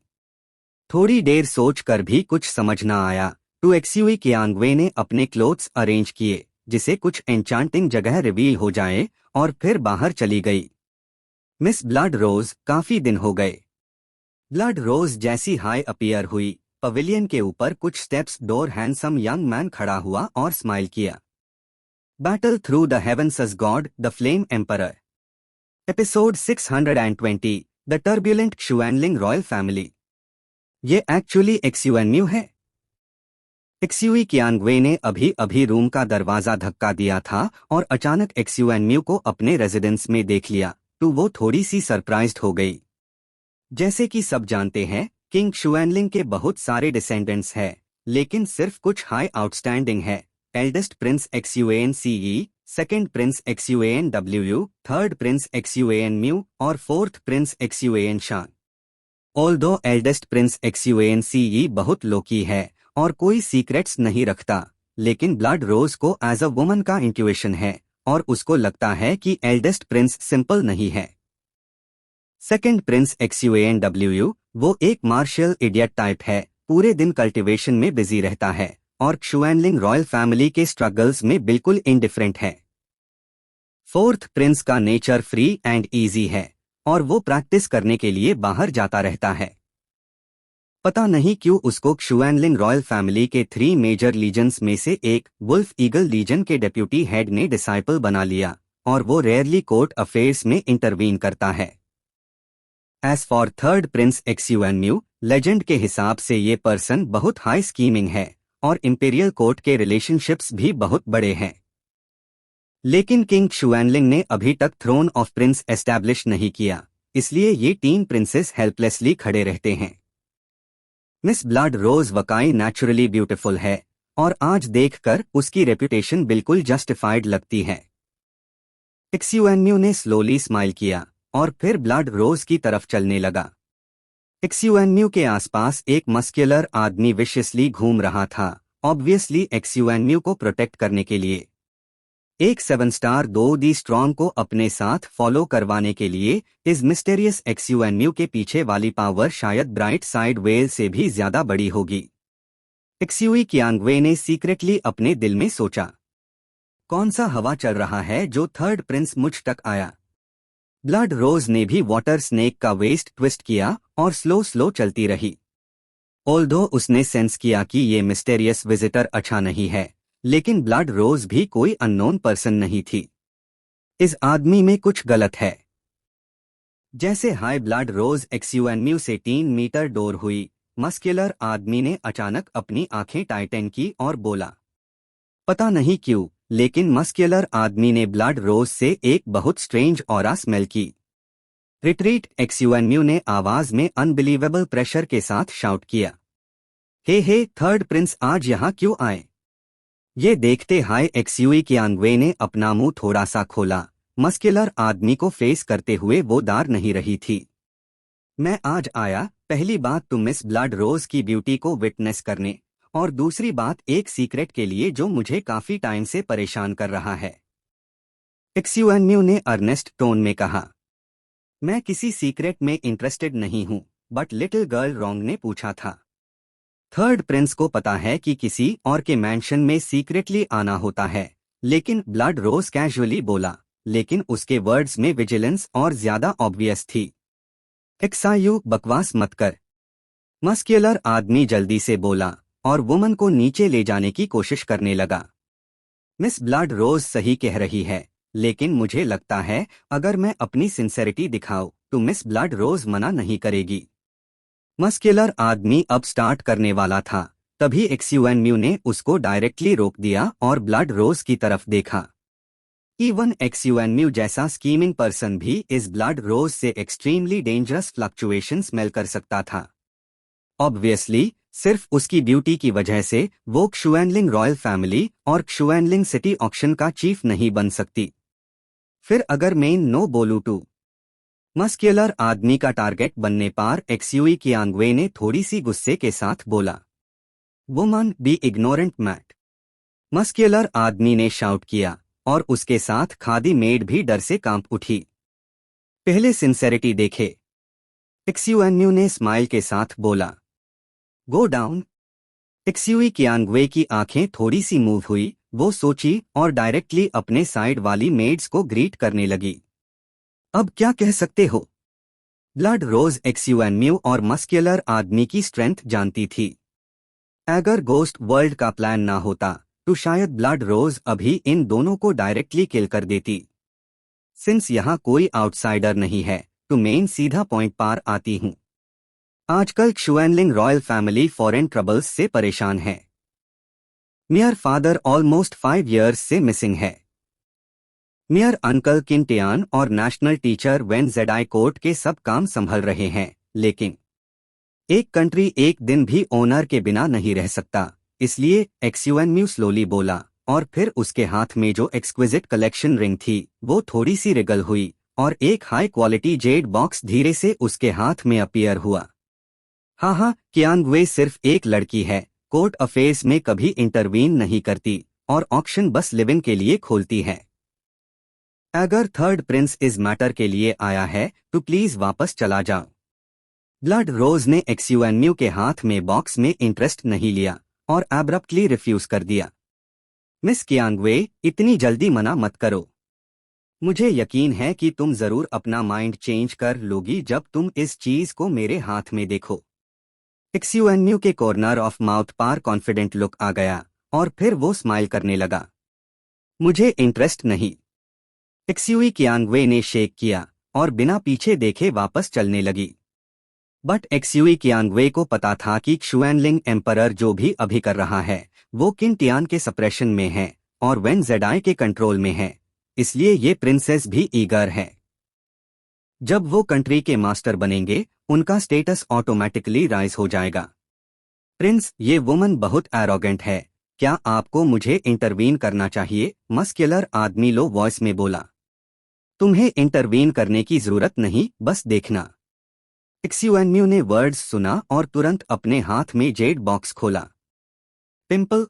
थोड़ी देर सोचकर भी कुछ समझ न आया तो एक्स्यूई कियांगवे ने अपने क्लोथ्स अरेंज किए जिसे कुछ एन्चांटिंग जगह रिवील हो जाए और फिर बाहर चली गई। मिस ब्लड रोज, काफी दिन हो गए। ब्लड रोज जैसी हाई अपीयर हुई, पवेलियन के ऊपर कुछ स्टेप्स डोर हैंडसम यंग मैन खड़ा हुआ और स्माइल किया। Battle through the heavens as god, the flame emperor. Episode 620, the turbulent Xuanling royal family. ये एक्चुअली एक्स्यूएनम्यू है। एक्स्यूई कियांगवे ने अभी अभी रूम का दरवाजा धक्का दिया था और अचानक एक्स्यूएनम्यू को अपने रेजिडेंस में देख लिया तो वो थोड़ी सी सरप्राइज्ड हो गई। जैसे कि सब जानते हैं, किंग शुएनलिंग के बहुत सारे डिसेंडेंट्स हैं, लेकिन सिर्फ कुछ हाई आउटस्टैंडिंग है। Eldest prince Xuan Ce, second prince Xuan W, third prince Xuan Mu और fourth prince Xuan Shan. Although eldest prince Xuan Ce बहुत लोकी है और कोई सीक्रेट्स नहीं रखता, लेकिन ब्लड रोज को एज अ वुमन का इंट्यूएशन है और उसको लगता है कि एल्डेस्ट प्रिंस सिंपल नहीं है। सेकेंड प्रिंस एक्स्यूएन डब्ल्यू, वो एक मार्शियल इडियट टाइप है, पूरे दिन कल्टीवेशन में बिजी रहता है और शुएनलिंग रॉयल फैमिली के स्ट्रगल्स में बिल्कुल इंडिफरेंट है। फोर्थ प्रिंस का नेचर फ्री एंड ईजी है और वो प्रैक्टिस करने के लिए बाहर जाता रहता है। पता नहीं क्यों उसको शुएनलिंग रॉयल फैमिली के 3 मेजर लीजन्स में से एक वुल्फ ईगल लीजन के डेप्यूटी हेड ने डिसाइपल बना लिया और वो रेयरली कोर्ट अफेयर्स में इंटरवीन करता है। As for third prince Xuanmu, legend के हिसाब से ये पर्सन बहुत हाई स्कीमिंग है और इंपीरियल कोर्ट के रिलेशनशिप्स भी बहुत बड़े हैं। लेकिन किंग शुएनलिंग ने अभी तक थ्रोन ऑफ प्रिंस एस्टैब्लिश नहीं किया, इसलिए ये 3 प्रिंसेस हेल्पलेसली खड़े रहते हैं। मिस ब्लड रोज वकाई नेचुरली ब्यूटीफुल है और आज देखकर उसकी रेपुटेशन बिल्कुल जस्टिफाइड लगती है। एक्स्यूएनम्यू ने स्लोली स्माइल किया और फिर ब्लड रोज की तरफ चलने लगा। एक्स्यूएनम्यू के आसपास एक मस्क्युलर आदमी विशियसली घूम रहा था, ऑब्वियसली एक्स्यूएनम्यू को प्रोटेक्ट करने के लिए। एक 7 स्टार 2 दी स्ट्रॉन्ग को अपने साथ फॉलो करवाने के लिए इस मिस्टेरियस एक्स्यूएनम्यू के पीछे वाली पावर शायद ब्राइट साइड वेल से भी ज्यादा बड़ी होगी। एक्स्यूई कियांगवे ने सीक्रेटली अपने दिल में सोचा, कौन सा हवा चल रहा है जो थर्ड प्रिंस मुझ तक आया। ब्लड रोज ने भी वाटर स्नेक का वेस्ट ट्विस्ट किया और स्लो स्लो चलती रही। ऑल्दो उसने सेंस किया कि ये मिस्टेरियस विजिटर अच्छा नहीं है, लेकिन ब्लड रोज भी कोई अननोन पर्सन नहीं थी। इस आदमी में कुछ गलत है। जैसे हाई ब्लड रोज एक्सयूएनम्यू से 3 मीटर दूर हुई, मस्कुलर आदमी ने अचानक अपनी आंखें टाइटन की और बोला। पता नहीं क्यों, लेकिन मस्कुलर आदमी ने ब्लड रोज से एक बहुत स्ट्रेंज ऑरा स्मेल की। रिट्रीट, एक्सयूएनम्यू ने आवाज में अनबिलीवेबल प्रेशर के साथ शाउट किया। हे थर्ड प्रिंस आज यहाँ क्यों आए? ये देखते हाई एक्स्यूई कियांगवे ने अपना मुंह थोड़ा सा खोला। मस्कुलर आदमी को फेस करते हुए वो दार नहीं रही थी। मैं आज आया, पहली बात तो मिस ब्लड रोज की ब्यूटी को विटनेस करने, और दूसरी बात एक सीक्रेट के लिए जो मुझे काफी टाइम से परेशान कर रहा है। एक्स्यूएनम्यू ने अर्नेस्ट टोन में कहा। मैं किसी सीक्रेट में इंटरेस्टेड नहीं हूं, बट लिटिल गर्ल रोंग ने पूछा था। थर्ड प्रिंस को पता है कि किसी और के मैंशन में सीक्रेटली आना होता है, लेकिन ब्लड रोज कैजुअली बोला, लेकिन उसके वर्ड्स में विजिलेंस और ज्यादा ऑब्वियस थी। एक्सायू, बकवास मत कर। मस्कुलर आदमी जल्दी से बोला और वुमन को नीचे ले जाने की कोशिश करने लगा। मिस ब्लड रोज सही कह रही है, लेकिन मुझे लगता है अगर मैं अपनी सिंसेरिटी दिखाऊं तो मिस ब्लड रोज मना नहीं करेगी। मस्कुलर आदमी अब स्टार्ट करने वाला था, तभी एक्स्यूएनम्यू ने उसको डायरेक्टली रोक दिया और ब्लड रोज की तरफ देखा। इवन एक्स्यूएनम्यू जैसा स्कीमिंग पर्सन भी इस ब्लड रोज से एक्सट्रीमली डेंजरस फ्लक्चुएशन स्मेल कर सकता था। ऑब्वियसली सिर्फ उसकी ब्यूटी की वजह से वो क्षुएनलिंग रॉयल फैमिली और क्षुएनलिंग सिटी ऑक्शन का चीफ नहीं बन सकती। फिर अगर मैं नो बोलूं तो? मस्कुलर आदमी का टारगेट बनने पर एक्स्यूई कियांगवे ने थोड़ी सी गुस्से के साथ बोला। Woman be ignorant Matt. Muscular आदमी ने शाउट किया और उसके साथ खादी मेड भी डर से कांप उठी। पहले सिंसेरिटी देखे, एक्स्यूएनम्यू ने स्माइल के साथ बोला। Go down. एक्स्यूई कियांगवे की आंखें थोड़ी सी मूव हुई, वो सोची और डायरेक्टली अपने साइड वाली मेड्स को ग्रीट करने लगी। अब क्या कह सकते हो? ब्लड रोज एक्स्यूएनम्यू और मस्कुलर आदमी की स्ट्रेंथ जानती थी। अगर गोस्ट वर्ल्ड का प्लान ना होता तो शायद ब्लड रोज अभी इन दोनों को डायरेक्टली किल कर देती। सिंस यहाँ कोई आउटसाइडर नहीं है तो मेन सीधा पॉइंट पार आती हूँ। आजकल क्षुएनलिंग रॉयल फैमिली फॉरेन ट्रबल्स से परेशान है। मियर फादर ऑलमोस्ट 5 इयर्स से मिसिंग है। मियर अंकल किन टियान और national teacher when Jedi court के सब काम संभल रहे हैं, लेकिन एक कंट्री एक दिन भी ओनर के बिना नहीं रह सकता, इसलिए एक्स्यूएनम्यू स्लोली बोला, और फिर उसके हाथ में जो एक्सक्विजिट कलेक्शन रिंग थी वो थोड़ी सी रिगल हुई और एक हाई क्वालिटी जेड बॉक्स धीरे से उसके हाथ में अपीयर हुआ। हाँ, कियांगवे सिर्फ एक लड़की है, कोर्ट अफेयर्स में कभी इंटरवीन नहीं करती और ऑक्शन बस लिविंग के लिए खोलती है। अगर थर्ड प्रिंस इस मैटर के लिए आया है तो प्लीज वापस चला जाओ। ब्लड रोज ने एक्स्यूएनम्यू के हाथ में बॉक्स में इंटरेस्ट नहीं लिया और एब्रप्टली रिफ्यूज कर दिया। मिस कियांगवे, इतनी जल्दी मना मत करो। मुझे यकीन है कि तुम जरूर अपना माइंड चेंज कर लोगी जब तुम इस चीज को मेरे हाथ में देखो। एक्स्यूएनम्यू के कॉर्नर ऑफ माउथ पर कॉन्फिडेंट लुक आ गया और फिर वो स्माइल करने लगा। मुझे इंटरेस्ट नहीं। एक्स्यूई कियांगवे ने शेक किया और बिना पीछे देखे वापस चलने लगी। बट एक्स्यूई कियांगवे को पता था कि क्षुएनलिंग एम्परर जो भी अभी कर रहा है वो किन टियान के सप्रेशन में है और वेन जेडाई के कंट्रोल में है, इसलिए ये प्रिंसेस भी ईगर है। जब वो कंट्री के मास्टर बनेंगे उनका स्टेटस ऑटोमेटिकली राइज हो जाएगा। प्रिंस, ये वुमन बहुत एरोगेंट है, क्या आपको मुझे इंटरवीन करना चाहिए? मस्कुलर आदमी लो वॉइस में बोला। तुम्हें इंटरवीन करने की जरूरत नहीं, बस देखना। एक्स्यूएनम्यू ने वर्ड्स सुना और तुरंत अपने हाथ में जेड बॉक्स खोला। पिंपल।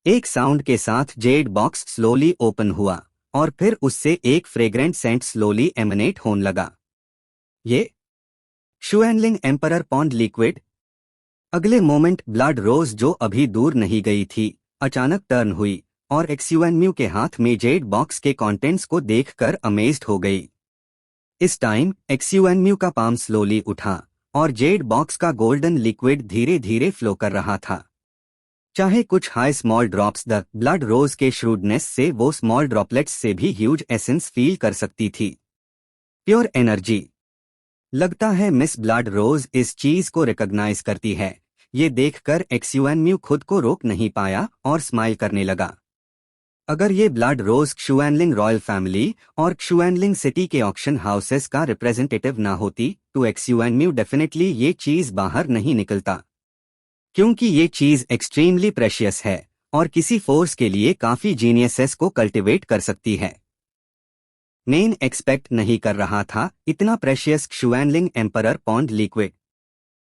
एक साउंड के साथ जेड बॉक्स स्लोली ओपन हुआ और फिर उससे एक फ्रेग्रेंट सेंट स्लोली एमिनेट होने लगा। ये क्षुएनलिंग एम्परर पॉन्ड लिक्विड। अगले मोमेंट ब्लड रोज, जो अभी दूर नहीं गई थी, अचानक टर्न हुई और एक्सयूएनम्यू के हाथ में जेड बॉक्स के कंटेंट्स को देखकर अमेज्ड हो गई। इस टाइम एक्सयूएनम्यू का पाम स्लोली उठा और जेड बॉक्स का गोल्डन लिक्विड धीरे धीरे फ्लो कर रहा था। चाहे कुछ हाई small drops, the blood rose के श्रूडनेस से वो स्मॉल ड्रॉपलेट्स से भी ह्यूज एसेंस फील कर सकती थी। Pure energy. लगता है मिस ब्लड रोज इस चीज को रिकॉग्नाइज करती है। ये देखकर एक्सयूएनम्यू खुद को रोक नहीं पाया और स्माइल करने लगा। अगर ये ब्लड रोज क्षुएनलिंग रॉयल फैमिली और क्षुएनलिंग सिटी के ऑक्शन हाउसेस का रिप्रेजेंटेटिव ना होती तो एक्सयूएनम्यू डेफिनेटली ये चीज बाहर नहीं निकलता, क्योंकि ये चीज एक्सट्रीमली प्रेशियस है और किसी फोर्स के लिए काफी जीनियसेस को कल्टिवेट कर सकती है। मेन एक्सपेक्ट नहीं कर रहा था इतना प्रेशियस क्षुएनलिंग एम्परर पॉन्ड लिक्विड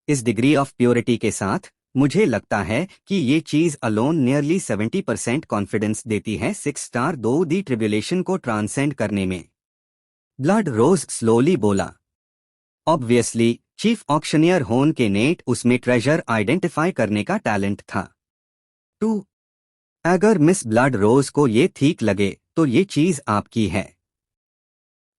इस डिग्री ऑफ प्योरिटी के साथ। मुझे लगता है कि ये चीज अलोन नियरली 70% कॉन्फिडेंस देती है 6 स्टार 2 दी ट्रिब्यूलेशन को ट्रांसेंड करने में। ब्लड रोज स्लोली बोला। ऑब्वियसली चीफ ऑक्शनियर होन के नेट उसमें ट्रेजर आइडेंटिफाई करने का टैलेंट था। 2. अगर मिस ब्लड रोज को ये ठीक लगे तो ये चीज आपकी है,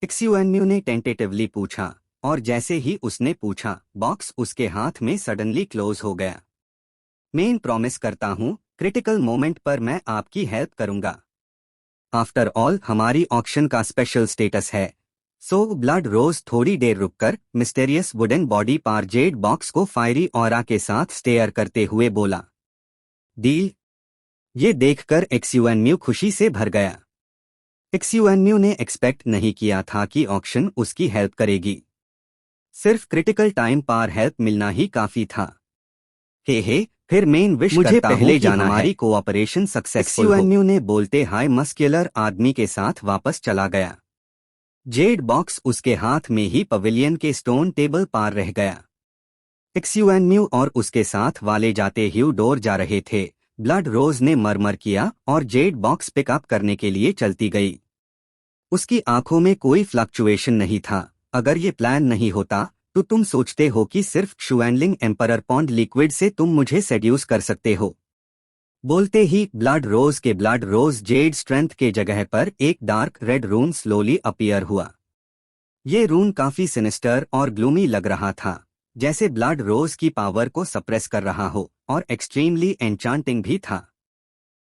एक्सयूएनम्यू ने टेंटेटिवली पूछा, और जैसे ही उसने पूछा बॉक्स उसके हाथ में सडनली क्लोज हो गया। मेन प्रॉमिस करता हूँ क्रिटिकल मोमेंट पर मैं आपकी हेल्प करूंगा। आफ्टर ऑल हमारी ऑक्शन का स्पेशल स्टेटस है। सो ब्लड रोज थोड़ी देर रुककर मिस्टेरियस वुडन बॉडी पार जेड बॉक्स को फायरी ऑरा के साथ स्टेयर करते हुए बोला, डील। ये देखकर एक्सयूएनम्यू खुशी से भर गया। एक्सयूएनम्यू ने एक्सपेक्ट नहीं किया था कि ऑक्शन उसकी हेल्प करेगी। सिर्फ क्रिटिकल टाइम पार हेल्प मिलना ही काफी था। हे फिर मेन विश मुझे पहले जाना, हमारी कोऑपरेशन सक्सेसफुल हो। एक्सयूएनम्यू ने बोलते हाई मस्क्यूलर आदमी के साथ वापस चला गया। जेड बॉक्स उसके हाथ में ही पवेलियन के स्टोन टेबल पार रह गया। एक्सयूएनम्यू और उसके साथ वाले जाते ह्यू डोर जा रहे थे। ब्लड रोज ने मरमर किया और जेड बॉक्स पिकअप करने के लिए चलती गई। उसकी आंखों में कोई फ्लक्चुएशन नहीं था। अगर ये प्लान नहीं होता तो तुम सोचते हो कि सिर्फ क्षुएनलिंग एम्परर पॉन्ड लिक्विड से तुम मुझे सेड्यूस कर सकते हो। बोलते ही ब्लड रोज जेड स्ट्रेंथ के जगह पर एक डार्क रेड रून स्लोली अपीयर हुआ। ये रून काफी सिनिस्टर और ग्लूमी लग रहा था, जैसे ब्लड रोज की पावर को सप्रेस कर रहा हो, और एक्सट्रीमली एन्चांटिंग भी था।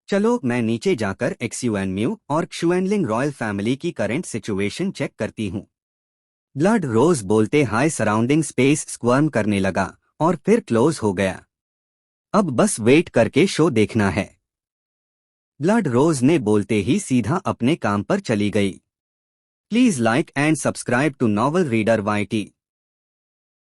चलो मैं नीचे जाकर एक्सयूएनम्यू और क्षुएनलिंग रॉयल फैमिली की करंट सिचुएशन चेक करती हूँ। ब्लड रोज बोलते हाई सराउंडिंग स्पेस स्क्वर्म करने लगा और फिर क्लोज हो गया। अब बस वेट करके शो देखना है, ब्लड रोज ने बोलते ही सीधा अपने काम पर चली गई। Please like and subscribe to novel reader YT।